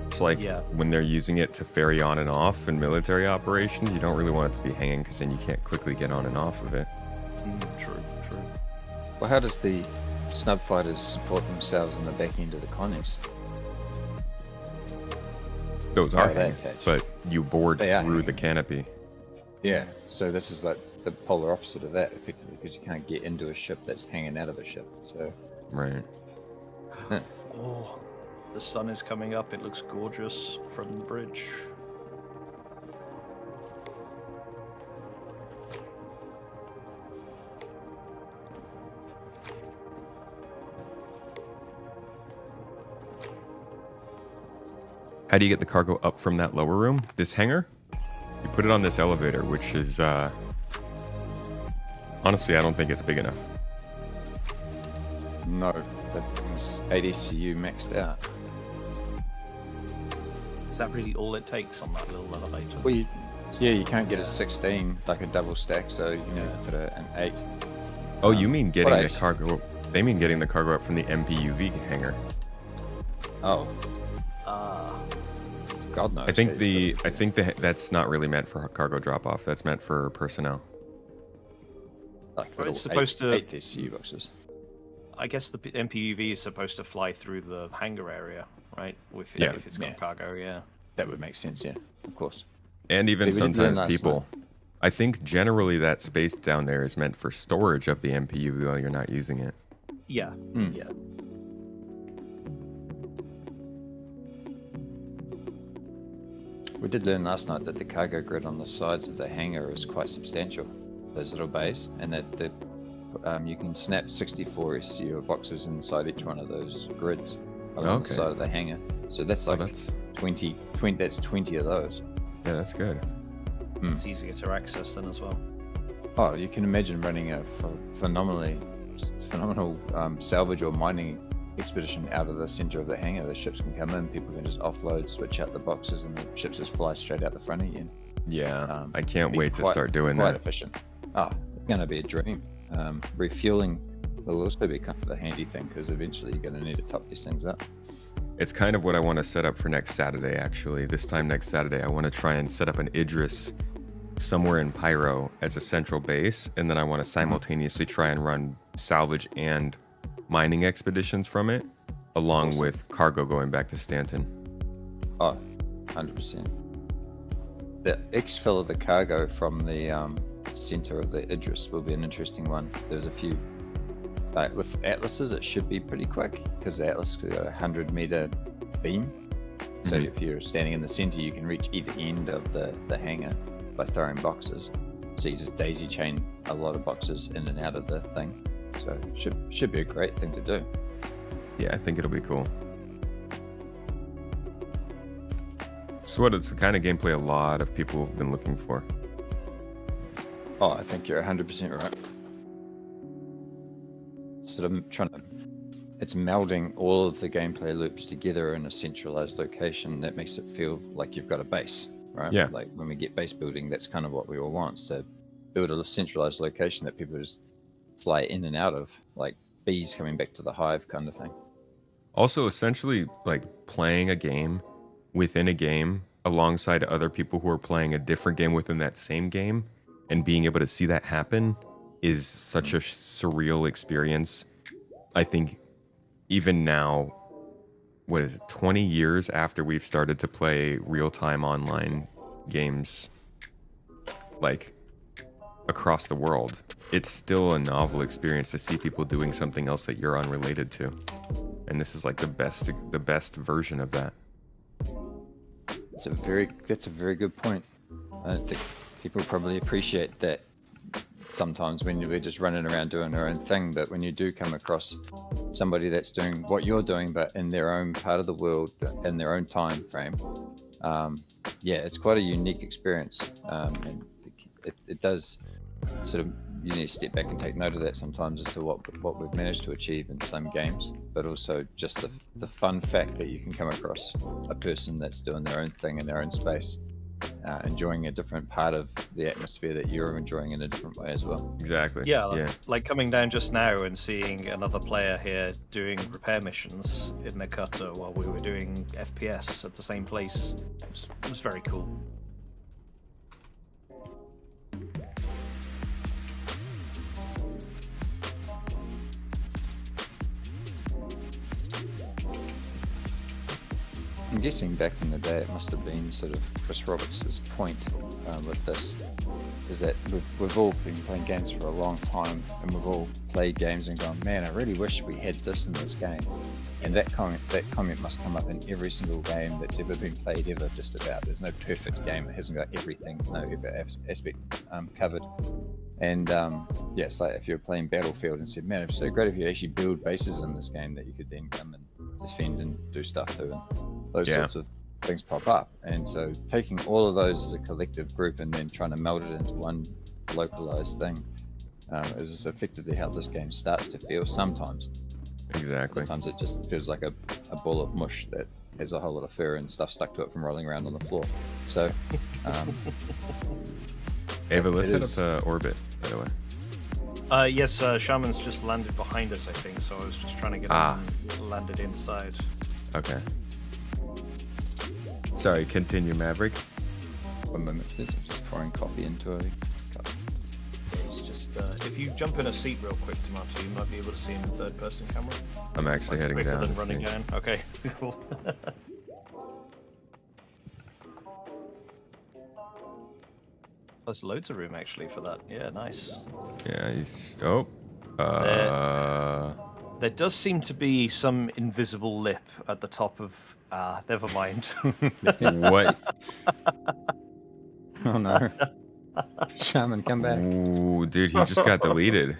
It's like Yeah. when they're using it to ferry on and off in military operations, you don't really want it to be hanging because then you can't quickly get on and off of it. True, true. Well, how does the snub fighters support themselves in the back end of the connies? Those Oh, are they're hanging, attached. but you board They are through the hanging. canopy. Yeah, so this is like the polar opposite of that, effectively, because you can't get into a ship that's hanging out of a ship. So, Right. Oh, the sun is coming up. It looks gorgeous from the bridge. How do you get the cargo up from that lower room? This hangar? You put it on this elevator, which is, honestly, I don't think it's big enough. no, that thing's 80 CU maxed out. Is that really all it takes on that little elevator? Well, yeah, you can't get a 16, like a double stack, so you need to put an 8. Oh, you mean getting what the I- cargo? They mean getting the cargo up from the MPUV hangar. Oh, Ah, God knows. I think but that's not really meant for cargo drop off. That's meant for personnel. like Well, little it's supposed to- 8 SCU boxes. I guess the MPUV is supposed to fly through the hangar area, right? Yeah. If it's got Yeah. cargo, yeah. That would make sense, yeah, of course. And even We did learn sometimes last people. I think generally that space down there is meant for storage of the MPU while you're not using it. Yeah, Hmm. yeah. We did learn last night that the cargo grid on the sides of the hangar is quite substantial. Those little bays, and that you can snap 64 STU boxes inside each one of those grids along the Okay. side of the hangar. So that's Oh, like that's 20. That's 20 of those. yeah, that's good. It's easier to access then as well. Oh, you can imagine running a phenomenal salvage or mining expedition out of the center of the hangar. The ships can come in, people can just offload, switch out the boxes, and the ships just fly straight out the front again. Yeah, I can't Be wait to quite- start doing quite that. efficient. Oh, it's going to be a dream. Refueling will also become a handy thing because eventually you're going to need to top these things up. It's kind of what I want to set up for next Saturday, actually. This time next Saturday, I want to try and set up an Idris somewhere in Pyro as a central base, and then I want to simultaneously try and run salvage and mining expeditions from it, along Awesome. with cargo going back to Stanton. Oh, 100%. The exfil of the cargo from the center of the Idris will be an interesting one. There's a few. Like with Atlases, it should be pretty quick because the Atlas has got a 100-meter beam. So Mhm. if you're standing in the center, you can reach either end of the hangar by throwing boxes. So you just daisy chain a lot of boxes in and out of the thing. So it should be a great thing to do. Yeah, I think it'll be cool. It's the kind of gameplay a lot of people have been looking for. Oh, I think you're 100% right. Sort of it's melding all of the gameplay loops together in a centralized location that makes it feel like you've got a base, right? Yeah. Like when we get base building, that's kind of what we all want, is to build a centralized location that people just fly in and out of, like bees coming back to the hive kind of thing. Also, essentially, like playing a game within a game alongside other people who are playing a different game within that same game, and being able to see that happen is such a surreal experience. I think even now, what is it, 20 years after we've started to play real-time online games, like across the world, it's still a novel experience to see people doing something else that you're unrelated to. And this is like the best version of that. That's a very good point. I don't think people probably appreciate that sometimes when we're just running around doing our own thing, but when you do come across somebody that's doing what you're doing, but in their own part of the world, in their own time frame, yeah, it's quite a unique experience. And it does sort of, you need to step back and take note of that sometimes as to what we've managed to achieve in some games, but also just the fun fact that you can come across a person that's doing their own thing in their own space, enjoying a different part of the atmosphere that you're enjoying in a different way as well. Exactly. Yeah, like coming down just now and seeing another player here doing repair missions in the cutter while we were doing FPS at the same place. It was very cool. I'm guessing back in the day it must have been sort of Chris Roberts' point with this, is that we've all been playing games for a long time, and we've all played games and gone, man, I really wish we had this in this game. And that comment must come up in every single game that's ever been played ever, just about. There's no perfect game that hasn't got everything, no every aspect covered. And yeah, it's like if you're playing Battlefield and said, man, it's so great if you actually build bases in this game that you could then come and defend and do stuff to, and those sorts of things pop up. And so taking all of those as a collective group and then trying to meld it into one localized thing is effectively how this game starts to feel sometimes. Exactly. Sometimes it just feels like a ball of mush that has a whole lot of fur and stuff stuck to it from rolling around on the floor. So Ava, let's it set is- up the orbit, by the way. Yes, Shaman's just landed behind us, I think, so I was just trying to get him landed inside. Okay. Sorry, continue, Maverick. 1 moment, please. I'm just pouring coffee into a cup. He's just If you jump in a seat real quick, Tomato, you might be able to see in the third-person camera. I'm actually heading Quicker down. than to running see. down. Okay, cool. There's loads of room actually for that. Yeah, nice. Yeah, he's. Oh. There does seem to be some invisible lip at the top of. Never mind. What? Oh no. Shaman, come back. Ooh, dude, he just got deleted.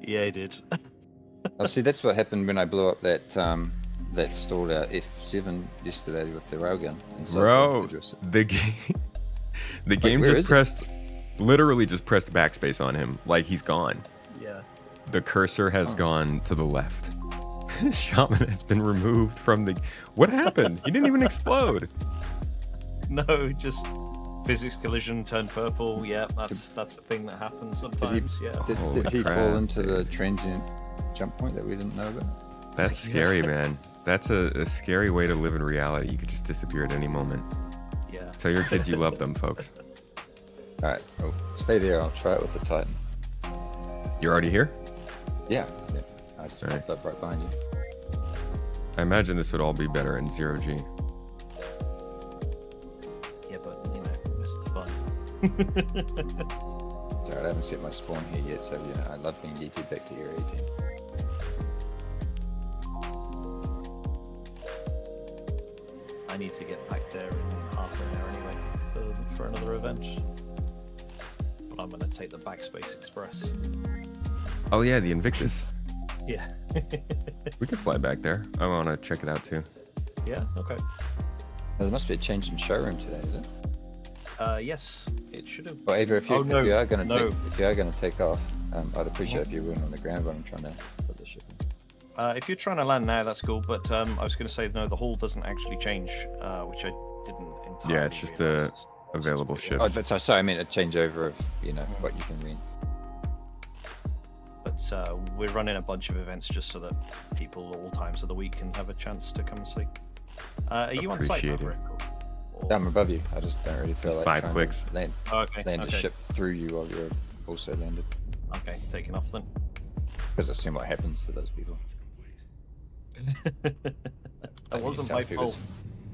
Yeah, I did. Oh, see, that's what happened when I blew up that that stalled out F7 yesterday with the railgun. inside Bro, Idris. the game, the game where just is it? pressed, literally just pressed backspace on him, like he's gone. Yeah. The cursor has gone to the left. Shaman has been removed from the. What happened? He didn't even explode. No, just physics collision turned purple. Yeah, that's the thing that happens sometimes. Yeah. Holy Did he crap, fall into dude. the transient jump point that we didn't know about? That's scary, man. That's a scary way to live in reality. You could just disappear at any moment. Yeah. Tell your kids you love them, folks. Alright, well, stay there. I'll try it with the Titan. You're already here? Yeah. I just Alright. popped up right behind you. I imagine this would all be better in 0G. Yeah, but you know, missed the fun. It's alright, I haven't set my spawn here yet, so you know, I love being yeeted back to Area 18. I need to get back there in half an hour anyway for another event. But I'm gonna take the Backspace Express. Oh yeah, the Invictus. Yeah. We could fly back there. I want to check it out too. Yeah. Okay. There must be a change in showroom today, is it? Yes, it should have. Well, Ava, if you, Oh, no, if you are going no. to take off, I'd appreciate if you weren't on the ground when I'm trying to put the ship in. If you're trying to land now, that's cool. But I was going to say no, the hull doesn't actually change, which I didn't entirely. Yeah, it's just realise. a available Oh, ships. but sorry, I meant a changeover of what you can rent. But we're running a bunch of events just so that people all times of the week can have a chance to come and see. Are you on site, Appreciate it. Maverick? Or- I'm above you. I just don't really feel Just like 5 trying clicks. to land Oh, okay. a Okay. ship through you while you're also landed. Okay, taking off then. Because I've seen what happens to those people. That wasn't my fault.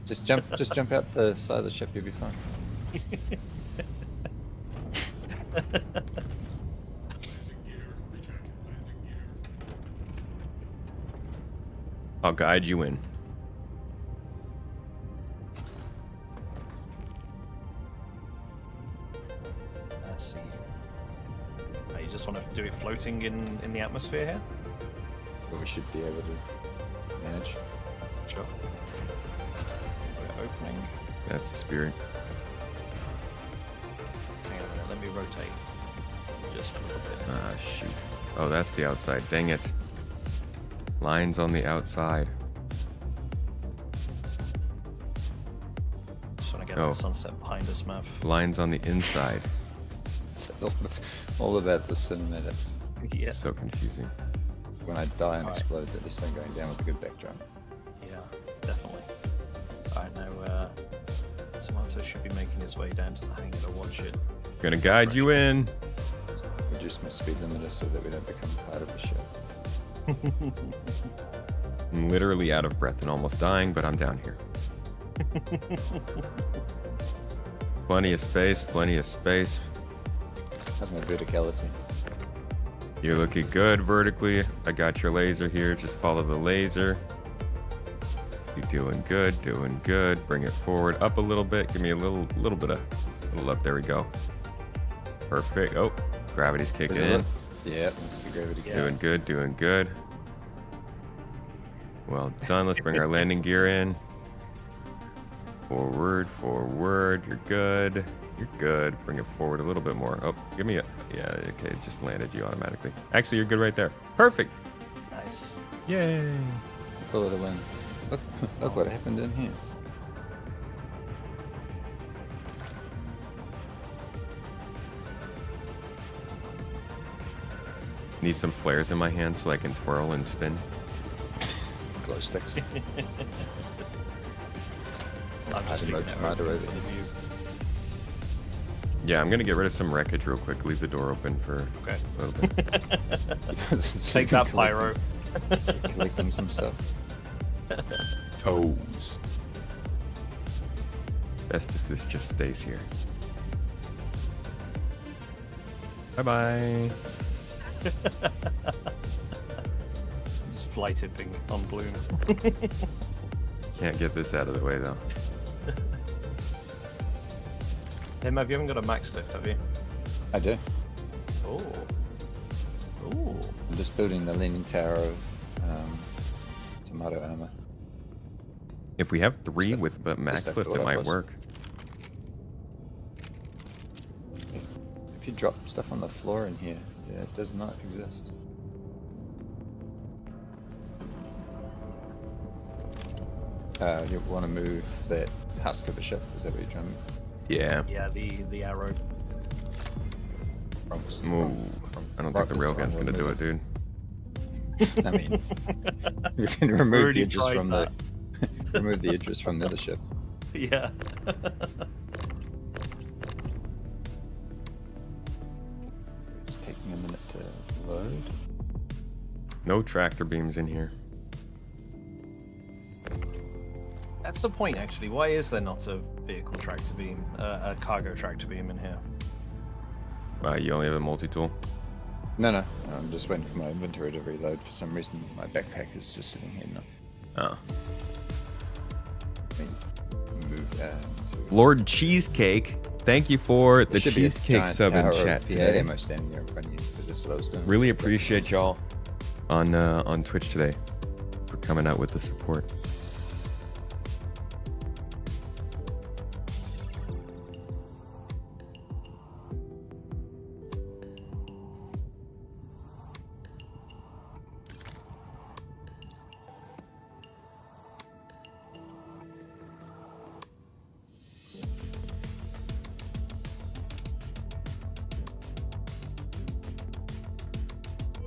Just jump out the side of the ship. You'll be fine. I'll guide you in. Let's see. You just want to do it floating in the atmosphere here? But we should be able to manage. Sure. We're opening. That's the spirit. Hang on a minute, let me rotate. Just a little bit. Ah, shoot. Oh, that's the outside. Dang it. Lines on the outside. Just want to get Oh. the sunset behind us, Mav. Lines on the inside. It's all about the cinematics. Yeah. So confusing. So when I die and Alright. explode, at least I'm going down with a good backdrop. Yeah, definitely. Alright, now Tomato should be making his way down to the hangar to watch it. Gonna guide you in. Reduce my speed limiter so that we don't become part of the ship. I'm literally out of breath and almost dying, but I'm down here. Plenty of space, plenty of space. How's my verticality? You're looking good vertically. I got your laser here. Just follow the laser. You're doing good, doing good. Bring it forward, up a little bit. Give me a little bit of, little up. There we go. Perfect. Oh, gravity's kicking Is it in. lit? Yeah, that's the gravity. Yeah. Doing good, doing good. Well done. Let's bring our landing gear in. Forward, forward. You're good. You're good. Bring it forward a little bit more. Oh, give me a. Yeah, okay. It just landed you automatically. Actually, you're good right there. Perfect. Nice. Yay. Call it a win. Look what happened in here. Need some flares in my hand so I can twirl and spin. Glow sticks. I'm just I'd leaving like it Tomato open over for the here. view. Yeah, I'm gonna get rid of some wreckage real quick. Leave the door open for Okay. a little bit. Take that, Pyro. Collecting some stuff. Toes. Best if this just stays here. Bye bye. Just fly tipping on Bloom. Can't get this out of the way though. Hey, Mav, you haven't got a max lift, have you? I do. Oh. Ooh. I'm just building the leaning tower of tomato armor. If we have 3 with max Just lift, after it what I might was. work. If you drop stuff on the floor in here, yeah, it does not exist. You want to move that husk of a ship? Is that what you're trying to move? Yeah. Yeah, the arrow. Ooh. I don't think the railgun's gonna do it, dude. I mean, you can remove Already the Idris tried from that. remove the Idris from the other ship. Yeah. It's taking a minute to load. No tractor beams in here. That's the point, actually. Why is there not a vehicle tractor beam, a cargo tractor beam in here? You only have a multi-tool? No, I'm just waiting for my inventory to reload. For some reason, my backpack is just sitting here now. Oh. I mean, move that to... Lord Cheesecake, thank you for the There should be a cheesecake giant sub in tower of chat PA today. ammo standing there in front of you, because this is what I was doing. Really appreciate y'all on Twitch today for coming out with the support.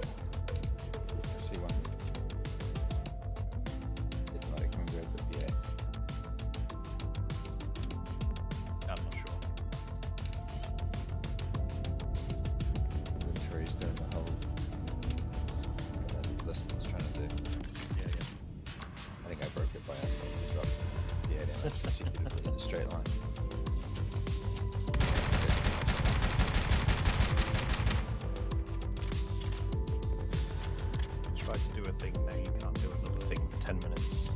I see one. If not, I can grab the PA. I'm not sure. Inventory's doing the whole list I was trying to do. Yeah. I think I broke it by accident to drop the PA down consecutively in a straight line. Tried to do a thing, now you can't do another thing for 10 minutes.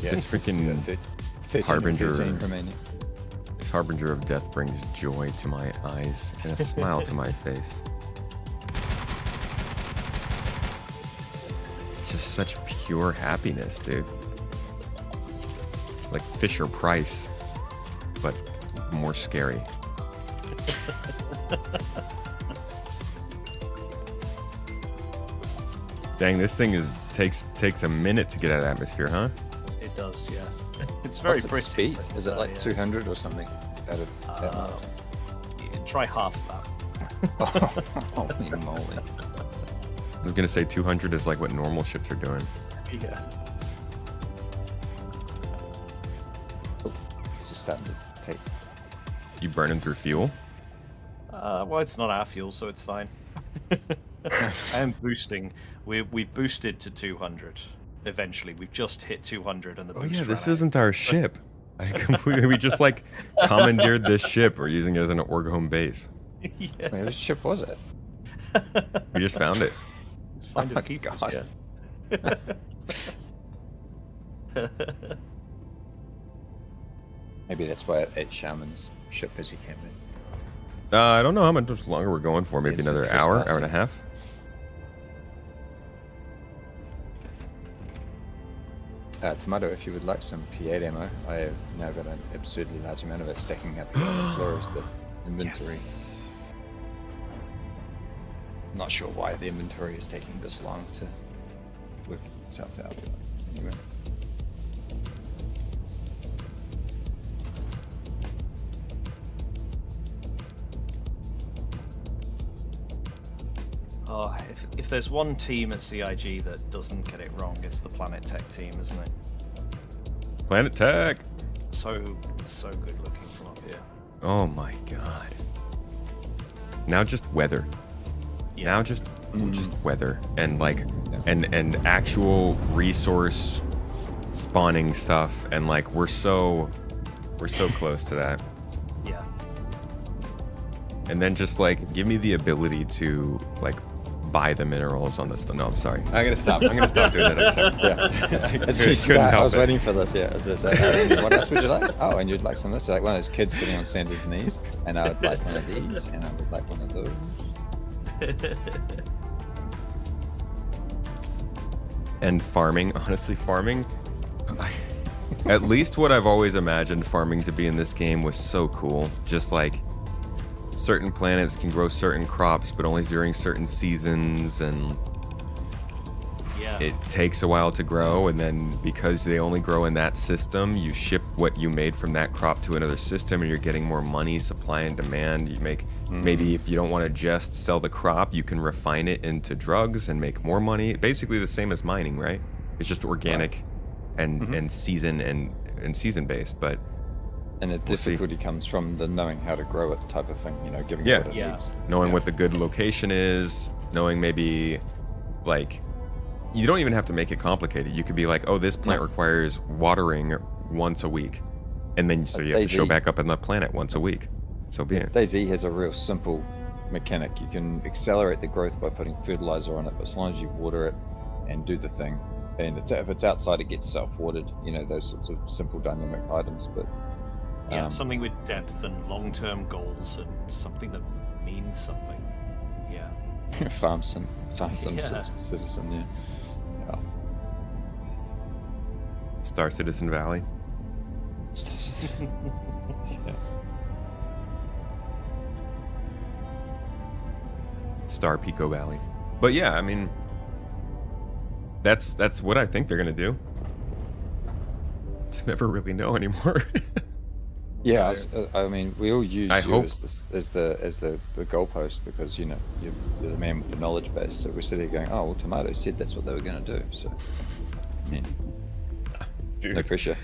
Yeah, this freaking 13 Harbinger. 13 remaining. this harbinger of death brings joy to my eyes and a smile to my face. It's just such pure happiness, dude. It's like Fisher Price, but more scary. Dang, this thing takes a minute to get out of atmosphere, huh? It does, yeah. It's very What's its pretty. speed? but, Is it like yeah. 200 or something? Out of that Uh, much? yeah, try half that. Holy moly. I was gonna say 200 is like what normal ships are doing. Yeah. It's just starting to take. You burning through fuel? Well, it's not our fuel, so it's fine. I am boosting. We've boosted to 200. Eventually, we've just hit 200, and the Oh boost yeah, this ran out. isn't our ship. I completely we just like commandeered this ship. We're using it as an org home base. Yeah. Wait, which ship was it? We just found it. Let's find Oh his my keepers, God. yeah. Maybe that's why it ate Shaman's ship as he came in. I don't know how much longer we're going for. Maybe It's another trespassing. hour and a half. Tomato, if you would like some P8 ammo, I have now got an absurdly large amount of it stacking up here on the floor as the inventory. Yes. Not sure why the inventory is taking this long to work itself out. But anyway. Oh, if there's one team at CIG that doesn't get it wrong, it's the Planet Tech team, isn't it? Planet Tech. So good looking from up here. Oh my god. Now just weather. Yeah. Now just weather and like and actual resource spawning stuff, and like we're so close to that. Yeah. And then just like give me the ability to like buy the minerals on this. No, I'm sorry. I'm gonna stop doing that. I'm sorry. Yeah. I was waiting for this. Yeah. What else would you like? Oh, and you'd like some of this? Like one of those kids sitting on Santa's knees, and I would like one of these, and I would like one of those. And farming, honestly, farming. At least what I've always imagined farming to be in this game was so cool. Just like certain planets can grow certain crops, but only during certain seasons, and it takes a while to grow, and then because they only grow in that system, you ship what you made from that crop to another system, and you're getting more money, supply and demand. You make maybe if you don't want to just sell the crop, you can refine it into drugs and make more money. Basically the same as mining, right? It's just organic and season and season based, but and the difficulty comes from the knowing how to grow it type of thing, you know, giving Yeah. it what it needs. knowing what the good location is, knowing maybe like you don't even have to make it complicated. You could be like, oh, this plant requires watering once a week, and then so you have to show back up on the planet once a week. So be it. DayZ has a real simple mechanic. You can accelerate the growth by putting fertilizer on it, but as long as you water it and do the thing, and if it's outside, it gets self-watered. You know, those sorts of simple dynamic items. But Yeah, something with depth and long-term goals and something that means something. Yeah. farm sim citizen. Yeah. Star Citizen Valley. Yeah. Star Pico Valley. But yeah, I mean, that's what I think they're gonna do. Just never really know anymore. Yeah, I mean, we all use I you hope- as the goalpost because you know you're the man with the knowledge base. So we're sitting here going, oh, well, Tomato said that's what they were going to do. So, I mean, Dude. no pressure.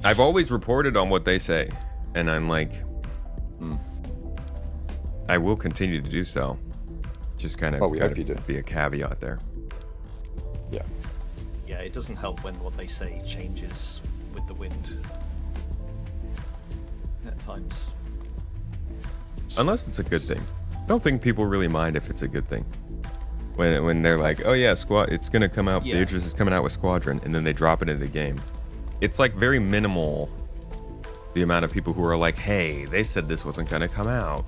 I've always reported on what they say, and I'm like, I will continue to do so. Just kind of Oh, we hope you do. be a caveat there. Yeah. Yeah, it doesn't help when what they say changes with the wind. At times. Unless it's a good thing. I don't think people really mind if it's a good thing. When they're like, oh yeah, it's gonna come out, Yeah. the Idris is coming out with Squadron, and then they drop it into the game. It's like very minimal, the amount of people who are like, hey, they said this wasn't gonna come out.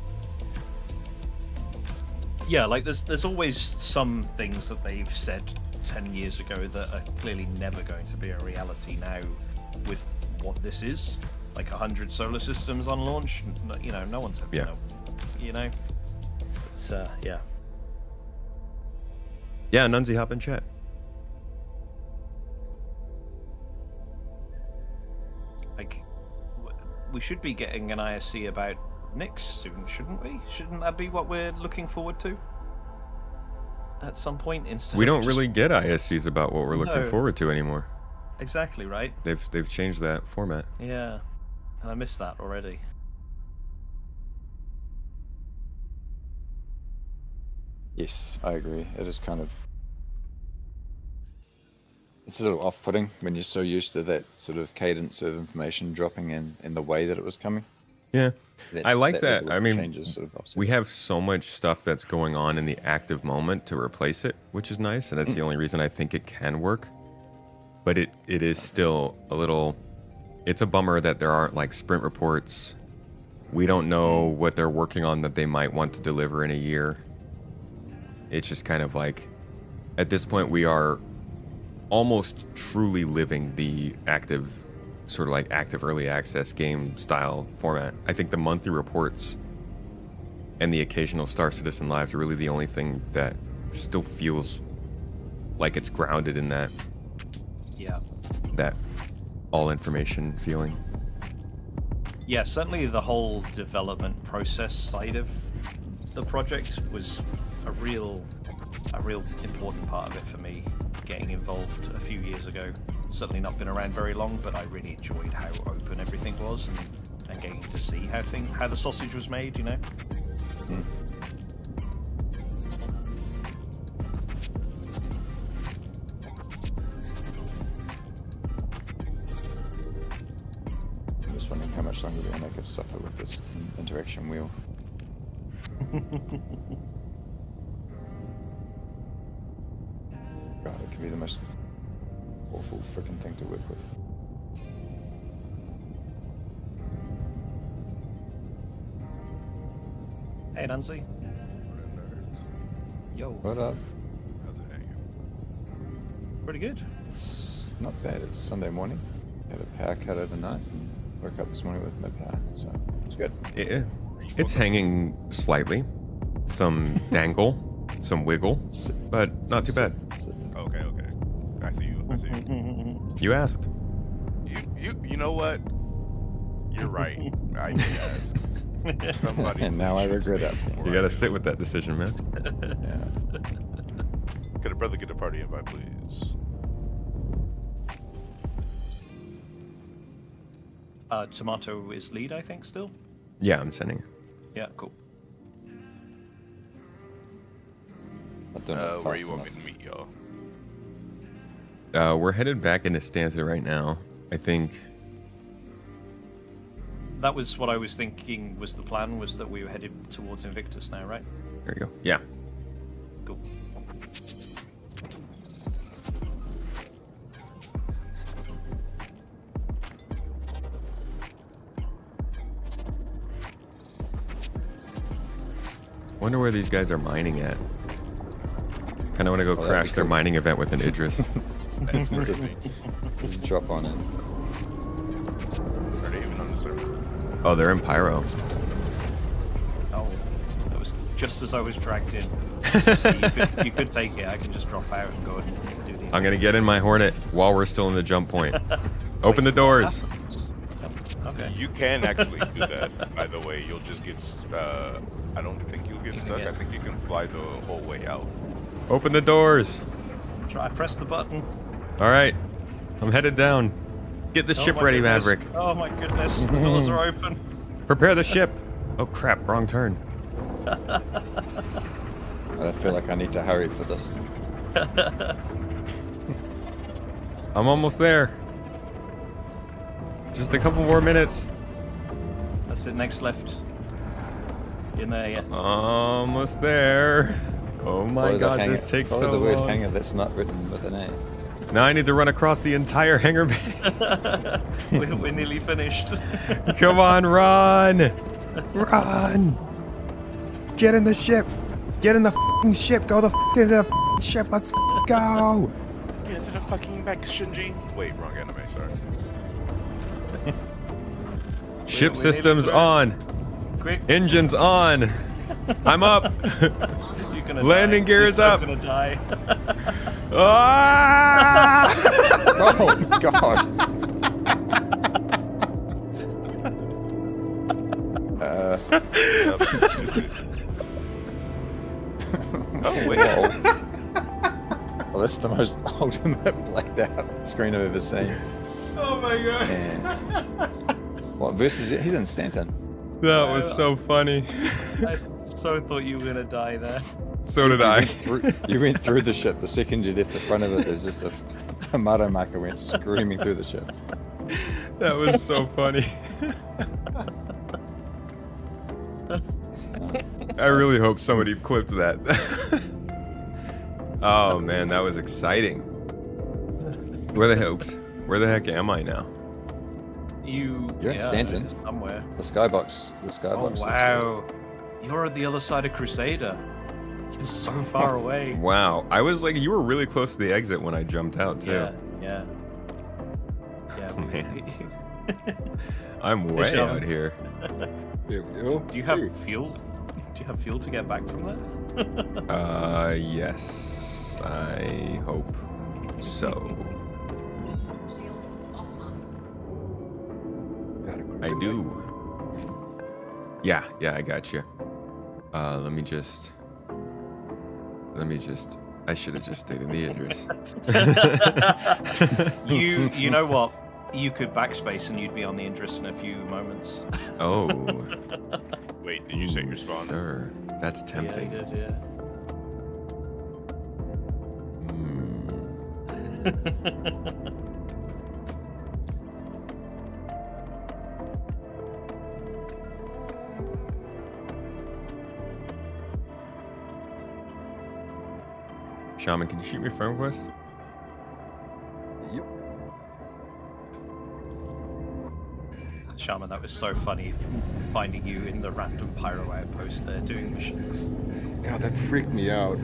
Yeah, like there's always some things that they've said 10 years ago that are clearly never going to be a reality now with what this is. Like 100 solar systems on launch, you know, no one's ever Yeah. gonna, you know. It's, yeah. Yeah, Nunzi, hop in chat. Like, we should be getting an ISC about Nyx soon, shouldn't we? Shouldn't that be what we're looking forward to? At some point, instead We of don't just- really get ISCs about what we're looking No. forward to anymore. Exactly, right? They've changed that format. Yeah. And I missed that already. Yes, I agree. It is kind of. It's a little off-putting when you're so used to that sort of cadence of information dropping in the way that it was coming. Yeah. I like that. level I of mean, changes sort of offset. we have so much stuff that's going on in the active moment to replace it, which is nice, and that's the only reason I think it can work. But it is still a little. It's a bummer that there aren't like sprint reports. We don't know what they're working on that they might want to deliver in a year. It's just kind of like, at this point, we are almost truly living the active, sort of like active early access game style format. I think the monthly reports and the occasional Star Citizen lives are really the only thing that still feels like it's grounded in that Yeah. all information feeling. Yeah, certainly the whole development process side of the project was a real important part of it for me, getting involved a few years ago. Certainly not been around very long, but I really enjoyed how open everything was and getting to see how the sausage was made, you know. I'm just wondering how much longer they'll make us suffer with this interaction wheel. God, it can be the most awful freaking thing to work with. Hey, Nancy. Yo. What up? How's it hanging? Pretty good. It's not bad. It's Sunday morning. Had a power cut overnight and woke up this morning with no power, so it's good. It's hanging slightly. Some dangle, some wiggle, but not too bad. Okay, okay. I see you. I see you. You asked. You know what? You're right. I did ask. Somebody And now I regret asking. You gotta sit with that decision, man. Yeah. Could a brother get a party invite, please? Tomato is lead, I think, still. Yeah, I'm sending. Yeah, cool. Not doing it Where fast you want me enough. to meet y'all? We're headed back into Stanton right now. I think. That was what I was thinking was the plan, was that we were headed towards Invictus now, right? There you go. Yeah. Cool. Wonder where these guys are mining at. Kind of want to go that'd crash be their cool. mining event with an Idris. That's Just- me. Just drop on in. Are they even on the server? Oh, they're in Pyro. Oh, that was just as I was dragged in. You could take it. I can just drop out and go and do the. I'm gonna get in my Hornet while we're still in the jump point. Open the doors. Okay. You can actually do that, by the way. You'll just get. I don't think you'll get stuck. Yeah. I think you can fly the whole way out. Open the doors. Try press the button. All right. I'm headed down. Get the Oh ship my ready, goodness. Maverick. Oh my goodness, the doors are open. Prepare the ship. Oh crap, wrong turn. I feel like I need to hurry for this. I'm almost there. Just a couple more minutes. That's it, next left. In there, yeah. Almost there. Oh my Follow the god, hangar- this takes follow so the word long. hangar that's not written with an A. Now I need to run across the entire hangar bay. We're nearly finished. Come on, run! Run! Get in the ship! Get in the f***ing ship! Go the f*** into the f***ing ship! Let's f***ing go! Get into the fucking back, Shinji. Wait, wrong anime, sorry. Ship we systems need to- on! Quick, Engines on! I'm up! you're gonna Landing die. gear You're is so up. gonna die. Ah! Oh god! Oh wait. Well, that's the most ultimate blacked out screen I've ever seen. Oh my god. And what versus it? He's in Stanton. That was so funny. I so thought you were gonna die there. So did I. You went through the ship. The second you left the front of it, there's just a tomato marker went screaming through the ship. That was so funny. I really hope somebody clipped that. Oh man, that was exciting. Where the heck am I now? You're in Stanton. somewhere. The skybox. The skybox. Oh wow, you're at the other side of Crusader. You're so far away. Wow, I was like, you were really close to the exit when I jumped out too. Yeah, yeah. Yeah. Oh, man. I'm way Michelle. out here. Do you have fuel? Do you have fuel to get back from there? Yes, I hope so. Shields offline. I do. Yeah, I got you. Let me just. I should have just stayed in the Idris. You know what? You could backspace and you'd be on the Idris in a few moments. Oh, Wait, did you set your ooh, spawn? sir, that's tempting. Yeah, I did, yeah. Shaman, can you shoot me a friend request? Yep. Shaman, that was so funny finding you in the random Pyro outpost there doing missions. God, that freaked me out.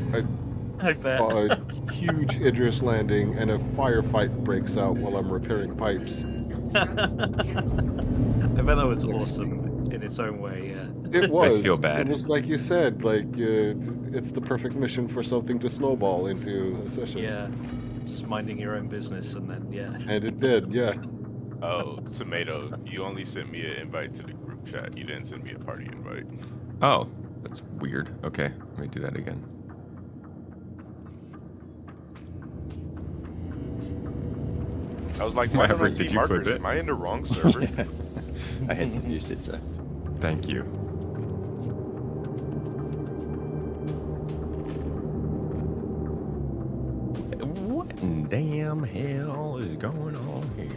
I bet. A huge Idris landing and a firefight breaks out while I'm repairing pipes. I bet that was awesome in its own way, yeah. It was. feel bad. It was like you said, like it's the perfect mission for something to snowball into a session. Yeah. Just minding your own business and then, yeah. And it did, yeah. Oh, Tomato, you only sent me an invite to the group chat. You didn't send me a party invite. Oh, that's weird. Okay, let me do that again. I was like, why don't I Maverick, see did you clip markers? it? Am I in the wrong server? I had to use it, so. Thank you. What in damn hell is going on here?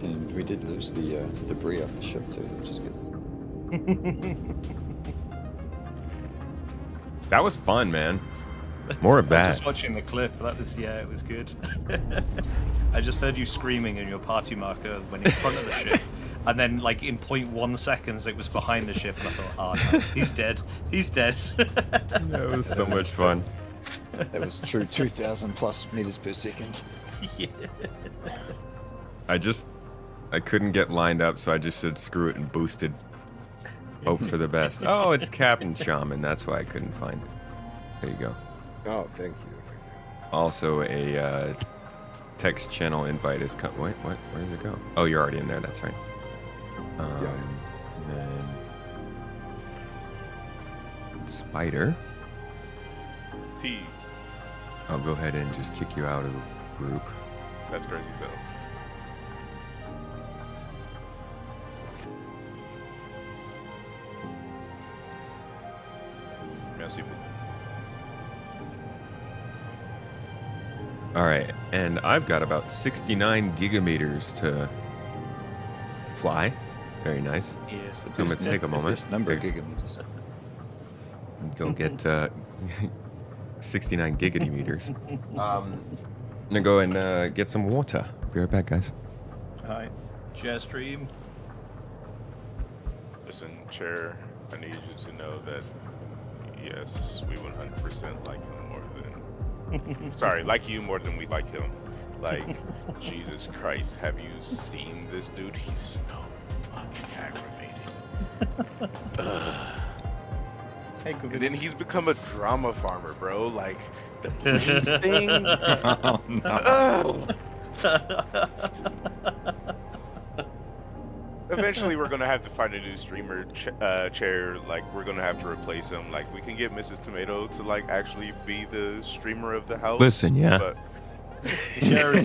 And we did lose the debris off the ship too, which is good. That was fun, man. More of that. Just watching the clip, that was, yeah, it was good. I just heard you screaming in your party marker when in front of the ship, and then like in 0.1 seconds it was behind the ship, and I thought, oh no, he's dead, he's dead. That was so much fun. That was true 2,000 plus meters per second. Yeah. I couldn't get lined up, so I just said screw it and boosted. Hope for the best. Oh, it's Captain Shaman. That's why I couldn't find it. There you go. Oh, thank you. Also, a text channel invite is cut. Wait, what? Where did it go? Oh, you're already in there. That's right. Yeah. Then Spider. P. I'll go ahead and just kick you out of the group. That's crazy, so. Merci. All right, and I've got about 69 gigameters to fly. Very nice. Yes. So I'm gonna take a moment. Best number of gigameters. Go get 69 giggity meters. I'm gonna go and get some water. Be right back, guys. Alright. Share stream. Listen, Chair, I need you to know that, yes, we 100% like him more than... Sorry, like you more than we like him. Like, Jesus Christ, have you seen this dude? He's so fucking aggravating. Hey, good. And then he's become a drama farmer, bro. Like, the police thing. Oh, no. Eventually, we're gonna have to find a new streamer chair. Like, we're gonna have to replace him. Like, we can get Mrs. Tomato to like actually be the streamer of the house. Listen, yeah. But... Share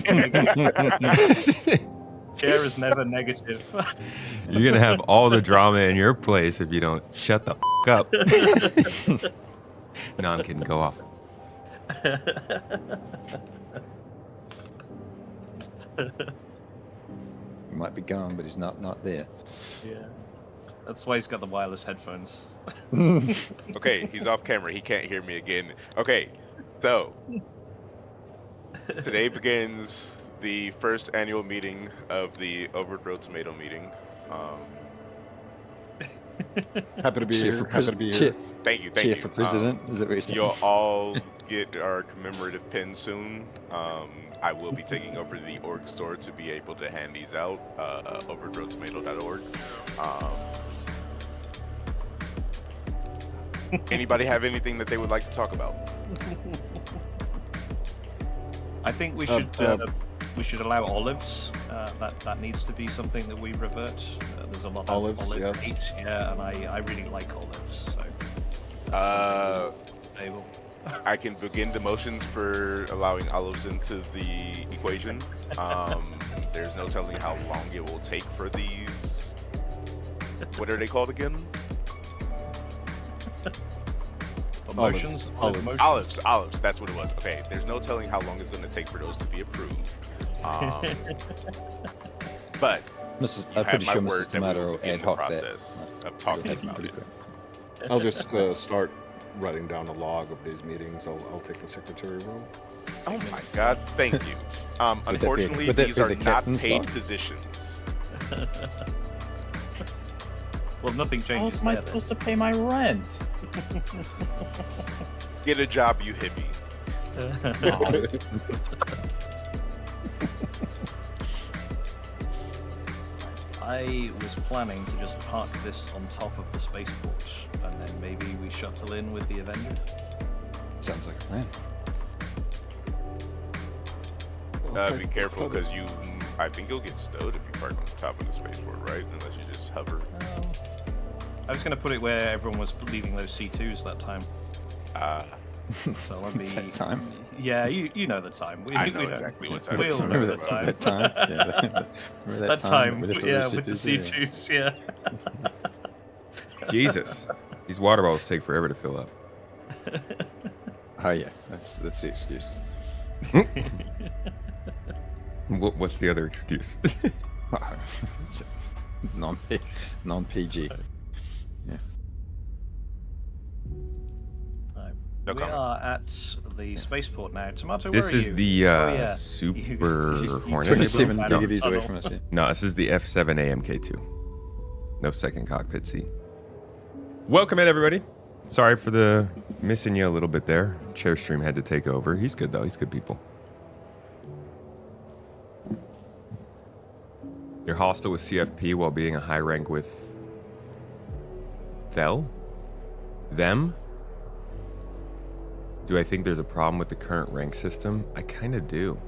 is never negative. You're gonna have all the drama in your place if you don't shut the f up. No, I'm kidding. Go off. He might be gone, but he's not there. Yeah. That's why he's got the wireless headphones. Okay, he's off camera. He can't hear me again. Okay, so today begins the first annual meeting of the Overthrow Tomato meeting. Happy to be Cheer here. for Happy to be here. Thank you. Cheer for president. Is that what you're saying? You'll all get our commemorative pin soon. I will be taking over the org store to be able to hand these out. Overthrowtomato.org. Anybody have anything that they would like to talk about? I think we should allow olives. That needs to be something that we revert. There's a lot Olives, of olive yes. hate, yeah, and I really like olives. So Table. I can begin the motions for allowing olives into the equation. There's no telling how long it will take for these. What are they called again? Emotions. Olives. That's what it was. Okay. There's no telling how long it's going to take for those to be approved. But I'm pretty sure Mrs. that we Tomato will will begin ad the hoc that. process of talking about Pretty it. quick. I'll just start writing down a log of these meetings. I'll take the secretary role. Oh my God! Thank you. Unfortunately, would that these be are the not captain's paid log? positions. Well, nothing How changes. am I there, then. supposed to pay my rent? Get a job, you hippie. I was planning to just park this on top of the spaceport, and then maybe we shuttle in with the Avenger. Sounds like a plan. Be careful, because I think you'll get stowed if you park on the top of the spaceport, right? Unless you just hover. I was going to put it where everyone was leaving those C2s that time. So I'll be. That time? Yeah, you know the time. I know exactly what time. We'll Remember remember that, the time. that time? Yeah, remember That time, we'd have to yeah, lose with the C2s, yeah. C2s, yeah. Jesus. These water bottles take forever to fill up. Oh yeah, that's the excuse. What's the other excuse? It's non-PG. Yeah. No We comment. are at the spaceport now. Tomato, This where are is you? the Oh, yeah. Super You Hornet. I 27 believe? No. gigabytes away from us. Yeah. No, this is the F7 AMK2. No second cockpit seat. Welcome in, everybody. Sorry for the missing you a little bit there. Chairstream had to take over. He's good, though. He's good people. You're hostile with CFP while being a high rank with them? Do I think there's a problem with the current rank system? I kind of do.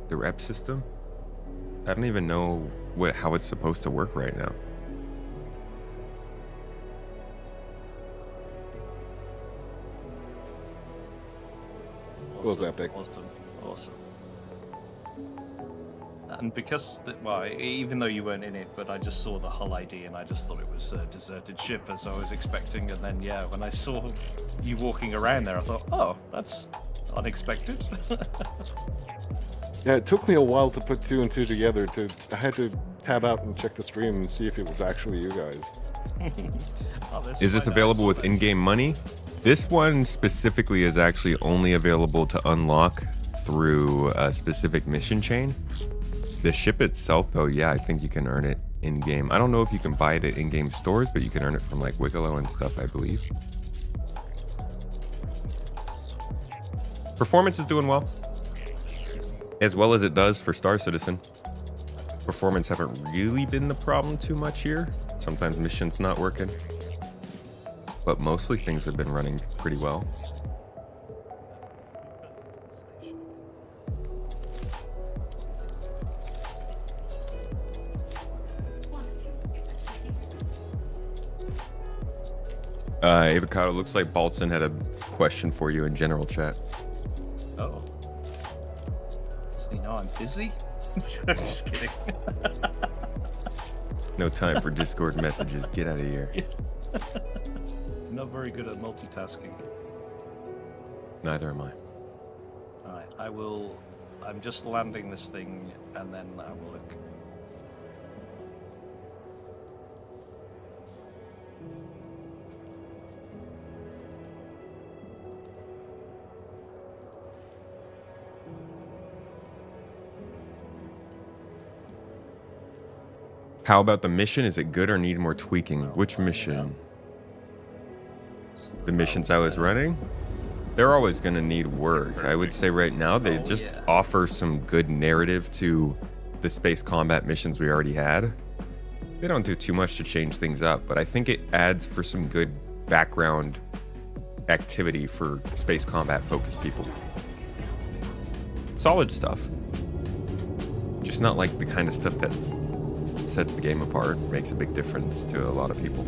The rep system? I don't even know how it's supposed to work right now. Was epic. Awesome. And because, well, even though you weren't in it, but I just saw the hull ID and I just thought it was a deserted ship as I was expecting. And then, yeah, when I saw you walking around there, I thought, oh, that's unexpected. Yeah, it took me a while to put two and two together. I had to tab out and check the stream and see if it was actually you guys. Is this available with in-game money? This one specifically is actually only available to unlock through a specific mission chain. The ship itself, though, yeah, I think you can earn it in-game. I don't know if you can buy it at in-game stores, but you can earn it from like Wiggalo and stuff, I believe. Performance is doing well. As well as it does for Star Citizen. Performance haven't really been the problem too much here. Sometimes missions not working. But mostly things have been running pretty well. Avocado, looks like Baltzan had a question for you in general chat. Oh. Doesn't he know I'm busy? I'm just kidding. No time for Discord messages. Get out of here. I'm not very good at multitasking. Neither am I. Alright, I'm just landing this thing and then I will look. How about the mission? Is it good or need more tweaking? Which mission? The missions I was running? They're always going to need work. I would say right now they just offer some good narrative to the space combat missions we already had. They don't do too much to change things up, but I think it adds for some good background activity for space combat focused people. Solid stuff. Just not like the kind of stuff that sets the game apart, makes a big difference to a lot of people.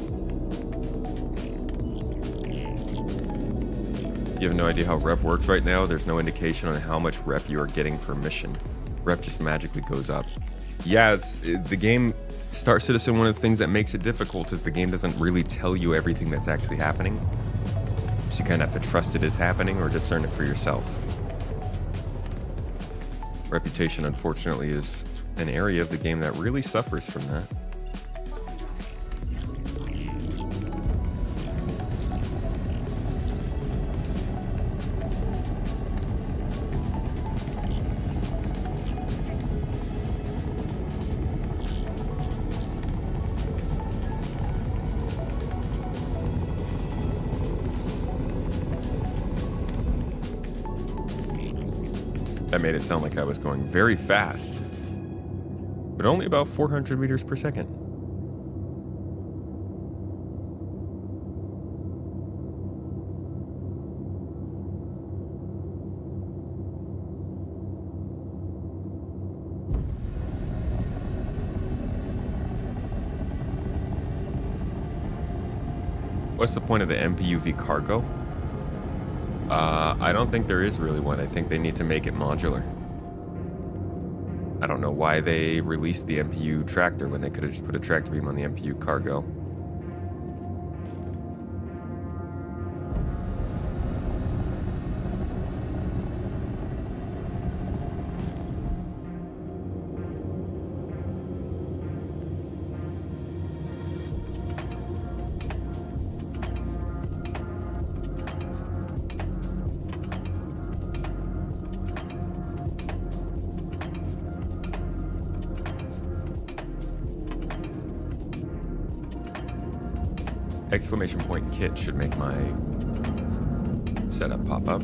You have no idea how rep works right now. There's no indication on how much rep you are getting per mission. Rep just magically goes up. Yeah, the game, Star Citizen, one of the things that makes it difficult is the game doesn't really tell you everything that's actually happening. So you kind of have to trust it is happening or discern it for yourself. Reputation, unfortunately, is an area of the game that really suffers from that. That made it sound like I was going very fast, but only about 400 meters per second. What's the point of the MPUV cargo? I don't think there is really one. I think they need to make it modular. I don't know why they released the MPU tractor when they could have just put a tractor beam on the MPU cargo. Exclamation point kit should make my setup pop up.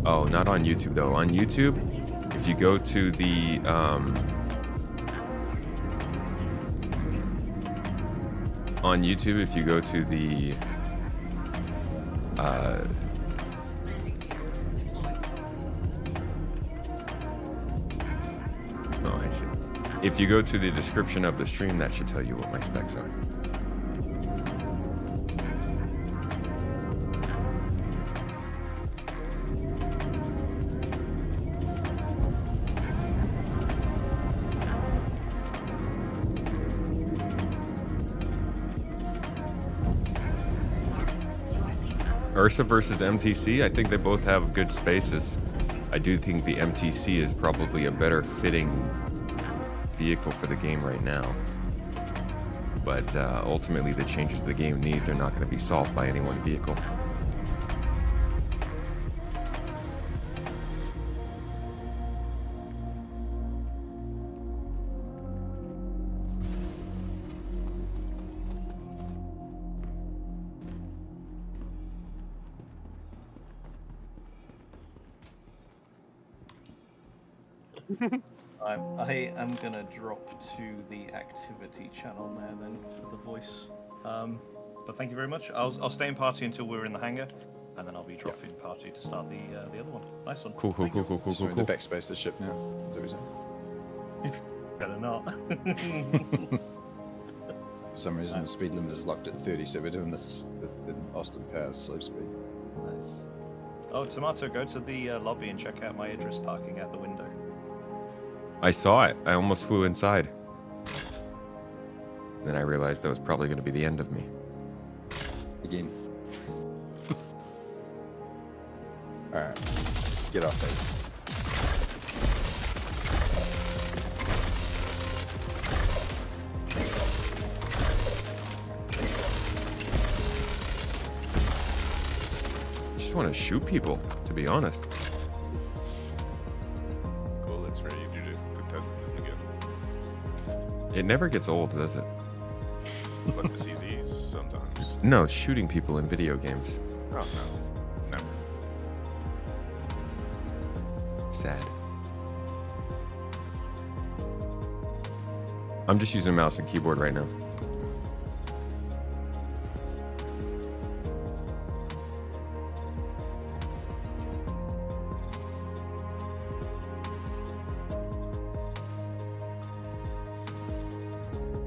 Oh, not on YouTube though. On YouTube, if you go to the on YouTube, if you go to the oh, I see. If you go to the description of the stream, that should tell you what my specs are. Ursa versus MTC, I think they both have good spaces. I do think the MTC is probably a better fitting vehicle for the game right now. But ultimately, the changes the game needs are not going to be solved by any one vehicle. I am gonna drop to the activity channel there then for the voice. But thank you very much. I'll stay in party until we're in the hangar, and then I'll be dropping party to start the other one. Nice one. Cool. So in the backspace of the ship now. Is that what you're saying? Better not. For some reason, the speed limit is locked at 30, so we're doing this in Austin Powers slow speed. Nice. Oh, Tomato, go to the lobby and check out my Idris parking out the window. I saw it. I almost flew inside. Then I realized that was probably going to be the end of me. Again. Alright. Get off there. I just want to shoot people, to be honest. Cool, it's ready to do this. To test it again. It never gets old, does it? But the CZs sometimes. No, shooting people in video games. Oh no, never. Sad. I'm just using mouse and keyboard right now.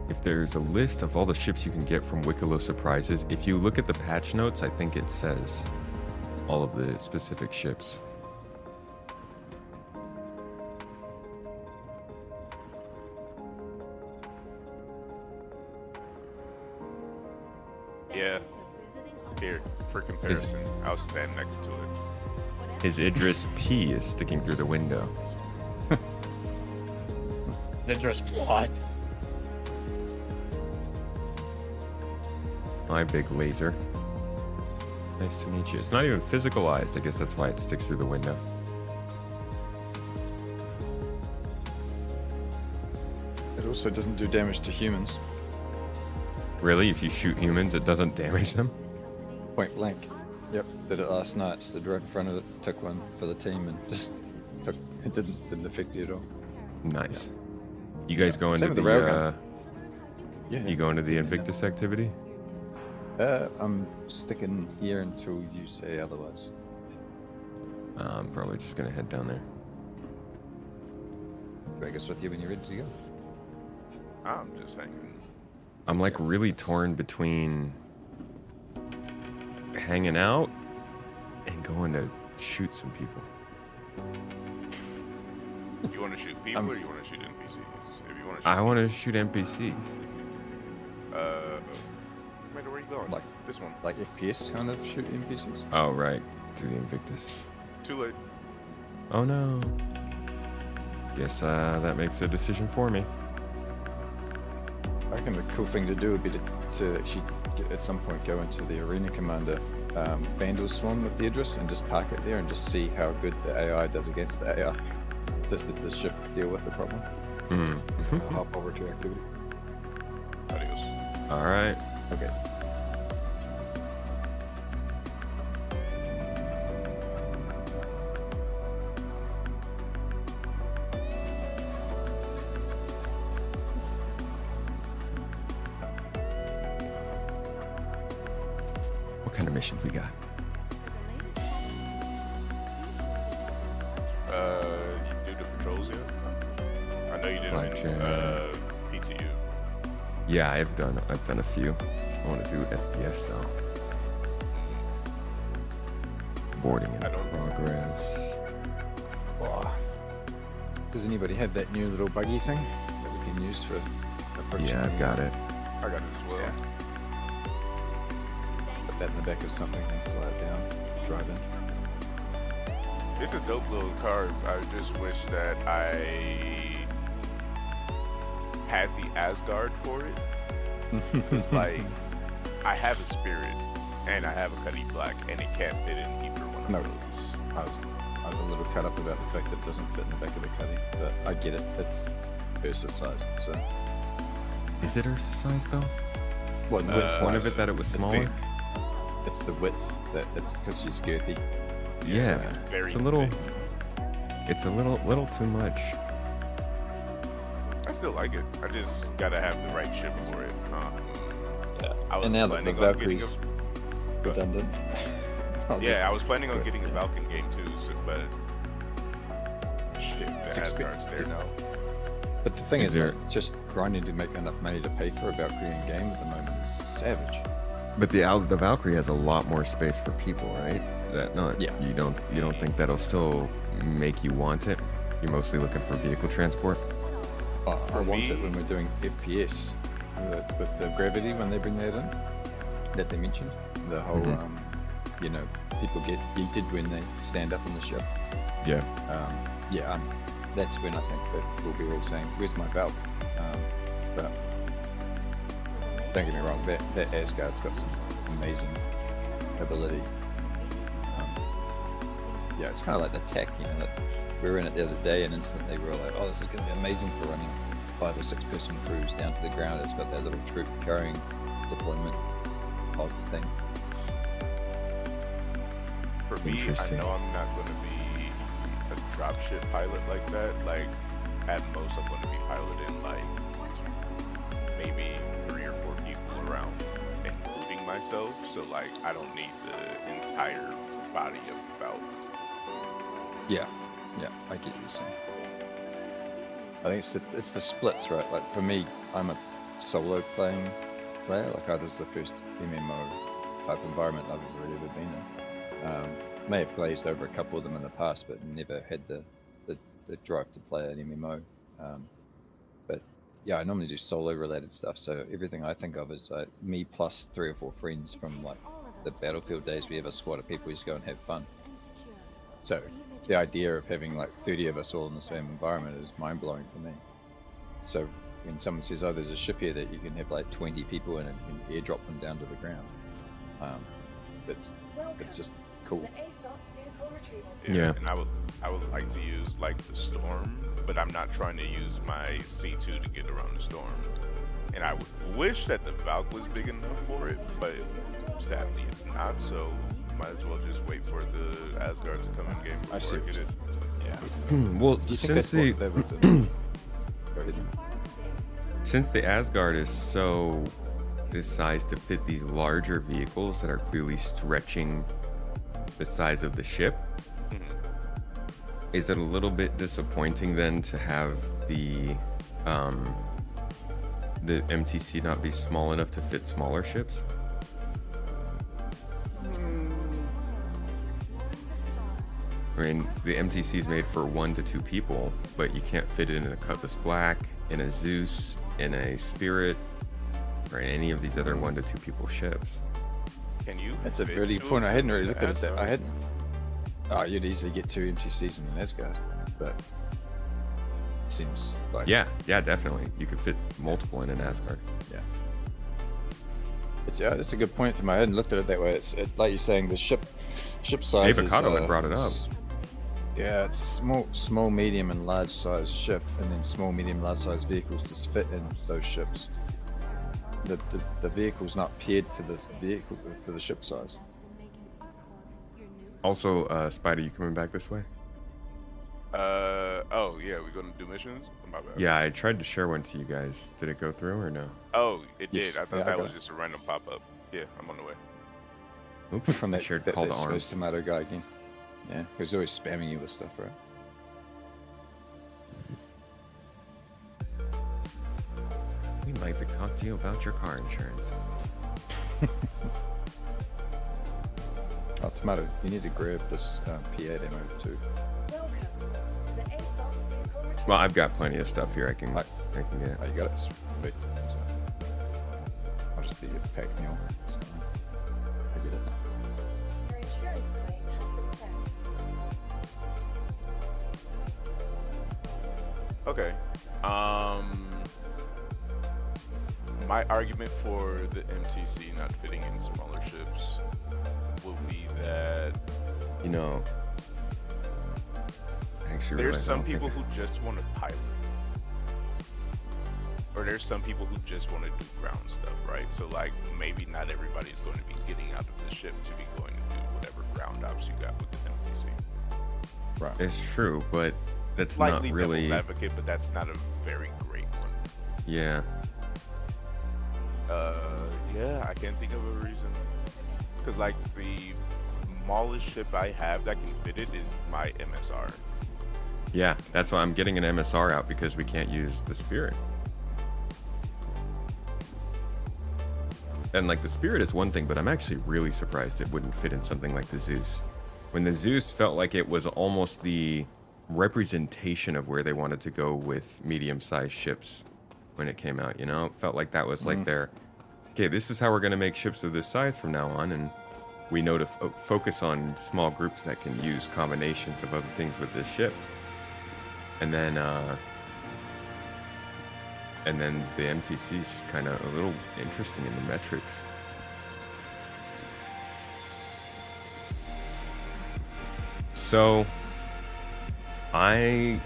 If there's a list of all the ships you can get from Wicklow Surprises. If you look at the patch notes, I think it says all of the specific ships. Yeah. Here, for comparison, I'll stand next to it. His Idris P is sticking through the window. Idris what? My big laser. Nice to meet you. It's not even physicalized. I guess that's why it sticks through the window. It also doesn't do damage to humans. Really? If you shoot humans, it doesn't damage them? Point blank. Yep, did it last night. Stood right in front of it, took one for the team, and just took. It didn't affect you at all. Nice. You guys go into Same with the the railgun. you go into the Invictus activity? I'm sticking here until you say otherwise. I'm probably just gonna head down there. Drag us with you when you're ready to go. I'm just hanging. I'm like really torn between hanging out and going to shoot some people. You want to shoot people or you want to shoot NPCs? If you want to shoot I want to shoot NPCs. wait, where are you going? Like This one. Like FPS kind of shoot NPCs. Oh, right. To the Invictus. Too late. Oh, no. Guess that makes a decision for me. I reckon the cool thing to do would be to actually at some point go into the Arena Commander Vandal Swarm with the Idris and just park it there and just see how good the AI does against the AI. Just let the ship deal with the problem. Hop over to activity. Adios. All right. Okay. What kind of missions we got? You do the patrols yet? I know you did Blackjack. PTU. Yeah, I've done a few. I want to do FPS though. Boarding in progress. Oh. Does anybody have that new little buggy thing that we can use for approaching? Yeah, I've got it. I got it as well. Yeah. Put that in the back of something and fly it down. Drive in. It's a dope little car. I just wish that I had the Asgard for it. It's like I have a Spirit and I have a Cuddy Black, and it can't fit in either one of No. those. I was a little cut up about the fact that it doesn't fit in the back of the Cuddy, but I get it. It's Ursa sized, so. Is it Ursa size though? Well, the width One of wise, it that it was it's smaller. It's the width that it's because she's girthy. Yeah, very it's a little. thick. It's a little too much. I still like it. I just gotta have the right ship for it. Yeah. I was And now that the planning on getting Valkyrie's a- redundant. Yeah, I was planning on getting a Falcon game too, so, but shit, the It's Asgard's there now. But the thing Is is, there- like, just grinding to make enough money to pay for a Valkyrie in game at the moment is savage. But the Valkyrie has a lot more space for people, right? That not? Yeah. You don't think that'll still make you want it? You're mostly looking for vehicle transport. Oh, I For want it me- when we're doing FPS with the gravity when they bring that in, that they mentioned. The whole, Mhm. you know, people get yeeted when they stand up on the ship. Yeah. Yeah, that's when I think that we'll be all saying, "Where's my Valk?" But don't get me wrong, that Asgard's got some amazing ability. Yeah, it's kind of like the tech, you know, that we were in it the other day and instantly we were like, oh, this is going to be amazing for running 5 or 6 person crews down to the ground. It's got that little troop carrying deployment pod thing. For me, I Interesting. know I'm not going to be a dropship pilot like that. Like, at most, I'm going to be piloting like maybe 3 or 4 people around, including myself. So like, I don't need the entire body of the Valk. Yeah, I get what you're saying. I think it's the splits, right? Like for me, I'm a solo playing player. Like, oh, this is the first MMO type environment I've really ever been in. May have glazed over a couple of them in the past, but never had the drive to play an MMO. But yeah, I normally do solo related stuff. So everything I think of is like me plus 3 or 4 friends from like the Battlefield days. We have a squad of people who just go and have fun. So the idea of having like 30 of us all in the same environment is mind blowing for me. So when someone says, "Oh, there's a ship here that you can have like 20 people in it and airdrop them down to the ground," it's just cool. Yeah. And I would like to use like the storm, but I'm not trying to use my C2 to get around the storm. And I would wish that the Valk was big enough for it, but sadly it's not. So might as well just wait for the Asgard to come in game before I get it. Yeah. Well, Do you think since that's what they would do? Go ahead. since the Asgard is sized to fit these larger vehicles that are clearly stretching the size of the ship, is it a little bit disappointing then to have the MTC not be small enough to fit smaller ships? I mean, the MTC is made for 1 to 2 people, but you can't fit it in a Cutlass Black, in a Zeus, in a Spirit, or in any of these other 1 to 2 people ships. Can you? That's a fit really two point. I of hadn't them really in looked at it. Asgard? I hadn't. Oh, you'd easily get 2 MTCs in an Asgard, but it seems like Yeah, definitely. You could fit multiple in an Asgard. Yeah, that's a good point to my head. And looked at it that way. Like you're saying, the ship size. Avocado had brought it up. Yeah, it's small, medium, and large size ship, and then small, medium, large size vehicles to fit in those ships. The vehicle's not paired to this vehicle for the ship size. Also, Spider, you coming back this way? Oh yeah, we gonna do missions? My bad. Yeah, I tried to share one to you guys. Did it go through or no? Oh, it Yes. did. I thought Yeah, I that got was it. just a random pop-up. Yeah, I'm on the way. Oops, From I that, shared that call to space arms. tomato guy again. Yeah, he's always spamming you with stuff, right? We'd like to talk to you about your car insurance. Oh, tomato, you need to grab this P8 ammo too. Well, I've got plenty of stuff here I can get. Oh, you got it. Sweet. I'll just be a pack mule. So I get it. Your insurance claim has been sent. Okay. My argument for the MTC not fitting in smaller ships will be that You know, I actually there's realized I some don't people think who just want to pilot. Or there's some people who just want to do ground stuff, right? So like maybe not everybody's going to be getting out of the ship to be going to do whatever ground ops you got with the MTC. Right. it's true, but that's Slightly not really. devil's advocate, but that's not a very great one. Yeah, Yeah, I can't think of a reason. Because like the smallest ship I have that can fit it is my MSR. yeah. That's why I'm getting an MSR out, because we can't use the Spirit. And like the Spirit is one thing, but I'm actually really surprised it wouldn't fit in something like the Zeus. When the Zeus felt like it was almost the representation of where they wanted to go with medium-sized ships when it came out, you know? It felt like that was like their, okay, this is how we're going to make ships of this size from now on, and we know to focus on small groups that can use combinations of other things with this ship. And then the MTC is just kind of a little interesting in the metrics. So I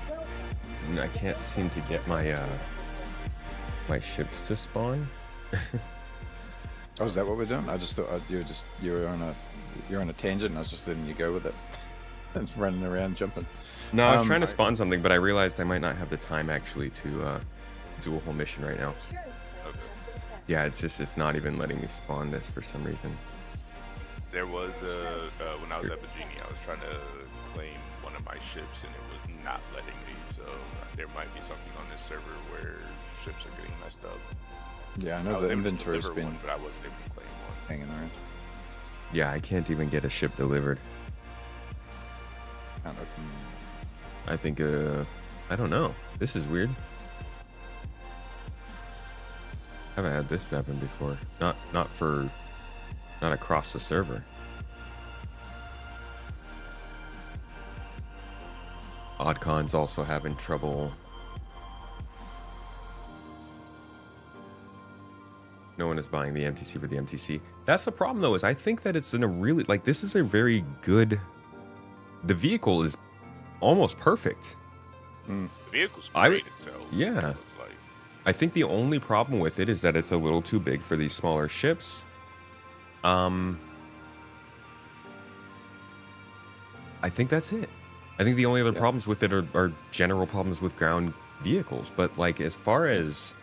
can't seem to get my my ships to spawn. Oh, is that what we're doing? I just thought you were on a tangent. And I was just letting you go with it, and running around jumping. No, I was trying to spawn something, but I realized I might not have the time actually to do a whole mission right now. Insurance claim has been sent. Yeah, it's not even letting me spawn this for some reason. There was when I was at Virginia, I was trying to claim one one of my ships and it was not letting me. So there might be something on this server where ships are getting messed up. Yeah, I I know was the able to inventory's deliver been one, but I wasn't able to claim one. hanging around. Yeah, I can't even get a ship delivered. Can't open. I think, I don't know. This is weird. Haven't had this happen before. Not across the server. Oddcon's also having trouble. No one is buying the MTC for the MTC. That's the problem, though, is I think that it's in a really, like, this is a very good, the vehicle is almost perfect. The vehicle's I great would- itself. yeah. It's like, I think the only problem with it is that it's a little too big for these smaller ships. I think that's it. I think the only other problems with it are general problems with ground vehicles. But like as far as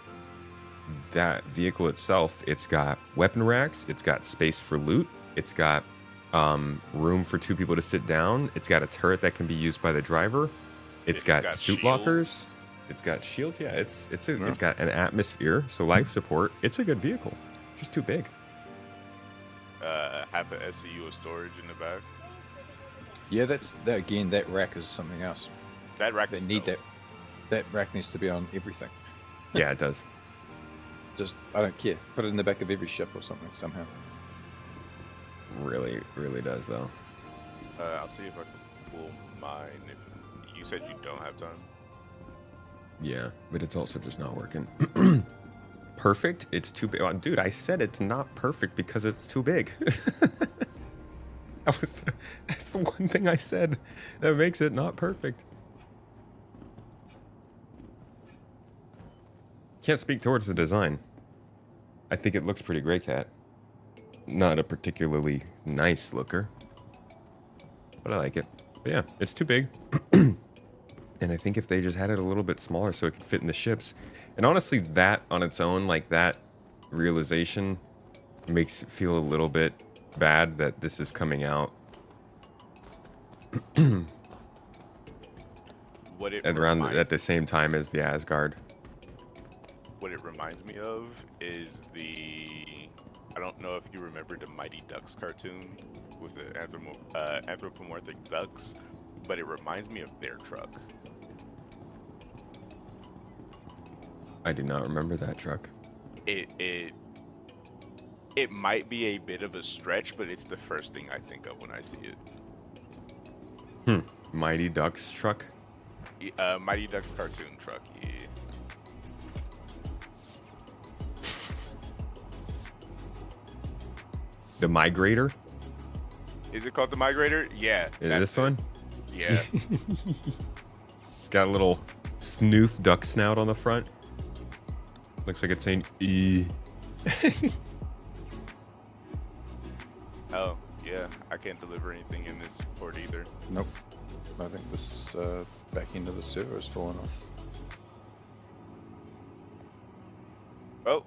that vehicle itself, it's got weapon racks, it's got space for loot, it's got room for 2 people to sit down, it's got a turret that can be used by the driver, it's got suit shield. lockers, it's got shields. Yeah, it's got an atmosphere, so life support. It's a good vehicle, just too big. half a SCU of storage in the back. Yeah, that again. That rack is something else. That rack They is need dope. that. That rack needs to be on everything. Yeah, it does. Just I don't care. Put it in the back of every ship or something somehow. Really, really does though. I'll see if I can pull mine. If you said you don't have time. Yeah, but it's also just not working. Perfect? It's too big. Oh, dude, I said it's not perfect because it's too big. That's the one thing I said that makes it not perfect. Can't speak towards the design. I think it looks pretty great, Cat. Not a particularly nice looker, but I like it. But yeah, it's too big. And I think if they just had it a little bit smaller so it could fit in the ships. And honestly, that on its own, like that realization makes it feel a little bit bad that this is coming out What it around reminds- at the same time as the Asgard. What it reminds me of is I don't know if you remember the Mighty Ducks cartoon with the anthropomorphic ducks, but it reminds me of their truck. I do not remember that truck. It might be a bit of a stretch, but it's the first thing I think of when I see it. Mighty Ducks truck? Mighty Ducks cartoon truck, yeah. The Migrator? Is it called the Migrator? Yeah. Is that's this it. one? Yeah. It's got a little snoof duck snout on the front. Looks like it's saying E. Oh, yeah. I can't deliver anything in this port either. Nope. I think this back end of the server is falling off. Oh,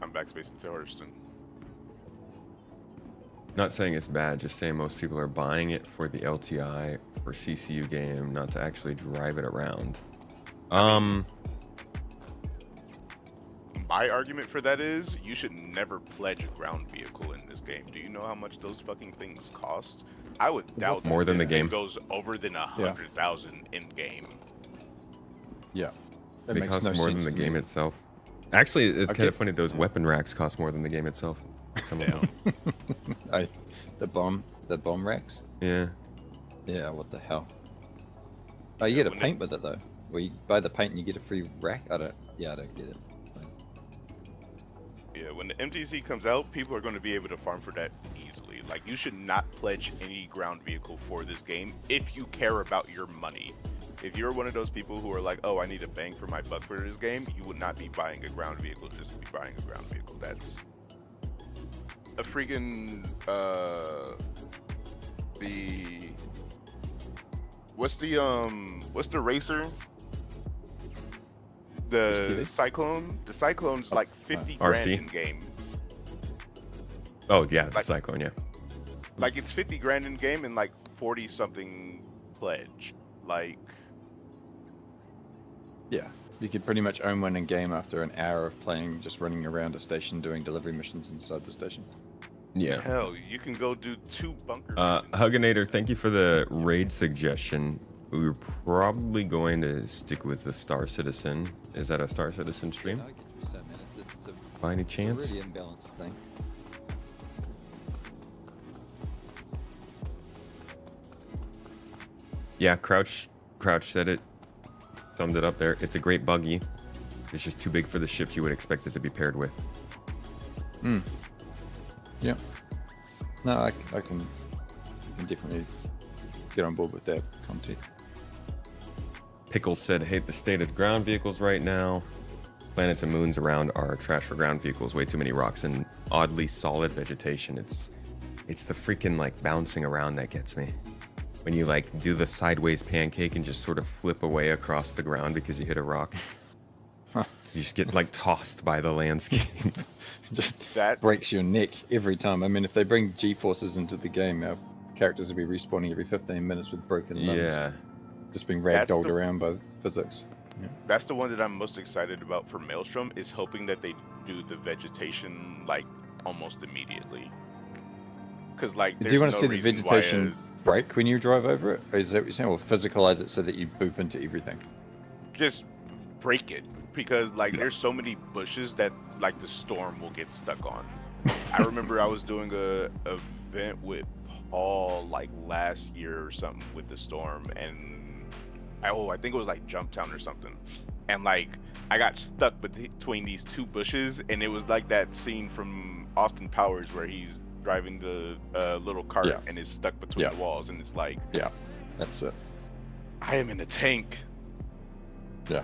I'm backspacing to Horston. Not saying it's bad, just saying most people are buying it for the LTI for CCU game, not to actually drive it around. My argument for that is you should never pledge a ground vehicle in this game. Do you know how much those fucking things cost? I would doubt More that than the this thing game. goes over than 100,000 in game. Yeah. That They makes cost no more than sense the to game me. itself. Actually, it's kind Okay. of funny. Those weapon racks cost more than the game itself. Some of them. The bomb racks. Yeah. Yeah, what the hell? Oh, you get a when paint with it though. Where you buy the paint and you get a free rack. I don't get it. Yeah, when the MTC comes out, people are going to be able to farm for that easily. Like, you should not pledge any ground vehicle for this game if you care about your money. If you're one of those people who are like, oh, I need a bang for my buck for this game, you would not be buying a ground vehicle just to be buying a ground vehicle. That's a freaking, what's the racer? The Cyclone? The Cyclone's like 50 grand RC? in game. Oh yeah, the Like- Cyclone. Yeah. Like, it's 50 grand in game and like 40 something pledge. Like, Yeah, you could pretty much own one in game after an hour of playing, just running around a station doing delivery missions inside the station. Yeah. hell, you can go do 2 bunker. Hugginator, thank you for the raid suggestion. We were probably going to stick with the Star Citizen. Is that a Star Citizen stream? I'll get you some minutes. It's By any chance? a really imbalanced thing. Yeah, Crouch said it. Summed it up there. It's a great buggy. It's just too big for the ships you would expect it to be paired with. Hmm. Yeah. No, I can definitely get on board with that content. Pickles said, hate the state of ground vehicles right now. Planets and moons around are trash for ground vehicles. Way too many rocks and oddly solid vegetation. It's the freaking like bouncing around that gets me. When you like do the sideways pancake and just sort of flip away across the ground because you hit a rock. Huh. You just get like tossed by the landscape. Just That- breaks your neck every time. I mean, if they bring G-forces into the game, our characters will be respawning every 15 minutes with broken limbs. Yeah. Just being That's ragdolled the- around by physics. Yeah. That's the one that I'm most excited about for Maelstrom, is hoping that they do the vegetation like almost immediately. Because like, Do you want to there's see no the reason why vegetation break when you drive over it? Or is that what you're saying? Or physicalize it so that you boop into everything? just break it, because like Yeah. there's so many bushes that like the storm will get stuck on. I remember I was doing a event with Paul like last year or something with the storm, and I think it was like Jump Town or something, and like I got stuck between these 2 bushes, and it was like that scene from Austin Powers where he's driving the little cart Yeah. and is stuck between Yeah. the walls, and it's like, Yeah, that's it. I am in a tank. Yeah.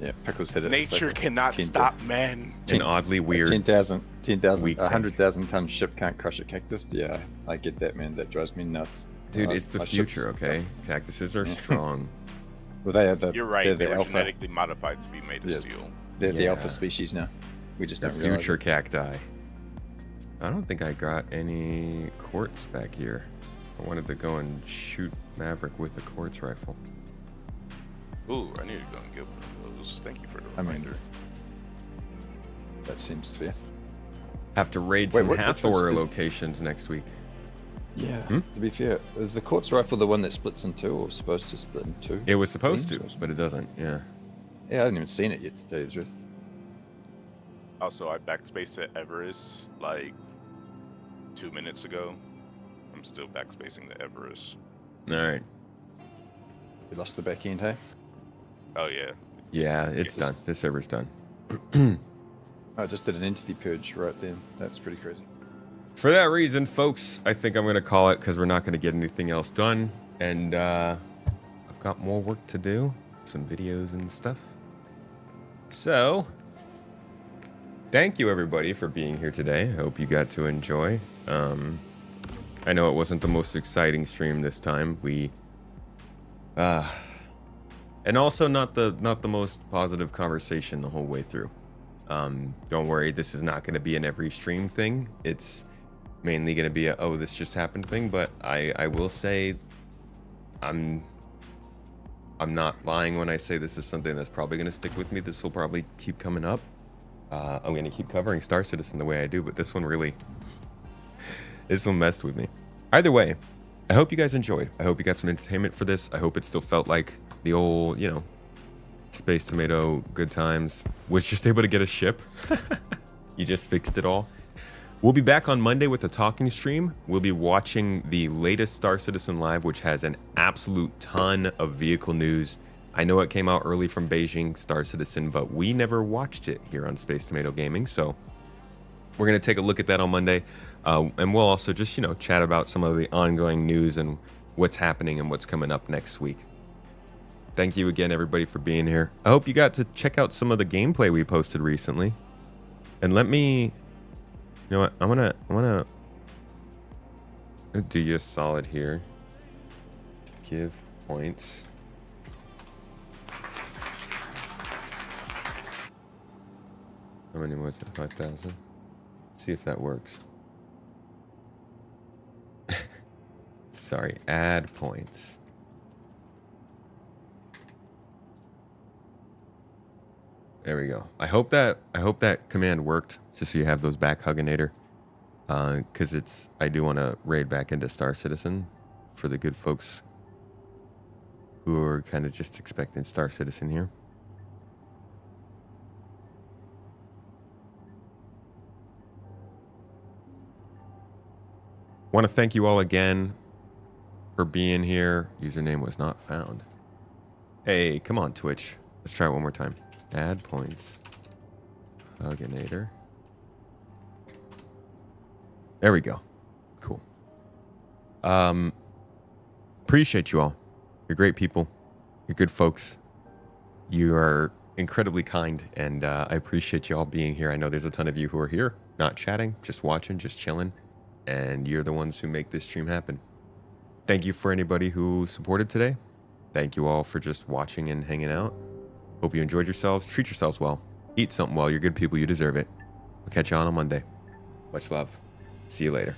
Yeah, Pickles hit it. It's Nature like cannot 10 stop man. An oddly weird 10,000, weak tank. 100,000 ton ship can't crush a cactus. Yeah, I get that, man. That drives me nuts. dude. Uh, It's the my ships- future, okay? Cactuses are Yeah. strong. Well, they are the. You're right. They're They the were alpha. genetically modified to be made of Yeah. steel. They're the alpha Yeah. species now. We just The don't realize future it. cacti. I don't think I got any quartz back here. I wanted to go and shoot Maverick with a quartz rifle. Ooh, I need to go and get one of those. Thank you for the I mean, reminder. that seems fair. Have to raid Wait, some which Hathor one's- is- locations next week. Yeah. Hmm? To be fair, is the quartz rifle the one that splits in 2, or supposed to split in 2? It was supposed to, Beams? but it doesn't. Yeah. Yeah, I haven't even seen it yet, to tell you the truth. Also, I backspaced at Everest like 2 minutes ago. I'm still backspacing the Everest. All right. You lost the back end, hey? Oh yeah. Yeah, it's Yes. done. This server's done. I just did an entity purge right then. That's pretty crazy. For that reason, folks, I think I'm going to call it because we're not going to get anything else done. And I've got more work to do, some videos and stuff. So, thank you everybody for being here today. I hope you got to enjoy. I know it wasn't the most exciting stream this time. And also not the most positive conversation the whole way through. Don't worry, this is not going to be an every stream thing. It's mainly going to be a, oh, this just happened thing. But I will say, I'm not lying when I say this is something that's probably going to stick with me. This will probably keep coming up. I'm going to keep covering Star Citizen the way I do, but this one messed with me. Either way, I hope you guys enjoyed. I hope you got some entertainment for this. I hope it still felt like the old, Space Tomato good times. Was just able to get a ship. You just fixed it all. We'll be back on Monday with a talking stream. We'll be watching the latest Star Citizen Live, which has an absolute ton of vehicle news. I know it came out early from Beijing Star Citizen, but we never watched it here on Space Tomato Gaming, so we're going to take a look at that on Monday. And we'll also just, chat about some of the ongoing news and what's happening and what's coming up next week. Thank you again, everybody, for being here. I hope you got to check out some of the gameplay we posted recently. And let me, you know what, I wanna do you a solid here. Give points. How many was it? 5,000. See if that works. Sorry, add points. There we go. I hope that command worked, just so you have those back hugginator. Because I do want to raid back into Star Citizen for the good folks who are kind of just expecting Star Citizen here. Want to thank you all again for being here. Username was not found. Hey, come on, Twitch. Let's try it one more time. Add points. Hugginator. There we go. Cool. Appreciate you all. You're great people. You're good folks. You are incredibly kind, and I appreciate you all being here. I know there's a ton of you who are here, not chatting, just watching, just chilling, and you're the ones who make this stream happen. Thank you for anybody who supported today. Thank you all for just watching and hanging out. Hope you enjoyed yourselves. Treat yourselves well. Eat something well. You're good people. You deserve it. I'll catch you on Monday. Much love. See you later.